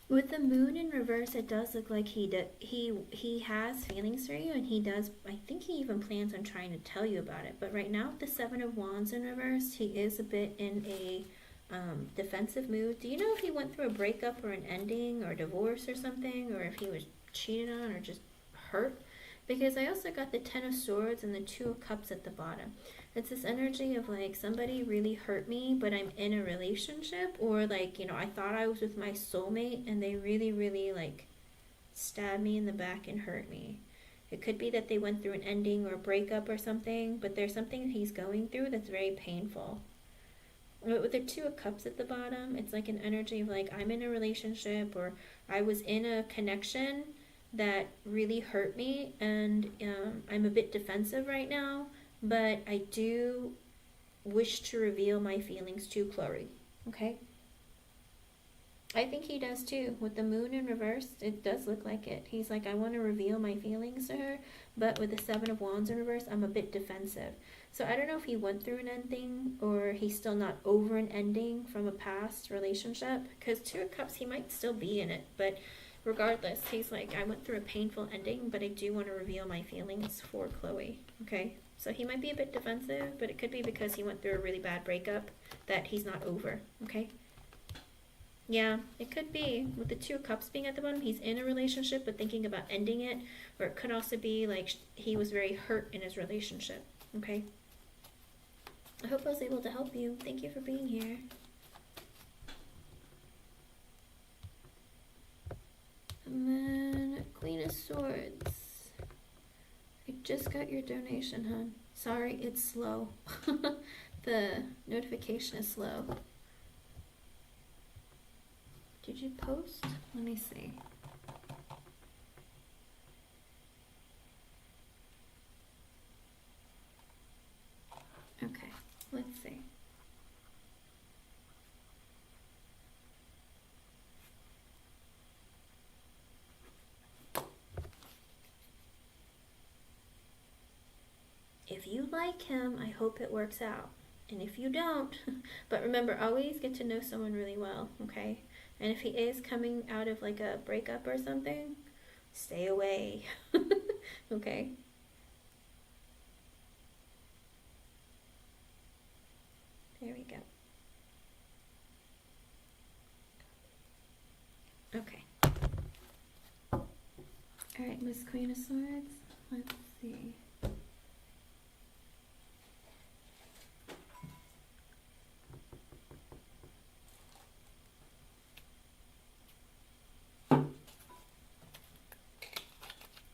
With the moon in reverse, it does look like he has feelings for you, and he does. I think he even plans on trying to tell you about it. But right now, with the Seven of Wands in reverse, he is a bit in a defensive mood. Do you know if he went through a breakup or an ending or divorce or something, or if he was cheated on or just hurt? Because I also got the Ten of Swords and the Two of Cups at the bottom. It's this energy of like, somebody really hurt me, but I'm in a relationship, or like, you know, I thought I was with my soulmate and they really, really like stabbed me in the back and hurt me. It could be that they went through an ending or a breakup or something, but there's something he's going through that's very painful. But with the Two of Cups at the bottom, it's like an energy of like, I'm in a relationship, or I was in a connection that really hurt me, and I'm a bit defensive right now, but I do wish to reveal my feelings to Chloe, okay? I think he does too. With the moon in reverse, it does look like it. He's like, I want to reveal my feelings to her, but with the Seven of Wands in reverse, I'm a bit defensive. So I don't know if he went through an ending, or he's still not over an ending from a past relationship, because Two of Cups, he might still be in it, but regardless, he's like, I went through a painful ending, but I do want to reveal my feelings for Chloe, okay? So he might be a bit defensive, but it could be because he went through a really bad breakup that he's not over, okay? Yeah, it could be. With the Two of Cups being at the bottom, he's in a relationship but thinking about ending it, or it could also be like he was very hurt in his relationship, okay? I hope I was able to help you. Thank you for being here. And then Queen of Swords. I just got your donation, hon. Sorry, it's slow. The notification is slow. Did you post? Let me see. Okay, let's see. If you like him, I hope it works out. And if you don't, but remember, always get to know someone really well, okay? And if he is coming out of like a breakup or something, stay away, okay? There we go. Okay. Alright, Miss Queen of Swords. Let's see.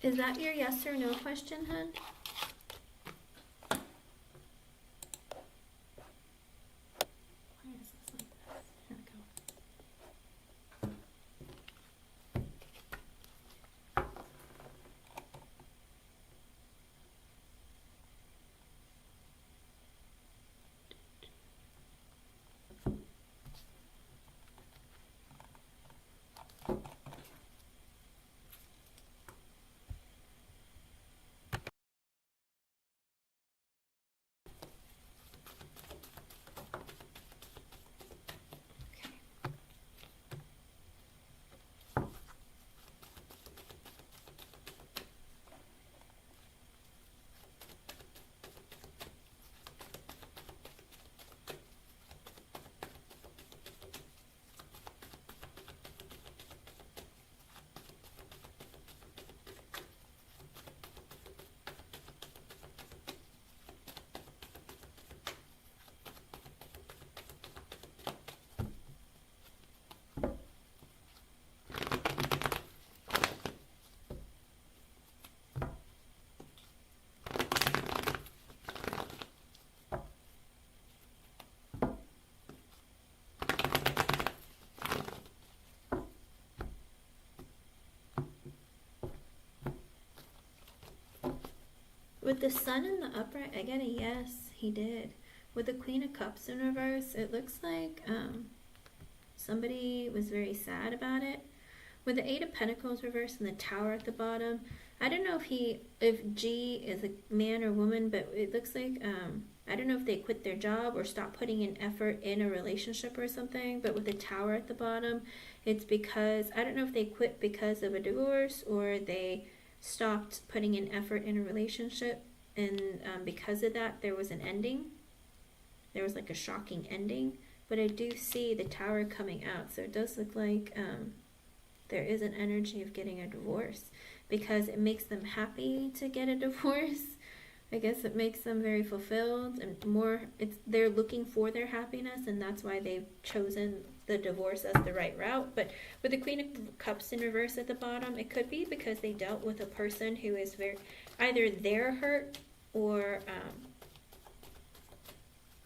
Is that your yes or no question, hun? Why is this like this? Here we go. With the Sun in the upright, I get a yes, he did. With the Queen of Cups in reverse, it looks like somebody was very sad about it. With the Eight of Pentacles reverse and the Tower at the bottom, I don't know if G is a man or woman, but it looks like, I don't know if they quit their job or stopped putting in effort in a relationship or something, but with the Tower at the bottom, it's because, I don't know if they quit because of a divorce or they stopped putting in effort in a relationship, and because of that there was an ending. There was like a shocking ending, but I do see the Tower coming out, so it does look like there is an energy of getting a divorce because it makes them happy to get a divorce. I guess it makes them very fulfilled and more, they're looking for their happiness, and that's why they've chosen the divorce as the right route. But with the Queen of Cups in reverse at the bottom, it could be because they dealt with a person who is very, either they're hurt or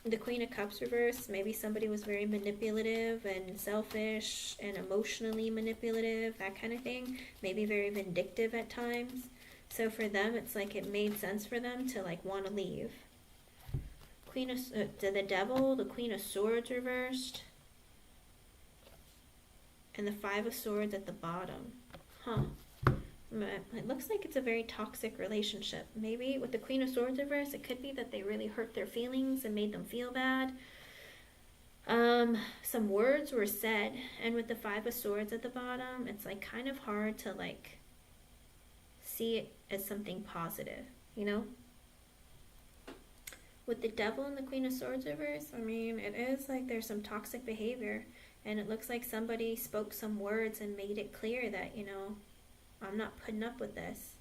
the Queen of Cups reverse, maybe somebody was very manipulative and selfish and emotionally manipulative, that kind of thing. Maybe very vindictive at times. So for them, it's like it made sense for them to like want to leave. Queen of the Devil, the Queen of Swords reversed, and the Five of Swords at the bottom. Huh. It looks like it's a very toxic relationship. Maybe with the Queen of Swords reverse, it could be that they really hurt their feelings and made them feel bad. Some words were said, and with the Five of Swords at the bottom, it's like kind of hard to like see it as something positive, you know? With the Devil and the Queen of Swords reverse, I mean, it is like there's some toxic behavior, and it looks like somebody spoke some words and made it clear that, you know, I'm not putting up with this.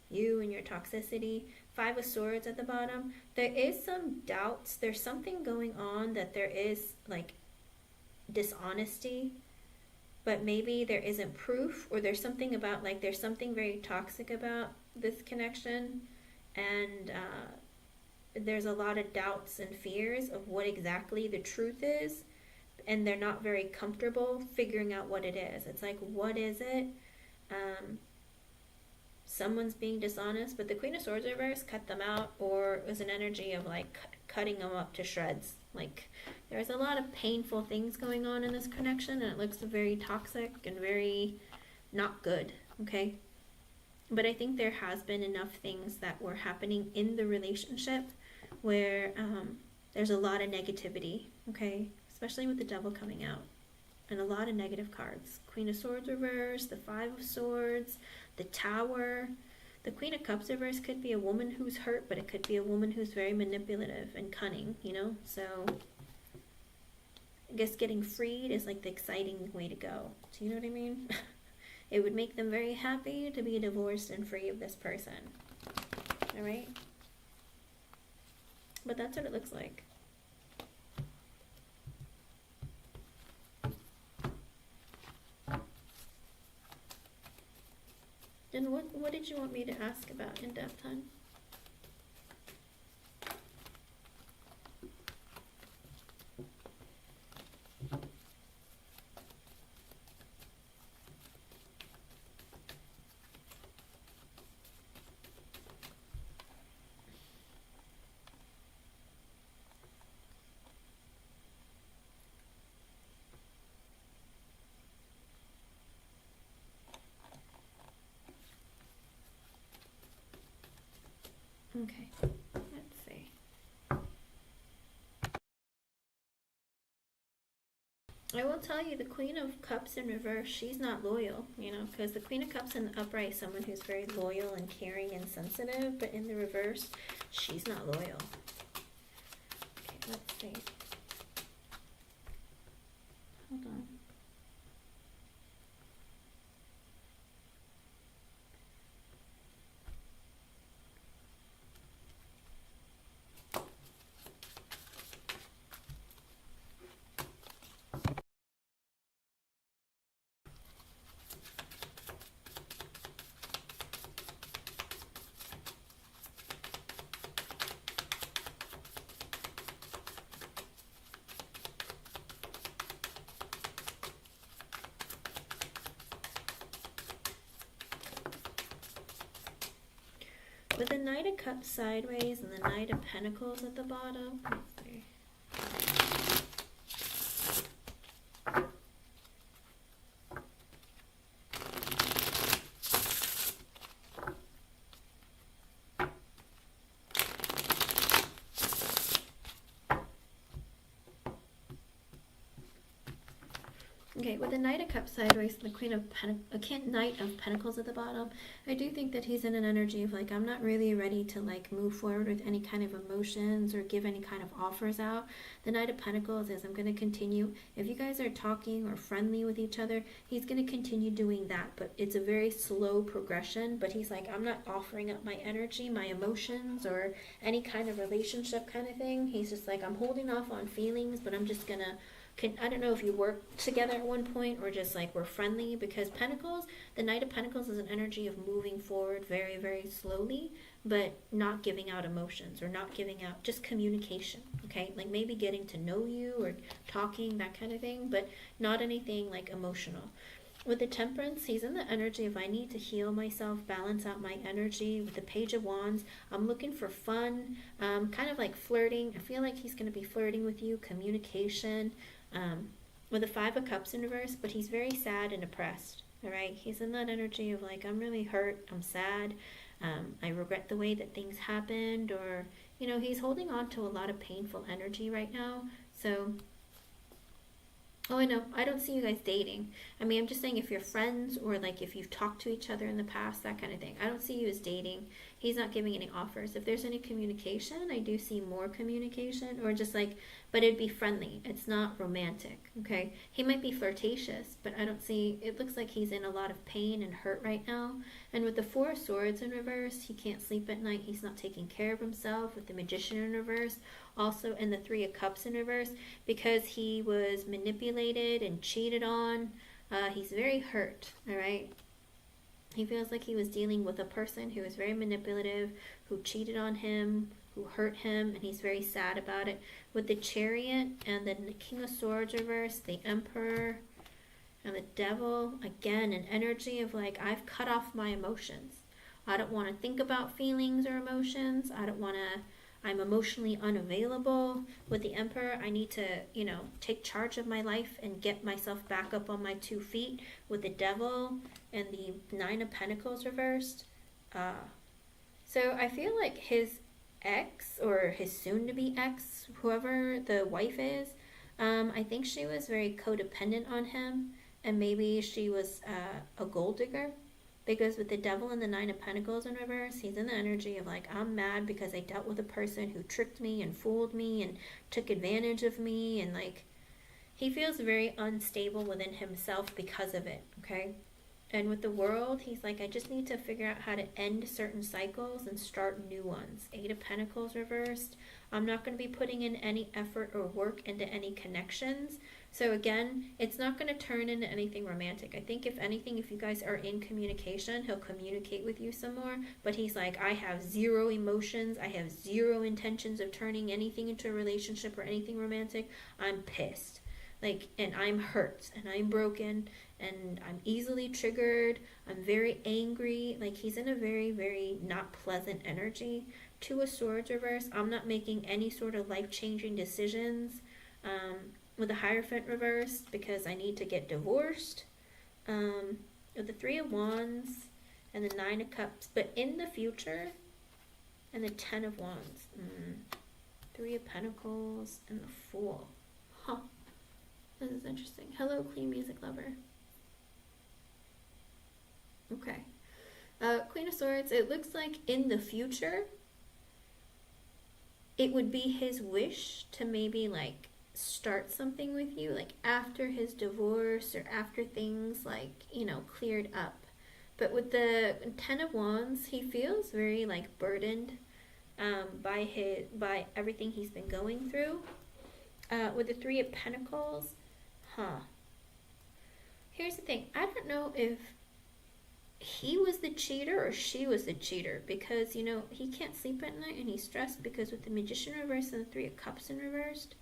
You and your toxicity. Five of Swords at the bottom. There is some doubts. There's something going on that there is like dishonesty, but maybe there isn't proof, or there's something about like there's something very toxic about this connection, and there's a lot of doubts and fears of what exactly the truth is, and they're not very comfortable figuring out what it is. It's like, what is it? Someone's being dishonest, but the Queen of Swords reverse cut them out, or it was an energy of like cutting them up to shreds. Like there's a lot of painful things going on in this connection, and it looks very toxic and very not good, okay? But I think there has been enough things that were happening in the relationship where there's a lot of negativity, okay? Especially with the Devil coming out. And a lot of negative cards. Queen of Swords reverse, the Five of Swords, the Tower. The Queen of Cups reverse could be a woman who's hurt, but it could be a woman who's very manipulative and cunning, you know? So I guess getting freed is like the exciting way to go. Do you know what I mean? It would make them very happy to be divorced and free of this person. All right? But that's what it looks like. And what did you want me to ask about in depth, hon? Okay, let's see. I will tell you, the Queen of Cups in reverse, she's not loyal, you know, because the Queen of Cups in the upright is someone who's very loyal and caring and sensitive, but in the reverse, she's not loyal. Okay, let's see. Hold on. With the Knight of Cups sideways and the Knight of Pentacles at the bottom, let's see. Okay, with the Knight of Cups sideways and the Queen of Knight of Pentacles at the bottom, I do think that he's in an energy of like, I'm not really ready to like move forward with any kind of emotions or give any kind of offers out. The Knight of Pentacles is, I'm going to continue. If you guys are talking or friendly with each other, he's going to continue doing that, but it's a very slow progression. But he's like, I'm not offering up my energy, my emotions, or any kind of relationship kind of thing. He's just like, I'm holding off on feelings, but I'm just going to I don't know if you worked together at one point or just like we're friendly, because Pentacles, the Knight of Pentacles is an energy of moving forward very, very slowly, but not giving out emotions or not giving out, just communication, okay? Like maybe getting to know you or talking, that kind of thing, but not anything like emotional. With the Temperance, he's in the energy of I need to heal myself, balance out my energy. With the Page of Wands, I'm looking for fun, kind of like flirting. I feel like he's going to be flirting with you, communication. With the Five of Cups in reverse, but he's very sad and depressed, all right? He's in that energy of like, I'm really hurt, I'm sad, I regret the way that things happened, or, you know, he's holding on to a lot of painful energy right now. So, oh, I know, I don't see you guys dating. I mean, I'm just saying if you're friends or like if you've talked to each other in the past, that kind of thing. I don't see you as dating. He's not giving any offers. If there's any communication, I do see more communication, or just like, but it'd be friendly. It's not romantic, okay? He might be flirtatious, but I don't see, it looks like he's in a lot of pain and hurt right now. And with the Four of Swords in reverse, he can't sleep at night. He's not taking care of himself. With the Magician in reverse, also, and the Three of Cups in reverse, because he was manipulated and cheated on. He's very hurt, all right? He feels like he was dealing with a person who was very manipulative, who cheated on him, who hurt him, and he's very sad about it. With the Chariot and the King of Swords reverse, the Emperor and the Devil, again, an energy of like, I've cut off my emotions. I don't want to think about feelings or emotions. I don't want to, I'm emotionally unavailable. With the Emperor, I need to, you know, take charge of my life and get myself back up on my 2 feet. With the Devil and the Nine of Pentacles reversed. So I feel like his ex, or his soon-to-be ex, whoever the wife is. I think she was very codependent on him, and maybe she was a gold digger. Because with the devil and the nine of pentacles in reverse, he's in the energy of like, I'm mad because I dealt with a person who tricked me and fooled me and took advantage of me, and like, he feels very unstable within himself because of it, okay? And with the world, he's like, I just need to figure out how to end certain cycles and start new ones. Eight of Pentacles reversed. I'm not going to be putting in any effort or work into any connections. So again, it's not going to turn into anything romantic. I think if anything, if you guys are in communication, he'll communicate with you some more. But he's like, I have zero emotions. I have zero intentions of turning anything into a relationship or anything romantic. I'm pissed. Like, and I'm hurt and I'm broken and I'm easily triggered. I'm very angry. Like, he's in a very, very not pleasant energy. Two of Swords reverse. I'm not making any sort of life-changing decisions with the Hierophant reversed because I need to get divorced. With the Three of Wands and the Nine of Cups. But in the future, and the Ten of Wands. Three of Pentacles and the Fool. Huh. This is interesting. Hello, Queen Music Lover. Okay. Queen of Swords, it looks like in the future, it would be his wish to maybe like start something with you, like after his divorce or after things like, you know, cleared up. But with the Ten of Wands, he feels very like burdened by everything he's been going through. With the Three of Pentacles, here's the thing. I don't know if he was the cheater or she was the cheater, because, you know, he can't sleep at night and he's stressed because with the Magician reversed and the Three of Cups in reversed,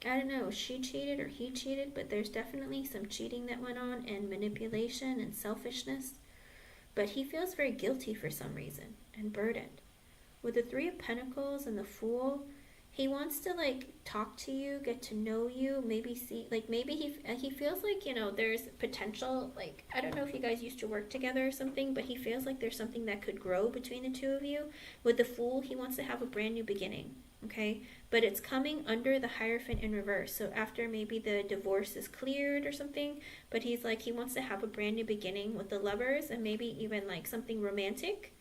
I don't know if she cheated or he cheated, but there's definitely some cheating that went on and manipulation and selfishness. But he feels very guilty for some reason and burdened. With the Three of Pentacles and the Fool, he wants to like talk to you, get to know you, maybe see, like maybe he feels like, you know, there's potential, like, I don't know if you guys used to work together or something, but he feels like there's something that could grow between the two of you. With the Fool, he wants to have a brand new beginning, okay? But it's coming under the Hierophant in reverse, so after maybe the divorce is cleared or something, but he's like, he wants to have a brand new beginning with the Lovers and maybe even like something romantic.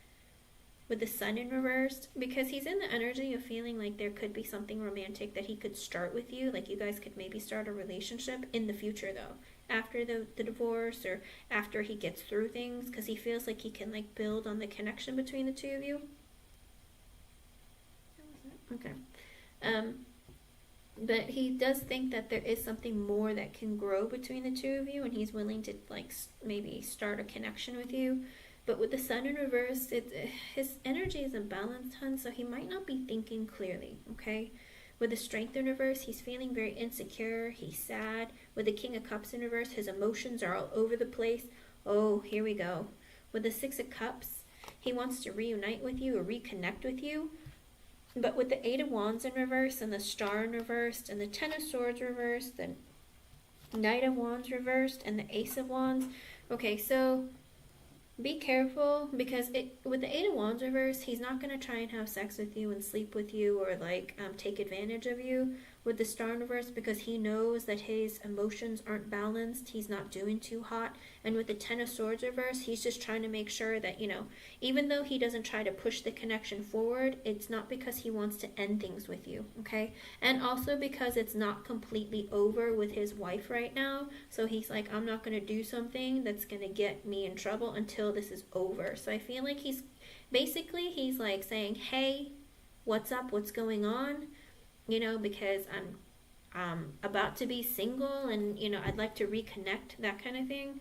With the Sun in reversed, because he's in the energy of feeling like there could be something romantic that he could start with you, like you guys could maybe start a relationship in the future though, after the divorce or after he gets through things, because he feels like he can like build on the connection between the two of you. Okay. But he does think that there is something more that can grow between the two of you, and he's willing to like maybe start a connection with you. But with the Sun in reverse, his energy is imbalanced, hun, so he might not be thinking clearly, okay? With the Strength in reverse, he's feeling very insecure, he's sad. With the King of Cups in reverse, his emotions are all over the place. Oh, here we go. With the Six of Cups, he wants to reunite with you or reconnect with you. But with the Eight of Wands in reverse and the Star in reverse and the Ten of Swords reversed, the Knight of Wands reversed and the Ace of Wands, okay, so be careful, because with the Eight of Wands reverse, he's not going to try and have sex with you and sleep with you or like take advantage of you. With the Star in reverse, because he knows that his emotions aren't balanced, he's not doing too hot. And with the Ten of Swords reverse, he's just trying to make sure that, you know, even though he doesn't try to push the connection forward, it's not because he wants to end things with you, okay? And also because it's not completely over with his wife right now, so he's like, I'm not going to do something that's going to get me in trouble until this is over. So I feel like he's like saying, hey, what's up, what's going on? You know, because I'm about to be single and, you know, I'd like to reconnect, that kind of thing.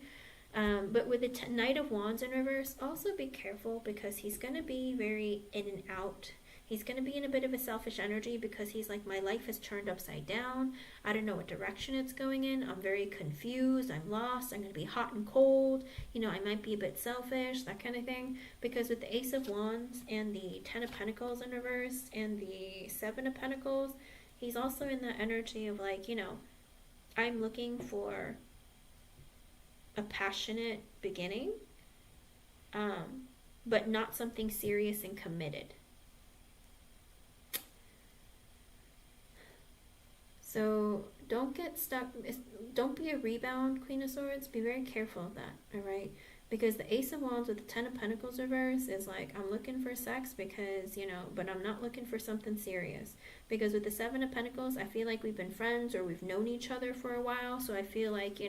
But with the Knight of Wands in reverse, also be careful, because he's going to be very in and out. He's going to be in a bit of a selfish energy because he's like, my life has turned upside down. I don't know what direction it's going in. I'm very confused. I'm lost. I'm going to be hot and cold. You know, I might be a bit selfish, that kind of thing. Because with the Ace of Wands and the Ten of Pentacles in reverse and the Seven of Pentacles, he's also in the energy of like, you know, I'm looking for a passionate beginning, but not something serious and committed. So don't get stuck. Don't be a rebound, Queen of Swords. Be very careful of that, all right? Because the Ace of Wands with the Ten of Pentacles reverse is like, I'm looking for sex because, but I'm not looking for something serious. Because with the Seven of Pentacles, I feel like we've been friends or we've known each other for a while. So I feel like,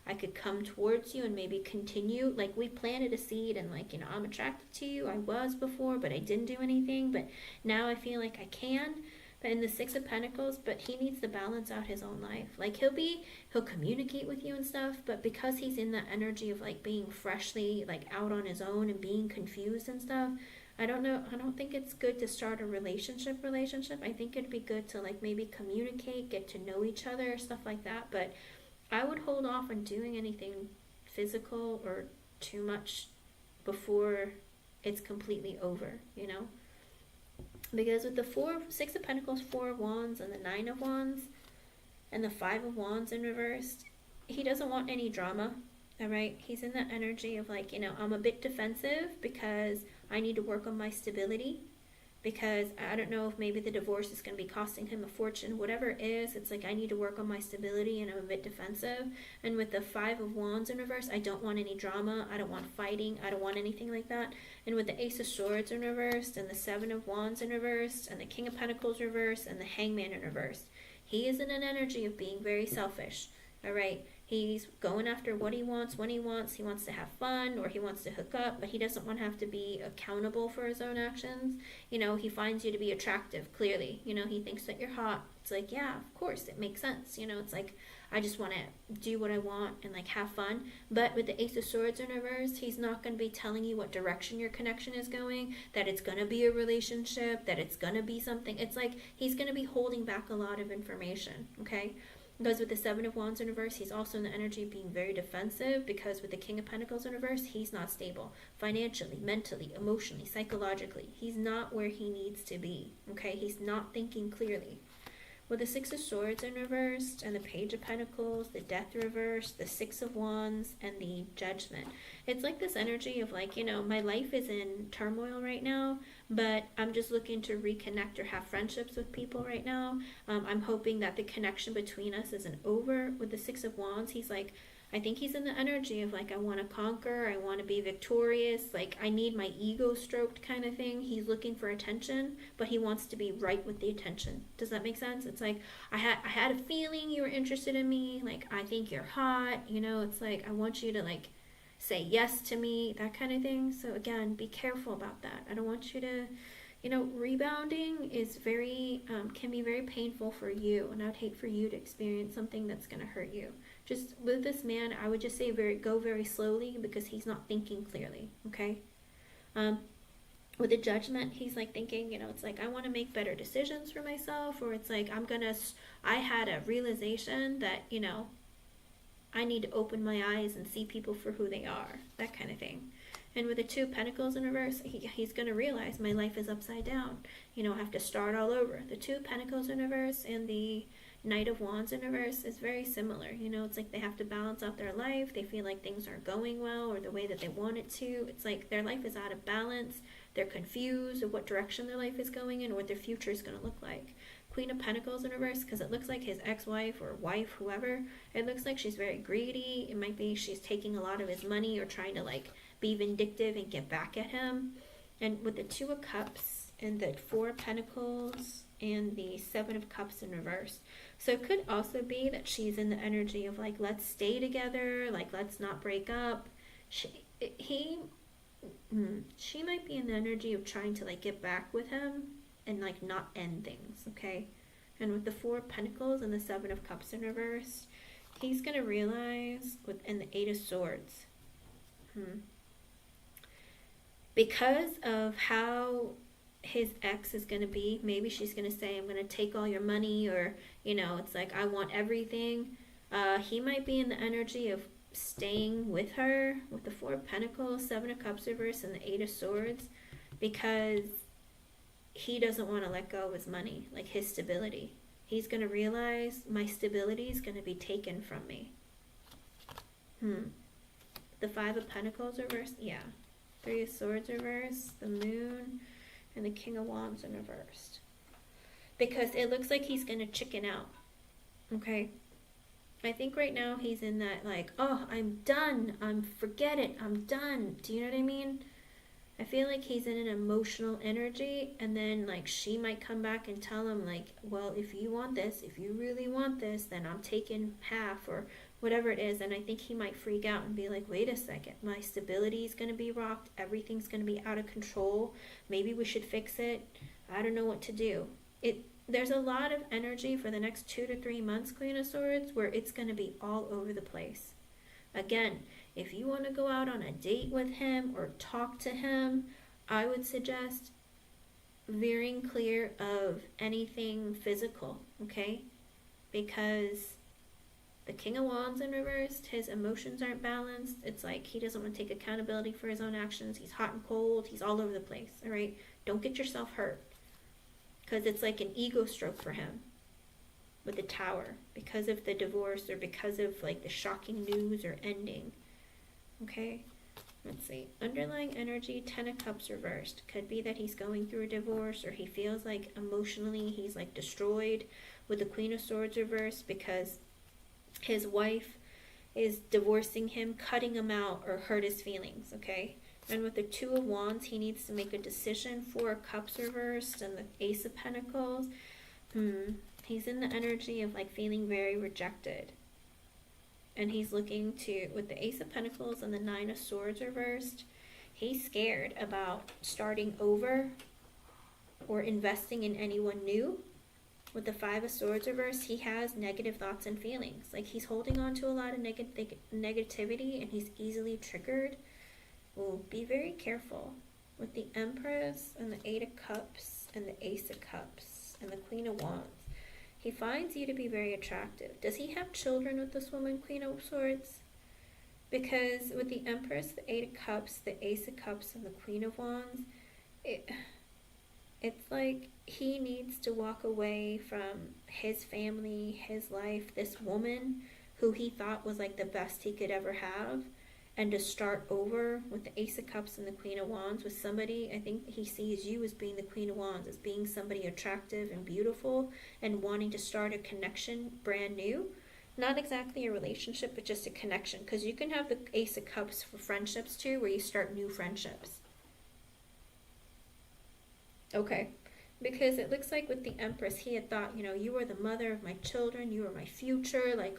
I could come towards you and maybe continue. Like, we planted a seed and like, I'm attracted to you. I was before, but I didn't do anything. But now I feel like I can. But in the Six of Pentacles, but he needs to balance out his own life. Like, he'll communicate with you and stuff, but because he's in that energy of like being freshly like out on his own and being confused and stuff, I don't think it's good to start a relationship. I think it'd be good to like maybe communicate, get to know each other, stuff like that. But I would hold off on doing anything physical or too much before it's completely over, Because with the Six of Pentacles, Four of Wands, and the Nine of Wands, and the Five of Wands in reversed, he doesn't want any drama, all right? He's in that energy of like, I'm a bit defensive because I need to work on my stability, because I don't know if maybe the divorce is going to be costing him a fortune. Whatever it is, it's like I need to work on my stability and I'm a bit defensive. And with the Five of Wands in reverse, I don't want any drama. I don't want fighting. I don't want anything like that. And with the Ace of Swords in reverse, and the Seven of Wands in reverse, and the King of Pentacles reverse, and the Hangman in reverse, he is in an energy of being very selfish, all right? He's going after what he wants, when he wants. He wants to have fun or he wants to hook up, but he doesn't want to have to be accountable for his own actions. He finds you to be attractive, clearly. He thinks that you're hot. It's like, yeah, of course, it makes sense. It's like, I just want to do what I want and like have fun. But with the Ace of Swords in reverse, he's not going to be telling you what direction your connection is going, that it's going to be a relationship, that it's going to be something. It's like he's going to be holding back a lot of information, okay? Because with the Seven of Wands in reverse, he's also in the energy of being very defensive, because with the King of Pentacles in reverse, he's not stable financially, mentally, emotionally, psychologically. He's not where he needs to be, okay? He's not thinking clearly. With the Six of Swords in reverse, and the Page of Pentacles, the Death reverse, the Six of Wands, and the Judgment. It's like this energy of like, my life is in turmoil right now, but I'm just looking to reconnect or have friendships with people right now. I'm hoping that the connection between us isn't over. With the Six of Wands, he's like, I think he's in the energy of like, I want to conquer, I want to be victorious, like I need my ego stroked kind of thing. He's looking for attention, but he wants to be right with the attention. Does that make sense? It's like, I had a feeling you were interested in me, like I think you're hot, it's like I want you to like say yes to me, that kind of thing. So again, be careful about that. I don't want you to, rebounding is very, can be very painful for you, and I'd hate for you to experience something that's going to hurt you. Just with this man, I would just say go very slowly, because he's not thinking clearly, okay? With the Judgment, he's like thinking, it's like, I want to make better decisions for myself, or it's like, I had a realization that, I need to open my eyes and see people for who they are, that kind of thing. And with the Two of Pentacles in reverse, he's going to realize my life is upside down. I have to start all over. The Two of Pentacles in reverse and the Knight of Wands in reverse is very similar. It's like they have to balance out their life. They feel like things aren't going well or the way that they want it to. It's like their life is out of balance. They're confused of what direction their life is going in or what their future is going to look like. Queen of Pentacles in reverse, because it looks like his ex-wife or wife, whoever, it looks like she's very greedy. It might be she's taking a lot of his money or trying to like be vindictive and get back at him. And with the Two of Cups and the Four of Pentacles and the Seven of Cups in reverse. So it could also be that she's in the energy of like, let's stay together, like let's not break up. She might be in the energy of trying to like get back with him and like not end things, okay? And with the Four of Pentacles and the Seven of Cups in reverse, he's going to realize, and the Eight of Swords, because of how his ex is going to be, maybe she's going to say, I'm going to take all your money, or, it's like, I want everything. He might be in the energy of staying with her with the Four of Pentacles, Seven of Cups reverse, and the Eight of Swords, because he doesn't want to let go of his money, like his stability. He's going to realize my stability is going to be taken from me. The Five of Pentacles reverse, yeah. Three of Swords reverse, the Moon, and the King of Wands in reversed. Because it looks like he's going to chicken out. Okay? I think right now he's in that like, oh, I'm done. Forget it. I'm done. Do you know what I mean? I feel like he's in an emotional energy, and then like she might come back and tell him like, well, if you want this, if you really want this, then I'm taking half or whatever it is. And I think he might freak out and be like, wait a second, my stability is going to be rocked. Everything's going to be out of control. Maybe we should fix it. I don't know what to do. There's a lot of energy for the next 2 to 3 months, Queen of Swords, where it's going to be all over the place. Again, if you want to go out on a date with him or talk to him, I would suggest veering clear of anything physical, okay? Because the King of Wands in reversed, his emotions aren't balanced. It's like he doesn't want to take accountability for his own actions. He's hot and cold. He's all over the place, all right? Don't get yourself hurt, because it's like an ego stroke for him with the Tower because of the divorce or because of like the shocking news or ending. Okay, let's see. Underlying energy, 10 of Cups reversed. Could be that he's going through a divorce, or he feels like emotionally he's like destroyed with the Queen of Swords reversed because his wife is divorcing him, cutting him out, or hurt his feelings. Okay, and with the Two of Wands, he needs to make a decision. 4 of Cups reversed and the Ace of Pentacles. He's in the energy of like feeling very rejected. And he's looking to, with the Ace of Pentacles and the 9 of Swords reversed, he's scared about starting over or investing in anyone new. With the 5 of Swords reversed, he has negative thoughts and feelings. Like he's holding on to a lot of negativity, and he's easily triggered. Well, be very careful. With the Empress and the 8 of Cups and the Ace of Cups and the Queen of Wands, he finds you to be very attractive. Does he have children with this woman, Queen of Swords? Because with the Empress, the 8 of Cups, the Ace of Cups, and the Queen of Wands, it's like he needs to walk away from his family, his life, this woman who he thought was like the best he could ever have, and to start over with the Ace of Cups and the Queen of Wands with somebody. I think he sees you as being the Queen of Wands, as being somebody attractive and beautiful, and wanting to start a connection brand new. Not exactly a relationship, but just a connection. Because you can have the Ace of Cups for friendships too, where you start new friendships. Okay. Because it looks like with the Empress, he had thought, you were the mother of my children, you were my future, like,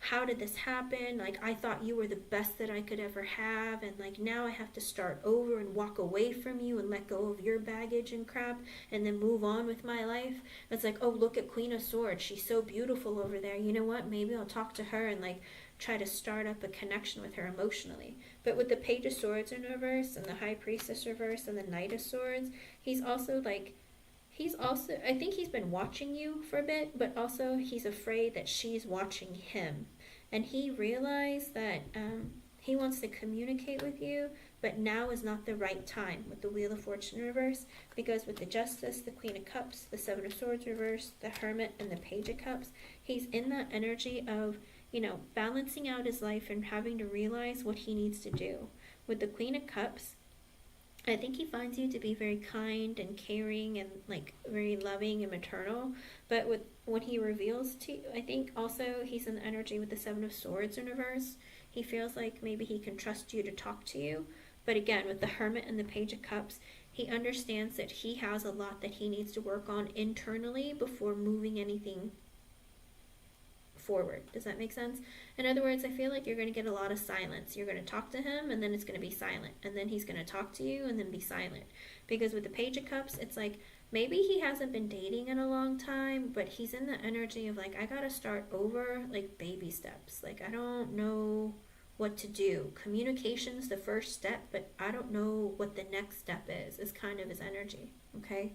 how did this happen? Like, I thought you were the best that I could ever have, and like now I have to start over and walk away from you and let go of your baggage and crap and then move on with my life. It's like, oh, look at Queen of Swords, she's so beautiful over there. You know what? Maybe I'll talk to her and like try to start up a connection with her emotionally. But with the Page of Swords in reverse and the High Priestess reverse and the Knight of Swords, he's also, I think he's been watching you for a bit, but also he's afraid that she's watching him. And he realized that he wants to communicate with you, but now is not the right time with the Wheel of Fortune reverse, because with the Justice, the Queen of Cups, the 7 of Swords reverse, the Hermit, and the Page of Cups, he's in that energy of, balancing out his life and having to realize what he needs to do. With the Queen of Cups, I think he finds you to be very kind and caring and like very loving and maternal. But with when he reveals to you, I think also he's in the energy with the 7 of Swords in reverse. He feels like maybe he can trust you to talk to you. But again, with the Hermit and the Page of Cups, he understands that he has a lot that he needs to work on internally before moving anything forward. Does that make sense? In other words, I feel like you're going to get a lot of silence. You're going to talk to him and then it's going to be silent, and then he's going to talk to you and then be silent. Because with the Page of Cups, it's like maybe he hasn't been dating in a long time, but he's in the energy of like, I got to start over, like baby steps. Like, I don't know what to do. Communication's the first step, but I don't know what the next step is kind of his energy. Okay?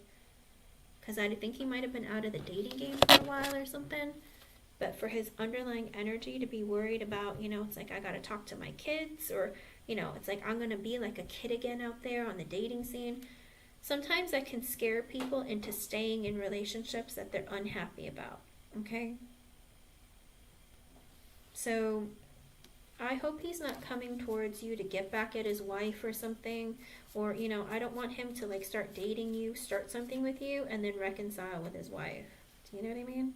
Because I think he might have been out of the dating game for a while or something. But for his underlying energy to be worried about, it's like, I got to talk to my kids, or, it's like, I'm going to be like a kid again out there on the dating scene. Sometimes that can scare people into staying in relationships that they're unhappy about. Okay? So I hope he's not coming towards you to get back at his wife or something. Or, I don't want him to like start dating you, start something with you, and then reconcile with his wife. Do you know what I mean?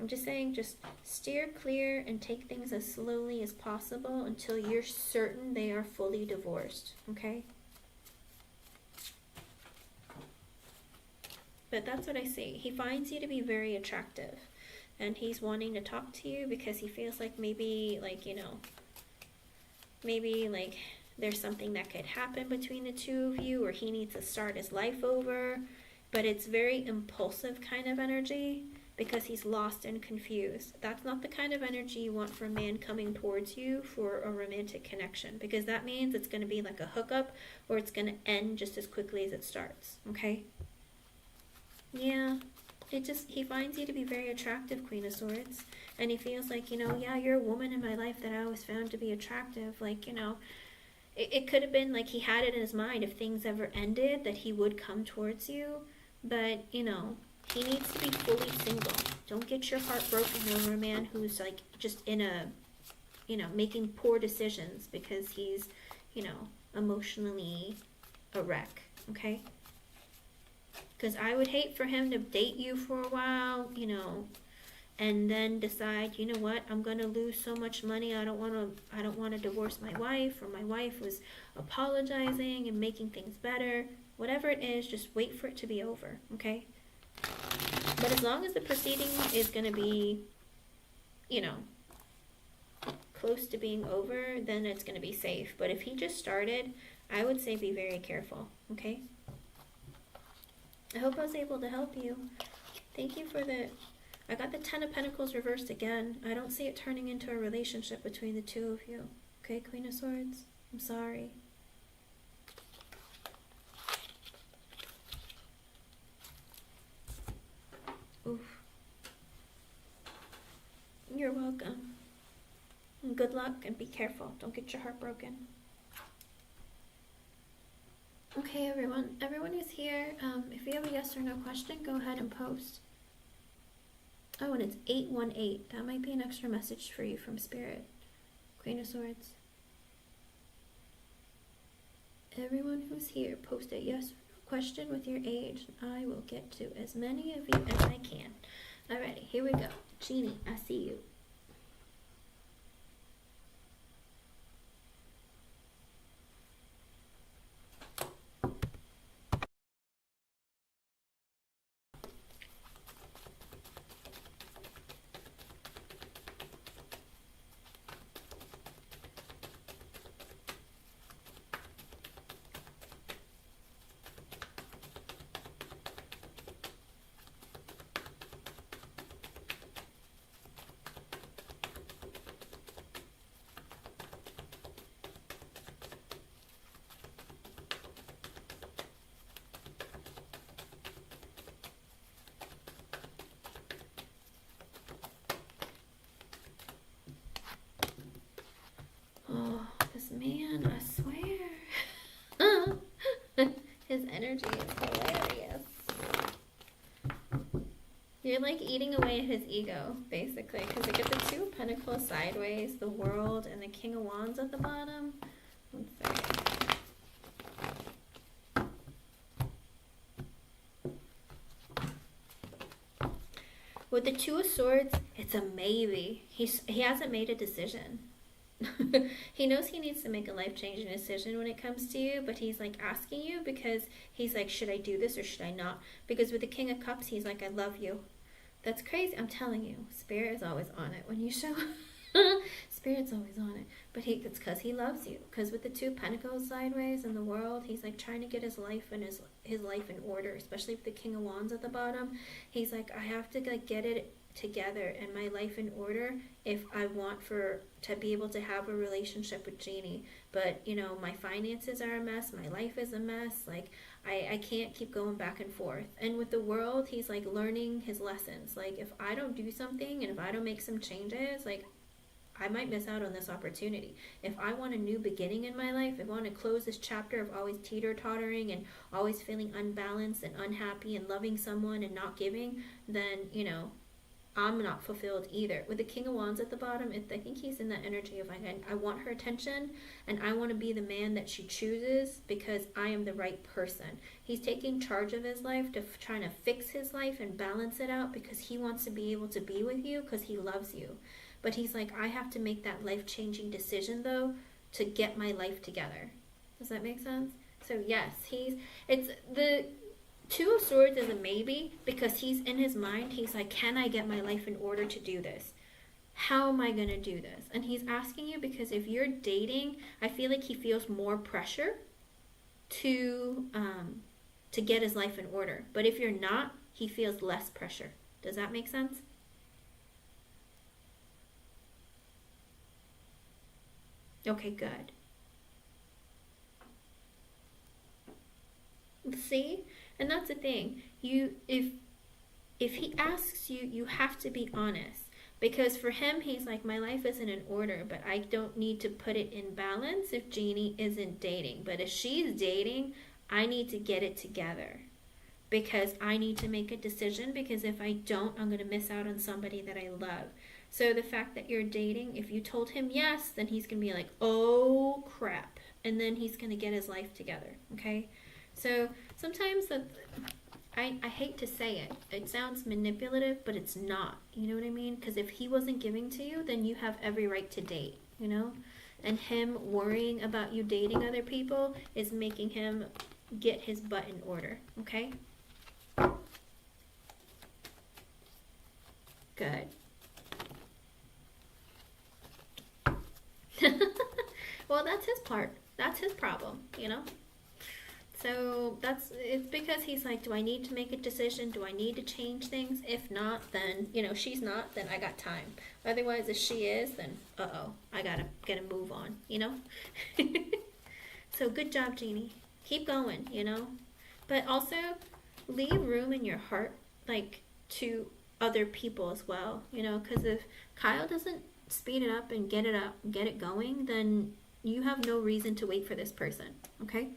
I'm just saying, just steer clear and take things as slowly as possible until you're certain they are fully divorced, okay? But that's what I see. He finds you to be very attractive, and he's wanting to talk to you because he feels like maybe, like, you know, maybe like there's something that could happen between the two of you, or he needs to start his life over. But it's very impulsive kind of energy because he's lost and confused. That's not the kind of energy you want for a man coming towards you for a romantic connection, because that means it's going to be like a hookup, or it's going to end just as quickly as it starts, okay? Yeah, he finds you to be very attractive, Queen of Swords, and he feels like, you know, yeah, you're a woman in my life that I always found to be attractive. Like, you know, it could have been like he had it in his mind, if things ever ended, that he would come towards you. But, you know, he needs to be fully single. Don't get your heart broken over a man who's like just in a, you know, making poor decisions because he's, you know, emotionally a wreck, okay? Because I would hate for him to date you for a while, you know, and then decide, you know what, I'm gonna lose so much money, I don't want to divorce my wife, or my wife was apologizing and making things better. Whatever it is, just wait for it to be over, okay? But as long as the proceeding is gonna be, you know, close to being over, then it's gonna be safe. But if he just started, I would say be very careful, okay? I hope I was able to help you. Thank you for I got the Ten of Pentacles reversed again. I don't see it turning into a relationship between the two of you. Okay, Queen of Swords? I'm sorry. Oof. You're welcome. And good luck, and be careful. Don't get your heart broken. Okay, everyone. Everyone who's here, if you have a yes or no question, go ahead and post. Oh, and it's 818. That might be an extra message for you from Spirit. Queen of Swords. Everyone who's here, post a yes or no question with your age. I will get to as many of you as I can. Alrighty, here we go. Jeannie, I see you. Oh, this man, I swear. His energy is hilarious. You're like eating away at his ego, basically, because I get the Two of Pentacles sideways, the World, and the King of Wands at the bottom. One second. With the Two of Swords, it's a maybe. He hasn't made a decision. He knows he needs to make a life-changing decision when it comes to you, but he's like asking you because he's like, should I do this or should I not? Because with the King of Cups, he's like, I love you. That's crazy. I'm telling you, Spirit is always on it when you show. Spirit's always on it, but it's because he loves you. Because with the Two of Pentacles sideways in the World, he's like trying to get his life and his life in order, especially with the King of Wands at the bottom. He's like, I have to like get it together and my life in order if I want to be able to have a relationship with Jeannie. But you know, my finances are a mess, my life is a mess, like I can't keep going back and forth. And with the World, he's like learning his lessons. Like if I don't do something and if I don't make some changes, like I might miss out on this opportunity. If I want a new beginning in my life, if I want to close this chapter of always teeter-tottering and always feeling unbalanced and unhappy and loving someone and not giving, then, you know, I'm not fulfilled either. With the King of Wands at the bottom, I think he's in that energy of like, I want her attention and I want to be the man that she chooses because I am the right person. He's taking charge of his life, trying to fix his life and balance it out because he wants to be able to be with you because he loves you. But he's like, I have to make that life-changing decision though to get my life together. Does that make sense? So yes, it's the Two of Swords is a maybe because he's in his mind. He's like, can I get my life in order to do this? How am I going to do this? And he's asking you because if you're dating, I feel like he feels more pressure to get his life in order. But if you're not, he feels less pressure. Does that make sense? Okay, good. See? And that's the thing. If he asks you, you have to be honest. Because for him, he's like, my life isn't in order, but I don't need to put it in balance if Jeannie isn't dating. But if she's dating, I need to get it together. Because I need to make a decision, because if I don't, I'm going to miss out on somebody that I love. So the fact that you're dating, if you told him yes, then he's going to be like, oh crap. And then he's going to get his life together, okay? So sometimes I hate to say it. It sounds manipulative, but it's not. You know what I mean? Because if he wasn't giving to you, then you have every right to date, you know? And him worrying about you dating other people is making him get his butt in order, okay? Good. Well, that's his part. That's his problem, you know? So it's because he's like, do I need to make a decision? Do I need to change things? If not, then, you know, she's not, then I got time. Otherwise, if she is, then, I gotta move on, you know? So good job, Jeannie. Keep going, you know? But also, leave room in your heart, like, to other people as well, you know? Because if Kyle doesn't speed it up and get it going, then you have no reason to wait for this person, okay?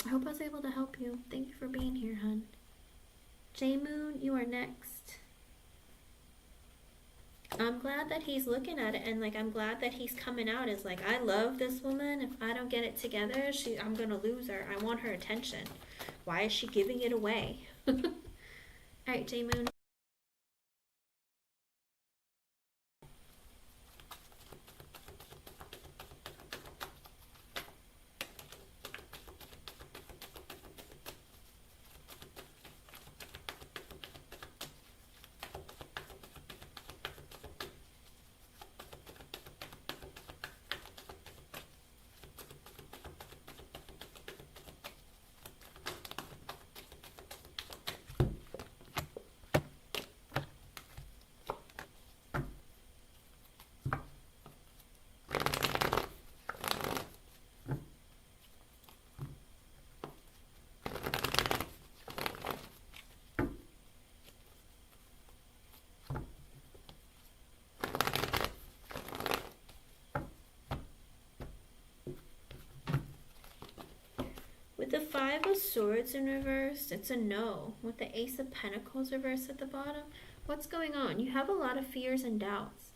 I hope I was able to help you. Thank you for being here, hun. J Moon, you are next. I'm glad that he's looking at it, and like I'm glad that he's coming out as like, I love this woman. If I don't get it together, I'm gonna lose her. I want her attention. Why is she giving it away? All right, J Moon. With the Five of Swords in reverse, it's a no. With the Ace of Pentacles reversed at the bottom, what's going on? You have a lot of fears and doubts.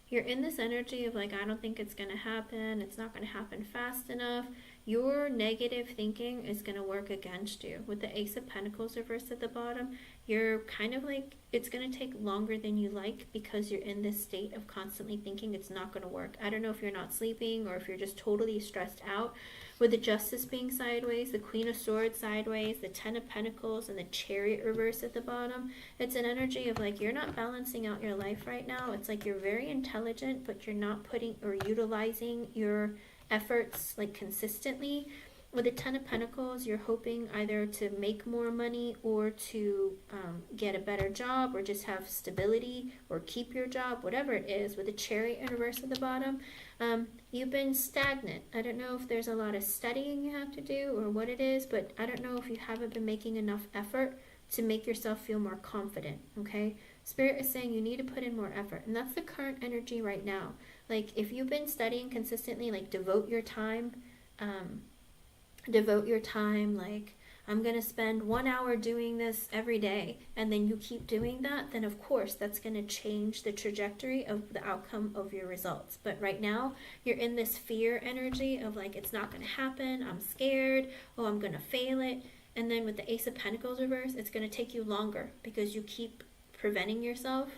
You're in this energy of like, I don't think it's going to happen. It's not going to happen fast enough. Your negative thinking is going to work against you. With the Ace of Pentacles reversed at the bottom, you're kind of like, it's going to take longer than you like because you're in this state of constantly thinking it's not going to work. I don't know if you're not sleeping or if you're just totally stressed out. With the Justice being sideways, the Queen of Swords sideways, the Ten of Pentacles, and the Chariot reverse at the bottom, it's an energy of like, you're not balancing out your life right now. It's like you're very intelligent, but you're not putting or utilizing your efforts like consistently. With the Ten of Pentacles, you're hoping either to make more money or to get a better job or just have stability or keep your job, whatever it is. With the Chariot in reverse at the bottom, you've been stagnant. I don't know if there's a lot of studying you have to do or what it is, but I don't know if you haven't been making enough effort to make yourself feel more confident, okay? Spirit is saying you need to put in more effort, and that's the current energy right now. Like, if you've been studying consistently, like, devote your time, like, I'm going to spend 1 hour doing this every day, and then you keep doing that, then of course that's going to change the trajectory of the outcome of your results. But right now, you're in this fear energy of like, it's not going to happen, I'm scared, oh, I'm going to fail it. And then with the Ace of Pentacles reverse, it's going to take you longer because you keep preventing yourself.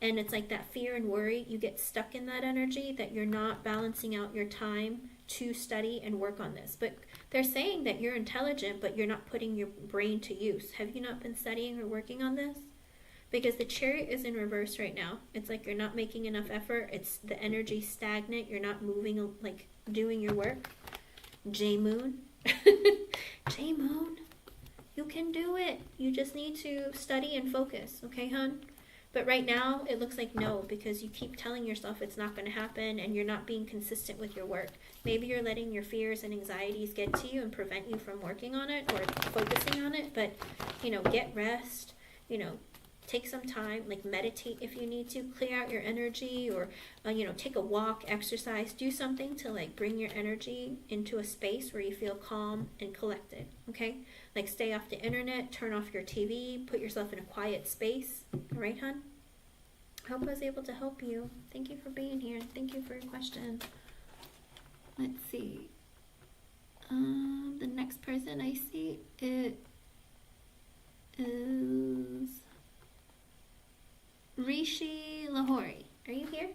And it's like that fear and worry, you get stuck in that energy that you're not balancing out your time to study and work on this. But they're saying that you're intelligent, but you're not putting your brain to use. Have you not been studying or working on this? Because the Chariot is in reverse right now. It's like you're not making enough effort. It's the energy stagnant. You're not moving, like doing your work. J-Moon. J-Moon. You can do it. You just need to study and focus. Okay, hon? But right now, it looks like no, because you keep telling yourself it's not going to happen and you're not being consistent with your work. Maybe you're letting your fears and anxieties get to you and prevent you from working on it or focusing on it. But, you know, get rest, you know, take some time, like meditate if you need to, clear out your energy, or, you know, take a walk, exercise, do something to like bring your energy into a space where you feel calm and collected, okay? Like stay off the internet, turn off your TV, put yourself in a quiet space. All right, hon? I hope I was able to help you. Thank you for being here. Thank you for your question. Let's see. The next person I see, it is Rishi Lahori. Are you here?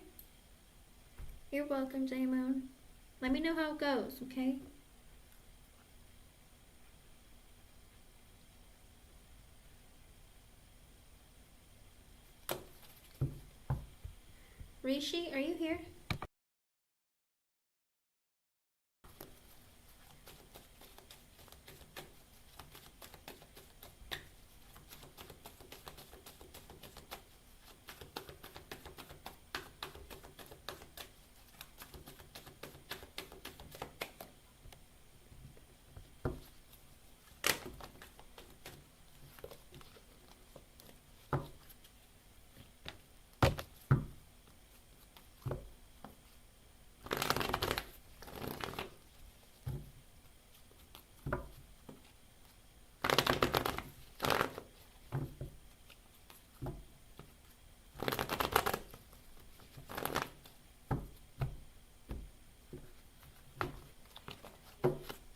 You're welcome, J-Moon. Let me know how it goes, okay? Rishi, are you here?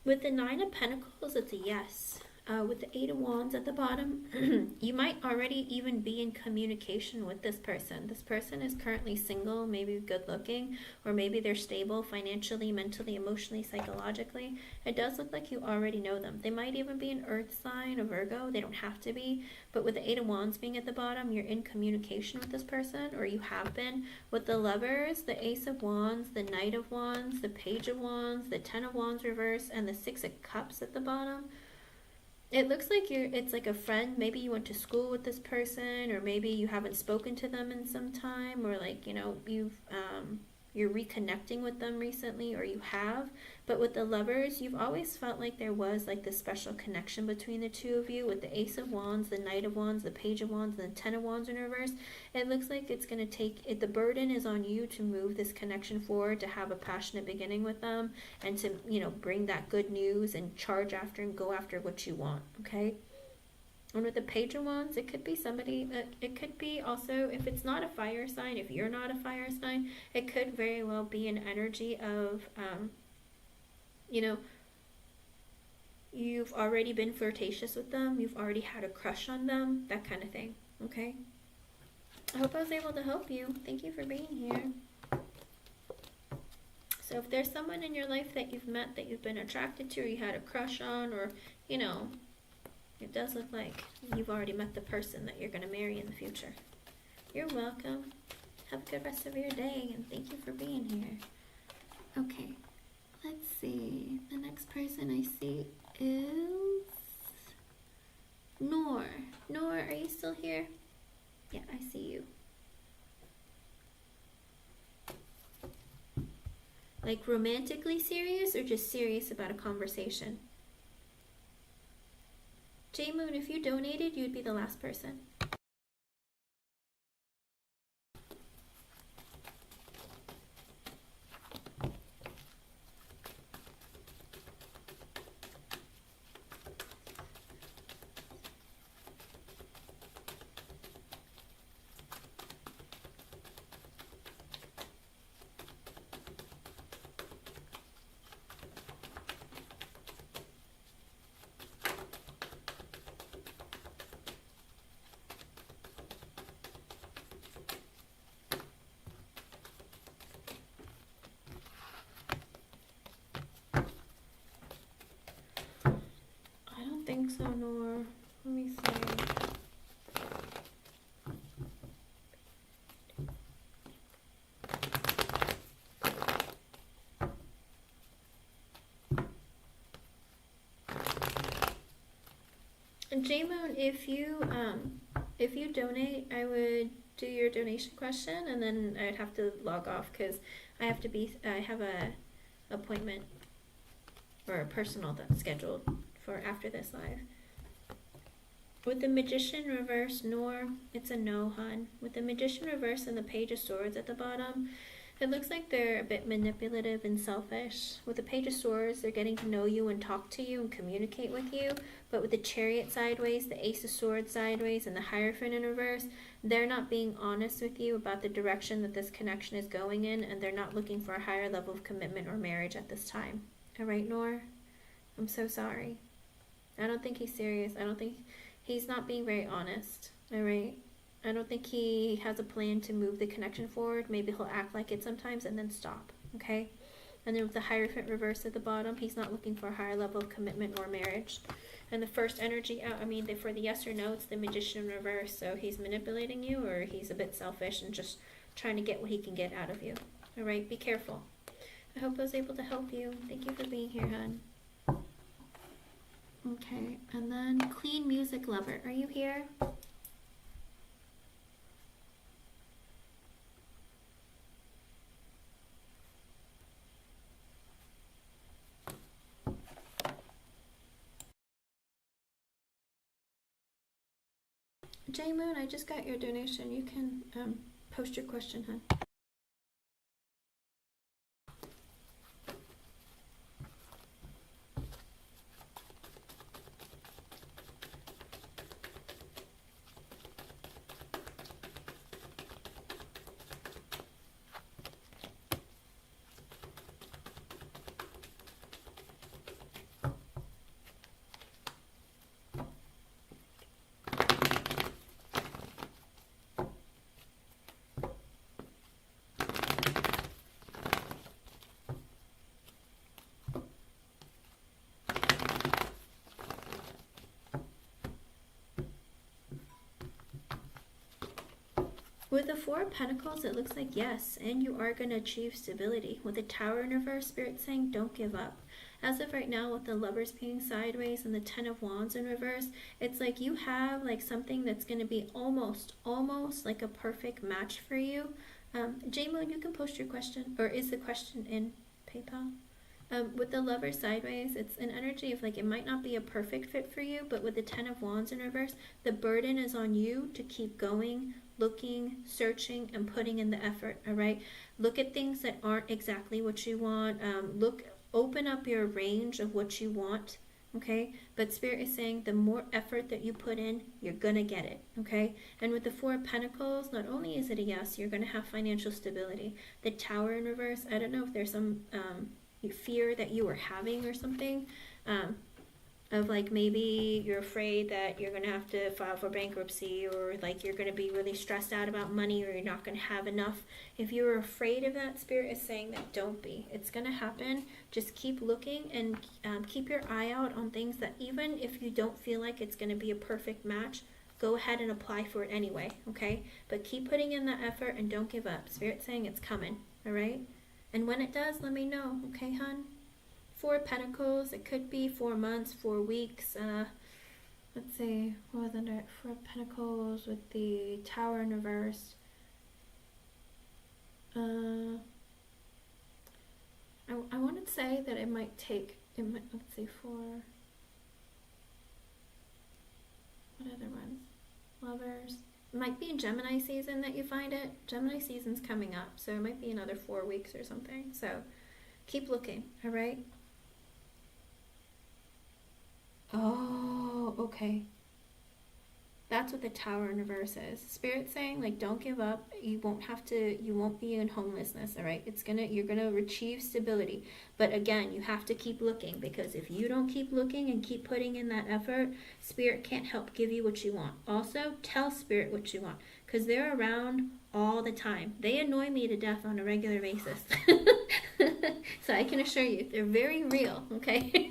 With the Nine of Pentacles, it's a yes. With the Eight of Wands at the bottom, you might already even be in communication with this person. This person is currently single, maybe good looking, or maybe they're stable financially, mentally, emotionally, psychologically. It does look like you already know them. They might even be an earth sign, a Virgo. They don't have to be. But with the Eight of Wands being at the bottom, you're in communication with this person, or you have been. With the Lovers, the Ace of Wands, the Knight of Wands, the Page of Wands, the Ten of Wands reverse, and the Six of Cups at the bottom, it looks like it's like a friend. Maybe you went to school with this person, or maybe you haven't spoken to them in some time, or like, you know, you're reconnecting with them recently, or you have. But with the Lovers, you've always felt like there was like this special connection between the two of you. With the Ace of Wands, the Knight of Wands, the Page of Wands, and the Ten of Wands in reverse, it looks like it's going to take it. The burden is on you to move this connection forward, to have a passionate beginning with them, and to, you know, bring that good news and charge after and go after what you want, okay? And with the Page of Wands, it could be somebody that, it could be also, if it's not a fire sign, if you're not a fire sign, it could very well be an energy of, you know, you've already been flirtatious with them, you've already had a crush on them, that kind of thing, okay? I hope I was able to help you. Thank you for being here. So if there's someone in your life that you've met, that you've been attracted to, or you had a crush on, or, you know, it does look like you've already met the person that you're going to marry in the future. You're welcome. Have a good rest of your day, and thank you for being here. Okay, let's see. The next person I see is Noor. Noor, are you still here? Yeah, I see you. Like romantically serious, or just serious about a conversation? J-Moon, if you donated, you'd be the last person. So, Nor, let me see. J-Moon, if you donate, I would do your donation question, and then I'd have to log off because I have a appointment or a personal that's scheduled for after this live. With the Magician reverse, Nor, it's a no, hun. With the Magician reverse and the Page of Swords at the bottom, it looks like they're a bit manipulative and selfish. With the Page of Swords, they're getting to know you and talk to you and communicate with you. But with the Chariot sideways, the Ace of Swords sideways, and the Hierophant in reverse, they're not being honest with you about the direction that this connection is going in, and they're not looking for a higher level of commitment or marriage at this time. Alright, Nor? I'm so sorry. I don't think he's serious. I don't think he's not being very honest. Alright? I don't think he has a plan to move the connection forward. Maybe he'll act like it sometimes and then stop. Okay? And then with the Hierophant reverse at the bottom, he's not looking for a higher level of commitment or marriage. And the first energy out, for the yes or no, it's the Magician in reverse. So he's manipulating you, or he's a bit selfish and just trying to get what he can get out of you. Alright? Be careful. I hope I was able to help you. Thank you for being here, hon. Okay, and then Clean Music Lover. Are you here? J-Moon, I just got your donation. You can post your question, hun. With the Four of Pentacles, it looks like yes, and you are going to achieve stability. With the Tower in reverse, Spirit saying don't give up. As of right now, with the Lovers being sideways and the Ten of Wands in reverse, it's like you have like something that's going to be almost like a perfect match for you. J-Moon, you can post your question, or is the question in PayPal? With the Lover sideways, it's an energy of like it might not be a perfect fit for you, but with the Ten of Wands in reverse, the burden is on you to keep going, looking, searching, and putting in the effort. All right, look at things that aren't exactly what you want. Open up your range of what you want. Okay, but Spirit is saying the more effort that you put in, you're gonna get it. Okay, and with the Four of Pentacles, not only is it a yes, you're gonna have financial stability. The Tower in reverse, I don't know if there's some fear that you were having or something, of like maybe you're afraid that you're going to have to file for bankruptcy, or like you're going to be really stressed out about money, or you're not going to have enough. If you're afraid of that, Spirit is saying that don't be. It's going to happen. Just keep looking and keep your eye out on things that even if you don't feel like it's going to be a perfect match, go ahead and apply for it anyway, okay? But keep putting in that effort and don't give up. Spirit's saying it's coming, all right? And when it does, let me know, okay, hun? Four of Pentacles, it could be 4 months, 4 weeks. Let's see, what was under it? Four of Pentacles with the Tower in reverse. I want to say that it might take, let's see, what other ones? Lovers. It might be in Gemini season that you find it. Gemini season's coming up, so it might be another 4 weeks or something. So keep looking, all right? Oh, okay. That's what the Tower in reverse is. Spirit's saying, like, don't give up. You won't be in homelessness, all right? You're gonna achieve stability. But again, you have to keep looking, because if you don't keep looking and keep putting in that effort, Spirit can't help give you what you want. Also, tell Spirit what you want, because they're around all the time. They annoy me to death on a regular basis. So I can assure you, they're very real, okay?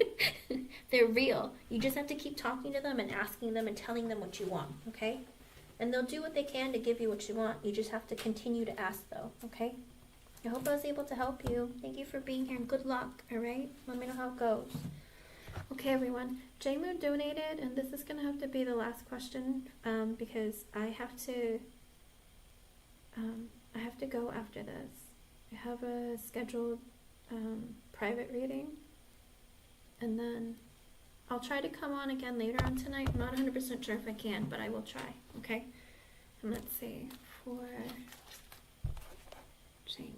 They're real. You just have to keep talking to them and asking them and telling them what you want, okay? And they'll do what they can to give you what you want. You just have to continue to ask, though, okay? I hope I was able to help you. Thank you for being here, and good luck, all right? Let me know how it goes. Okay, everyone. J-Moon donated, and this is going to have to be the last question because I have to go after this. I have a scheduled private reading, and then I'll try to come on again later on tonight. I'm not 100% sure if I can, but I will try, okay? And let's see, for J-Moon.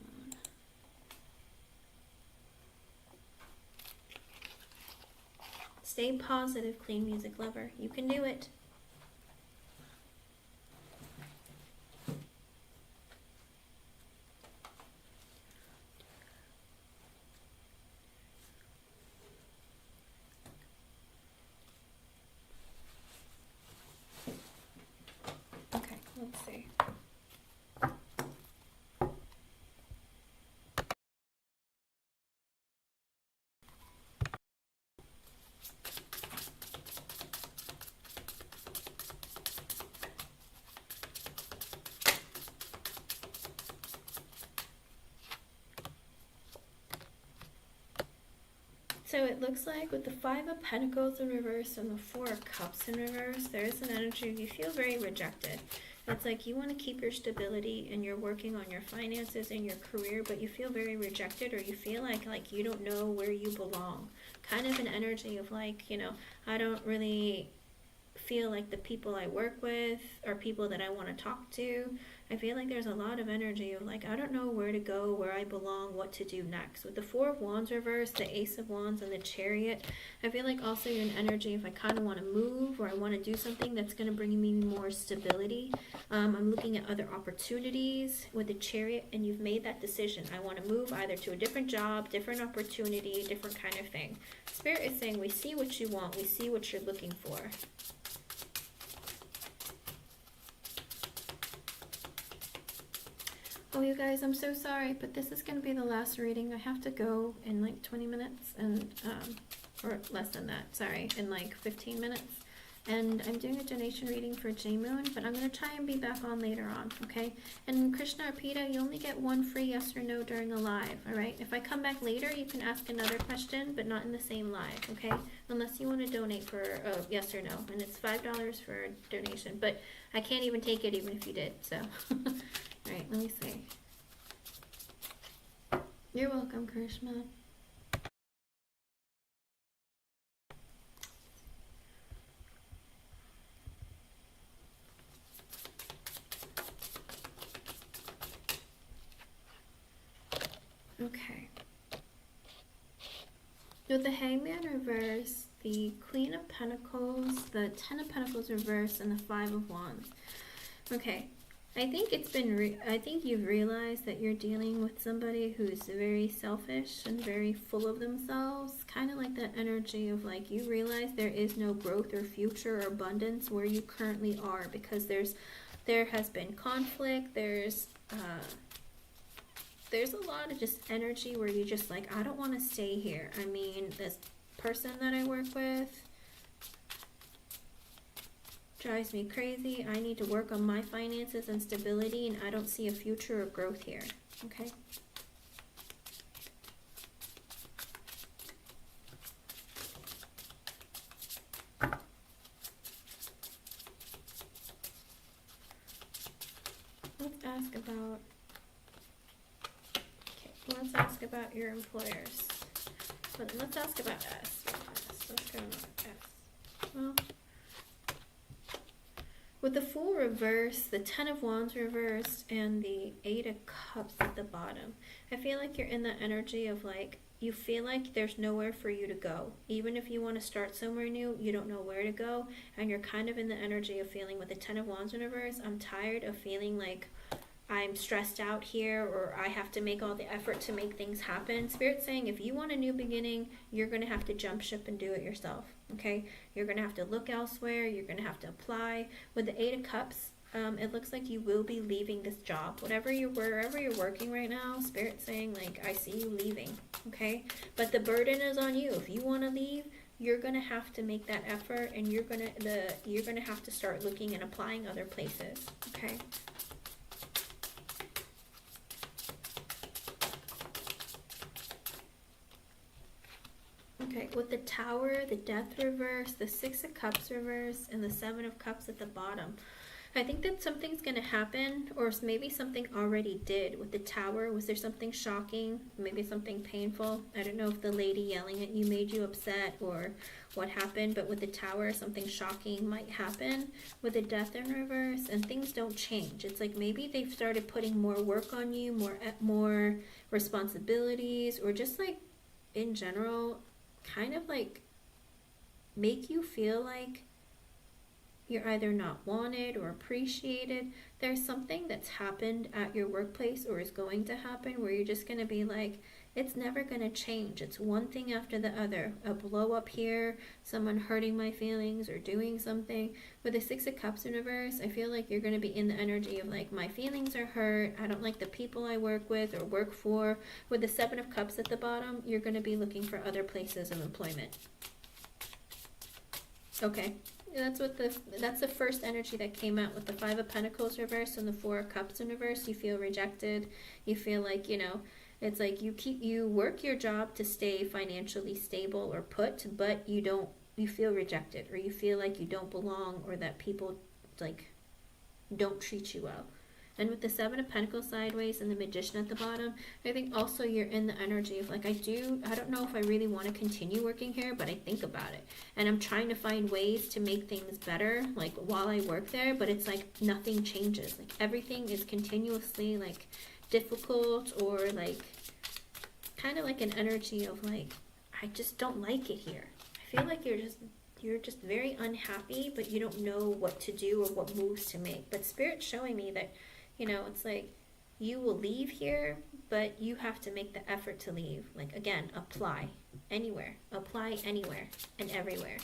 Stay positive, clean music lover. You can do it. Okay, let's see. So it looks like with the Five of Pentacles in reverse and the Four of Cups in reverse, there is an energy you feel very rejected. It's like you want to keep your stability and you're working on your finances and your career, but you feel very rejected, or you feel like you don't know where you belong. Kind of an energy of like, you know, I don't really feel like the people I work with are people that I want to talk to. I feel like there's a lot of energy of like, I don't know where to go, where I belong, what to do next. With the Four of Wands reversed, the Ace of Wands, and the Chariot, I feel like also you're in energy if I kind of want to move or I want to do something that's going to bring me more stability. I'm looking at other opportunities with the Chariot, and you've made that decision. I want to move either to a different job, different opportunity, different kind of thing. Spirit is saying we see what you want, we see what you're looking for. Oh, you guys, I'm so sorry, but this is going to be the last reading. I have to go in like 20 minutes, and or less than that, sorry, in like 15 minutes. And I'm doing a donation reading for J-Moon, but I'm going to try and be back on later on, okay? And Krishna Arpita, you only get one free yes or no during a live, all right? If I come back later, you can ask another question, but not in the same live, okay? Unless you want to donate for a yes or no, and it's $5 for a donation, but I can't even take it even if you did, so... Alright, let me see. You're welcome, Krishna. Okay. With the Hangman reverse, the Queen of Pentacles, the Ten of Pentacles reverse, and the Five of Wands. Okay. I think it's been, I think you've realized that you're dealing with somebody who's very selfish and very full of themselves. Kind of like that energy of like, you realize there is no growth or future or abundance where you currently are, because there has been conflict, there's a lot of just energy where you just like, I don't want to stay here. I mean, this person that I work with drives me crazy. I need to work on my finances and stability, and I don't see a future or growth here, okay? Let's ask about your employers. But let's ask about S. Let's go with S. Well, with the Fool reversed, the Ten of Wands reversed, and the Eight of Cups at the bottom, I feel like you're in the energy of like, you feel like there's nowhere for you to go. Even if you want to start somewhere new, you don't know where to go, and you're kind of in the energy of feeling with the Ten of Wands in reverse, I'm tired of feeling like I'm stressed out here, or I have to make all the effort to make things happen. Spirit's saying if you want a new beginning, you're going to have to jump ship and do it yourself, okay? You're going to have to look elsewhere. You're going to have to apply. With the Eight of Cups, it looks like you will be leaving this job. Wherever you're working right now, Spirit's saying, like, I see you leaving, okay? But the burden is on you. If you want to leave, you're gonna have to make that effort, and you're gonna have to start looking and applying other places, okay? Okay, with the Tower, the Death reverse, the Six of Cups reverse, and the Seven of Cups at the bottom, I think that something's going to happen, or maybe something already did. With the Tower, was there something shocking? Maybe something painful? I don't know if the lady yelling at you made you upset or what happened, but with the Tower, something shocking might happen. With the Death in reverse, and things don't change. It's like maybe they've started putting more work on you, more responsibilities, or just like in general, kind of like make you feel like you're either not wanted or appreciated. There's something that's happened at your workplace or is going to happen where you're just going to be like, it's never going to change. It's one thing after the other. A blow up here, someone hurting my feelings or doing something. With the Six of Cups in reverse, I feel like you're going to be in the energy of like, my feelings are hurt. I don't like the people I work with or work for. With the Seven of Cups at the bottom, you're going to be looking for other places of employment. Okay. That's the first energy that came out with the Five of Pentacles reverse and the Four of Cups in reverse. You feel rejected. You feel like, you know, it's like you work your job to stay financially stable or put, but you feel rejected, or you feel like you don't belong, or that people like don't treat you well. And with the Seven of Pentacles sideways and the Magician at the bottom, I think also you're in the energy of like, I don't know if I really want to continue working here, but I think about it. And I'm trying to find ways to make things better, like while I work there, but it's like nothing changes. Like everything is continuously like difficult, or like kind of like an energy of like, I just don't like it here. I feel like you're just very unhappy, but you don't know what to do or what moves to make. But Spirit's showing me that, you know, it's like you will leave here, but you have to make the effort to leave. Like, again, apply anywhere and everywhere.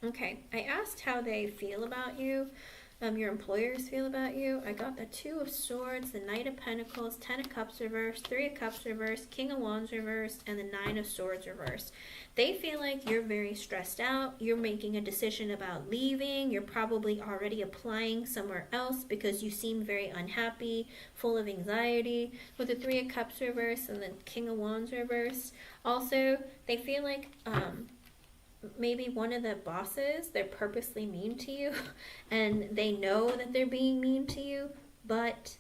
Okay, I asked how they feel about you. Your employers feel about you. I got the Two of Swords, the Knight of Pentacles, Ten of Cups reverse, Three of Cups reverse, King of Wands reverse, and the Nine of Swords reverse. They feel like you're very stressed out. You're making a decision about leaving. You're probably already applying somewhere else because you seem very unhappy, full of anxiety. With the Three of Cups reverse and the King of Wands reverse. Also, they feel like maybe one of the bosses, they're purposely mean to you and they know that they're being mean to you, but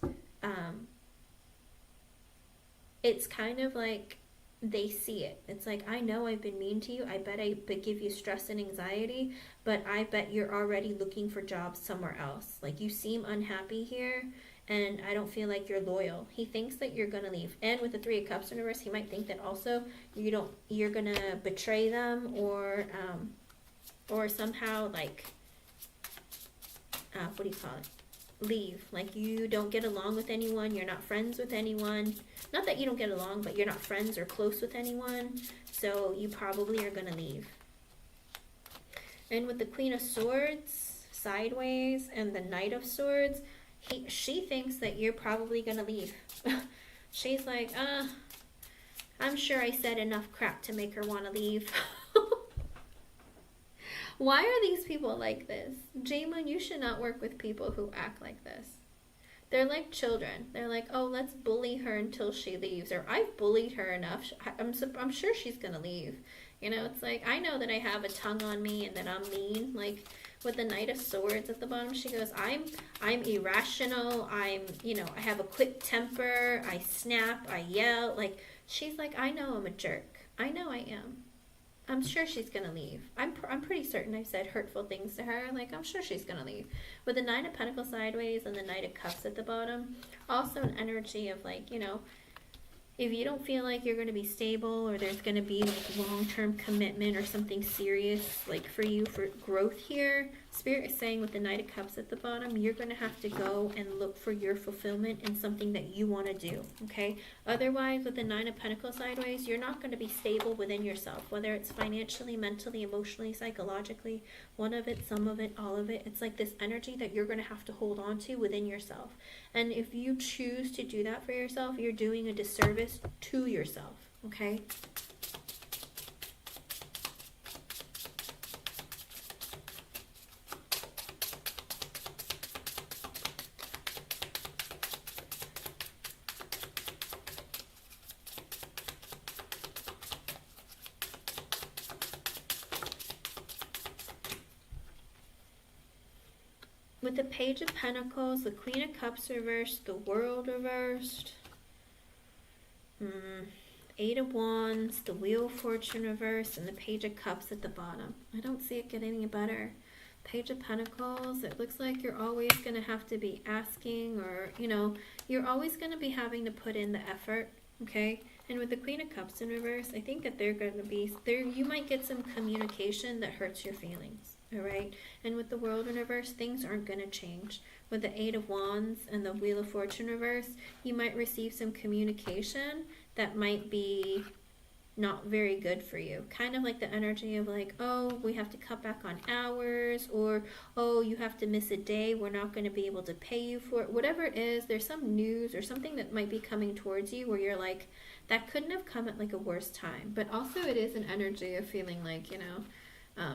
it's kind of like they see it. It's like, I know I've been mean to you. I bet I give you stress and anxiety, but I bet you're already looking for jobs somewhere else. Like, you seem unhappy here, and I don't feel like you're loyal. He thinks that you're gonna leave. And with the Three of Cups in reverse, he might think that also you're gonna betray them, or somehow like what do you call it? Leave. Like, you don't get along with anyone, you're not friends with anyone. Not that you don't get along, but you're not friends or close with anyone, so you probably are gonna leave. And with the Queen of Swords sideways and the Knight of Swords, she thinks that you're probably gonna leave. She's like, I'm sure I said enough crap to make her want to leave. Why are these people like this? J-Moon, you should not work with people who act like this. They're like children. They're like, oh, let's bully her until she leaves. Or, I've bullied her enough. I'm sure she's gonna leave. You know, it's like, I know that I have a tongue on me and that I'm mean. Like, with the Knight of Swords at the bottom, she goes, I'm irrational. I have a quick temper. I snap. I yell. Like, she's like, I know I'm a jerk. I know I am. I'm sure she's gonna leave. I'm pretty certain I've said hurtful things to her. Like, I'm sure she's gonna leave. With the Nine of Pentacles sideways and the Knight of Cups at the bottom, also an energy of like, you know, if you don't feel like you're gonna be stable, or there's gonna be like long-term commitment or something serious like for you for growth here, Spirit is saying with the Knight of Cups at the bottom, you're going to have to go and look for your fulfillment in something that you want to do, okay? Otherwise, with the Nine of Pentacles sideways, you're not going to be stable within yourself, whether it's financially, mentally, emotionally, psychologically, one of it, some of it, all of it. It's like this energy that you're going to have to hold on to within yourself. And if you choose to do that for yourself, you're doing a disservice to yourself, okay? With the Page of Pentacles, the Queen of Cups reversed, the World reversed, Eight of Wands, the Wheel of Fortune reversed, and the Page of Cups at the bottom. I don't see it getting any better. Page of Pentacles, it looks like you're always going to have to be asking, or, you know, you're always going to be having to put in the effort, okay? And with the Queen of Cups in reverse, I think that they're going to be, you might get some communication that hurts your feelings. All right, and with the World in reverse, things aren't going to change. With the Eight of Wands and the Wheel of Fortune reverse, you might receive some communication that might be not very good for you. Kind of like the energy of like, oh, we have to cut back on hours, or, oh, you have to miss a day, we're not going to be able to pay you for it. Whatever it is, there's some news or something that might be coming towards you where you're like, that couldn't have come at like a worse time. But also it is an energy of feeling like, you know,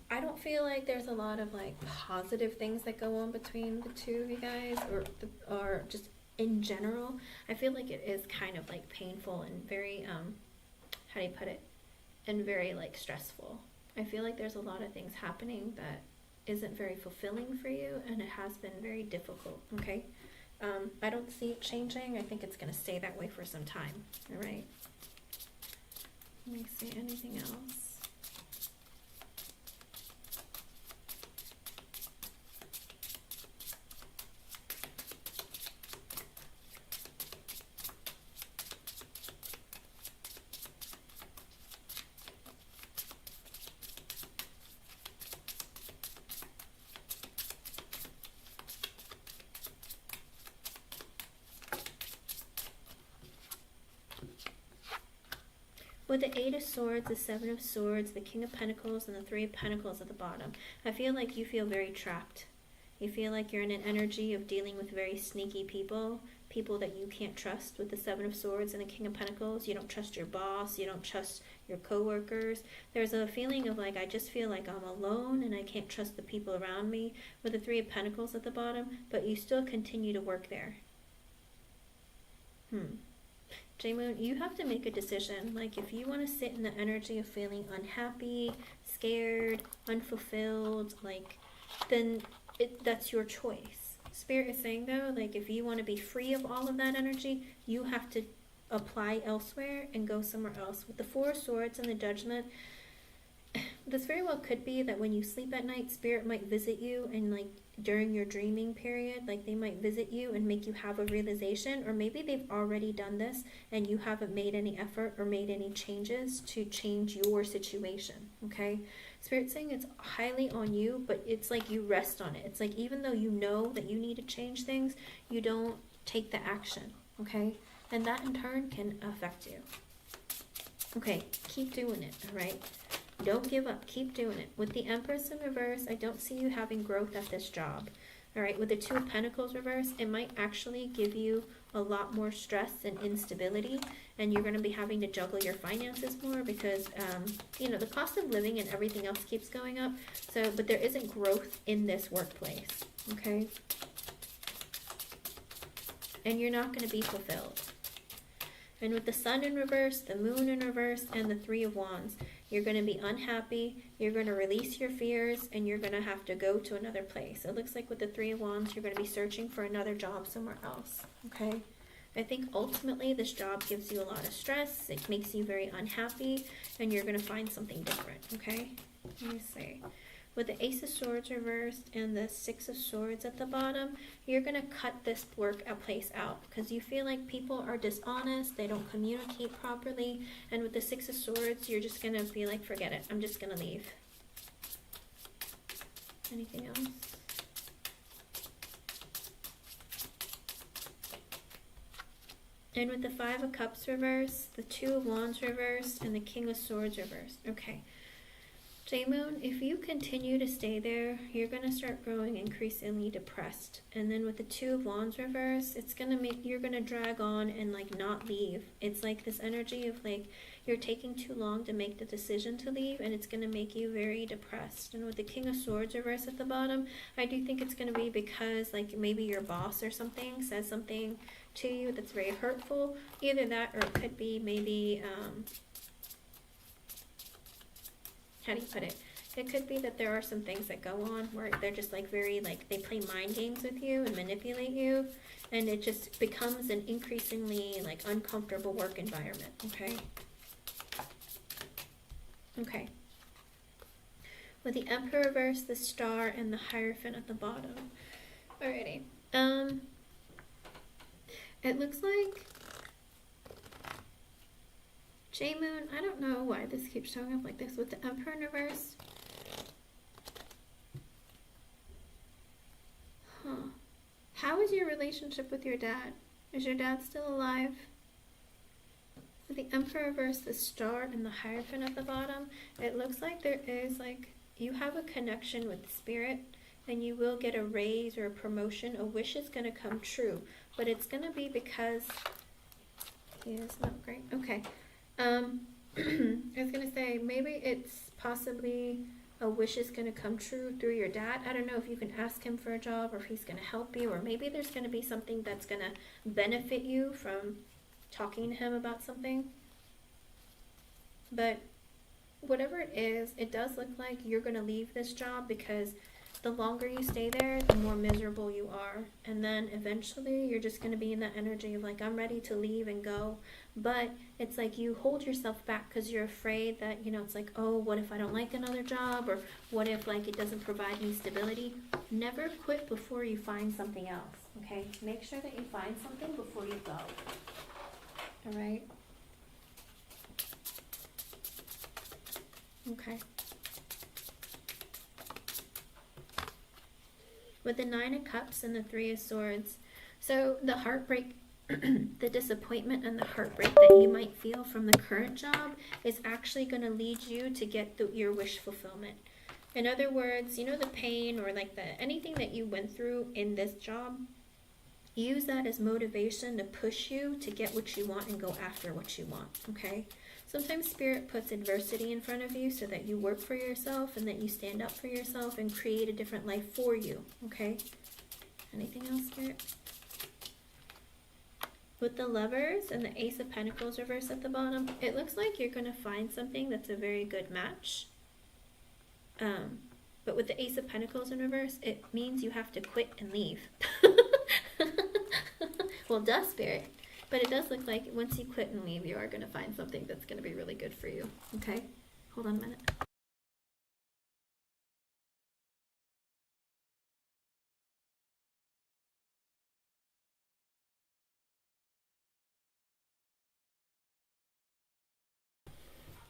I don't feel like there's a lot of like positive things that go on between the two of you guys, or just in general. I feel like it is kind of like painful and very how do you put it, and very like stressful. I feel like there's a lot of things happening that isn't very fulfilling for you, and it has been very difficult, okay? I don't see it changing. I think it's going to stay that way for some time. All right, let me see anything else. With the Eight of Swords, the Seven of Swords, the King of Pentacles, and the Three of Pentacles at the bottom, I feel like you feel very trapped. You feel like you're in an energy of dealing with very sneaky people, people that you can't trust. With the Seven of Swords and the King of Pentacles, you don't trust your boss, you don't trust your co-workers. There's a feeling of like, I just feel like I'm alone and I can't trust the people around me. With the Three of Pentacles at the bottom, but you still continue to work there. J-Moon, you have to make a decision. Like, if you want to sit in the energy of feeling unhappy, scared, unfulfilled, like, then that's your choice. Spirit is saying, though, like, if you want to be free of all of that energy, you have to apply elsewhere and go somewhere else. With the Four of Swords and the Judgment, this very well could be that when you sleep at night, Spirit might visit you, and like during your dreaming period, like they might visit you and make you have a realization, or maybe they've already done this and you haven't made any effort or made any changes to change your situation, okay? Spirit's saying it's highly on you, but it's like you rest on it. It's like even though you know that you need to change things, you don't take the action, okay? And that in turn can affect you. Okay, keep doing it, all right? Don't give up. Keep doing it. With the Empress in reverse, I don't see you having growth at this job. All right, with the Two of Pentacles reverse, it might actually give you a lot more stress and instability, and you're going to be having to juggle your finances more because, you know, the cost of living and everything else keeps going up. So, but there isn't growth in this workplace, okay? And you're not going to be fulfilled. And with the Sun in reverse, the Moon in reverse, and the Three of Wands, you're going to be unhappy, you're going to release your fears, and you're going to have to go to another place. It looks like with the Three of Wands, you're going to be searching for another job somewhere else, okay? I think ultimately this job gives you a lot of stress, it makes you very unhappy, and you're going to find something different, okay? Let me see. With the Ace of Swords reversed and the Six of Swords at the bottom, you're going to cut this place out because you feel like people are dishonest, they don't communicate properly, and with the Six of Swords, you're just going to be like, forget it, I'm just going to leave. Anything else? And with the 5 of Cups reversed, the 2 of Wands reversed, and the King of Swords reversed. Okay. J-Moon, if you continue to stay there, you're going to start growing increasingly depressed. And then with the 2 of Wands reversed, it's going to make, you're going to drag on and like not leave. It's like this energy of like, you're taking too long to make the decision to leave, and it's going to make you very depressed. And with the King of Swords reversed at the bottom, I do think it's going to be because like maybe your boss or something says something to you that's very hurtful. Either that, or it could be maybe, how do you put it? It could be that there are some things that go on where they're just like very like, they play mind games with you and manipulate you, and it just becomes an increasingly like uncomfortable work environment. Okay. Okay. With the Emperor reverse, the Star, and the Hierophant at the bottom. Alrighty. It looks like J-Moon, I don't know why this keeps showing up like this with the Emperor in reverse. Huh. How is your relationship with your dad? Is your dad still alive? With the Emperor reverse, the Star, and the Hierophant at the bottom, it looks like there is like, you have a connection with Spirit, and you will get a raise or a promotion. A wish is going to come true, but it's going to be because he is not great. Okay. I was going to say, maybe it's possibly a wish is going to come true through your dad. I don't know if you can ask him for a job, or if he's going to help you, or maybe there's going to be something that's going to benefit you from talking to him about something. But whatever it is, it does look like you're going to leave this job, because the longer you stay there, the more miserable you are. And then eventually you're just going to be in that energy of like, I'm ready to leave and go. But it's like you hold yourself back because you're afraid that, you know, it's like, oh, what if I don't like another job? Or what if like it doesn't provide me stability? Never quit before you find something else, okay? Make sure that you find something before you go. All right? Okay. With the 9 of Cups and the 3 of Swords. So the heartbreak, the disappointment and the heartbreak that you might feel from the current job is actually going to lead you to get your wish fulfillment. In other words, you know, the pain or like anything that you went through in this job, use that as motivation to push you to get what you want and go after what you want, okay? Sometimes Spirit puts adversity in front of you so that you work for yourself and that you stand up for yourself and create a different life for you, okay? Anything else, Spirit? With the Lovers and the Ace of Pentacles reversed at the bottom, it looks like you're going to find something that's a very good match. But with the Ace of Pentacles in reverse, it means you have to quit and leave. Well, duh, Spirit. But it does look like once you quit and leave, you are going to find something that's going to be really good for you. Okay? Hold on a minute.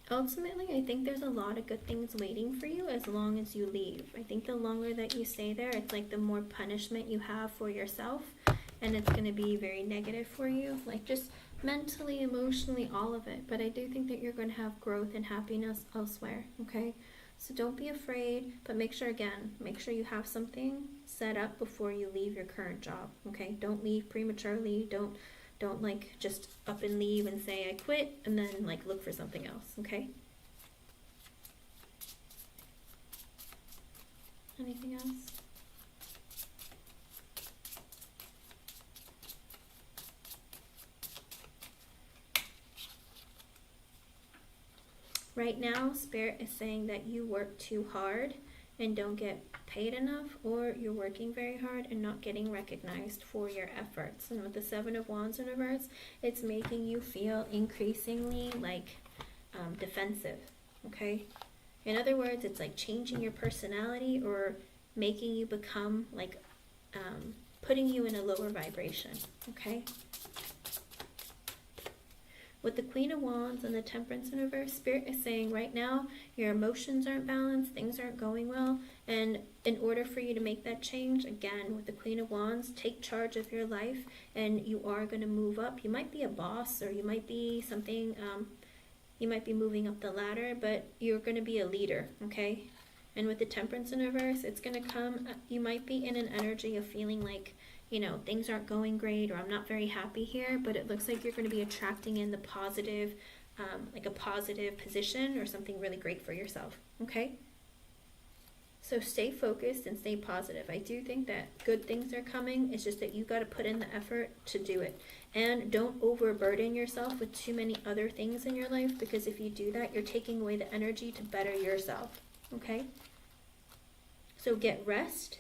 Ultimately, I think there's a lot of good things waiting for you as long as you leave. I think the longer that you stay there, it's like the more punishment you have for yourself, and it's going to be very negative for you, like just mentally, emotionally, all of it. But I do think that you're going to have growth and happiness elsewhere, okay? So don't be afraid, but make sure you have something set up before you leave your current job, okay? Don't leave prematurely. Don't like just up and leave and say I quit and then like look for something else, okay? Anything else? Right now, Spirit is saying that you work too hard and don't get paid enough, or you're working very hard and not getting recognized for your efforts. And with the 7 of Wands in reverse, it's making you feel increasingly like defensive, okay? In other words, it's like changing your personality or making you become like putting you in a lower vibration, okay? With the Queen of Wands and the Temperance in reverse, Spirit is saying right now your emotions aren't balanced, things aren't going well, and in order for you to make that change, again, with the Queen of Wands, take charge of your life, and you are going to move up. You might be a boss, or you might be something, you might be moving up the ladder, but you're going to be a leader, okay? And with the Temperance in reverse, it's going to come, you might be in an energy of feeling like, you know, things aren't going great, or I'm not very happy here, but it looks like you're going to be attracting in the positive, like a positive position or something really great for yourself, okay? So stay focused and stay positive. I do think that good things are coming. It's just that you got to put in the effort to do it. And don't overburden yourself with too many other things in your life, because if you do that, you're taking away the energy to better yourself, okay? So get rest.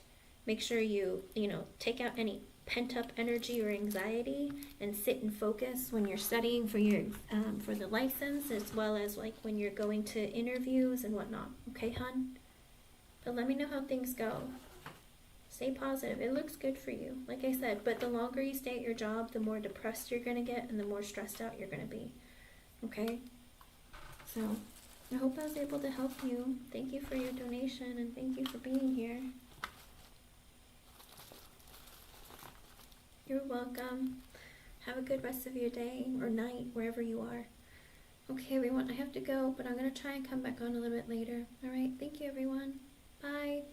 Make sure you take out any pent-up energy or anxiety and sit and focus when you're studying for your for the license, as well as like when you're going to interviews and whatnot. Okay, hun? But let me know how things go. Stay positive. It looks good for you, like I said, but the longer you stay at your job, the more depressed you're going to get and the more stressed out you're going to be. Okay? So, I hope I was able to help you. Thank you for your donation, and thank you for being here. You're welcome. Have a good rest of your day or night, wherever you are. Okay, everyone, I have to go, but I'm going to try and come back on a little bit later. All right, thank you, everyone. Bye.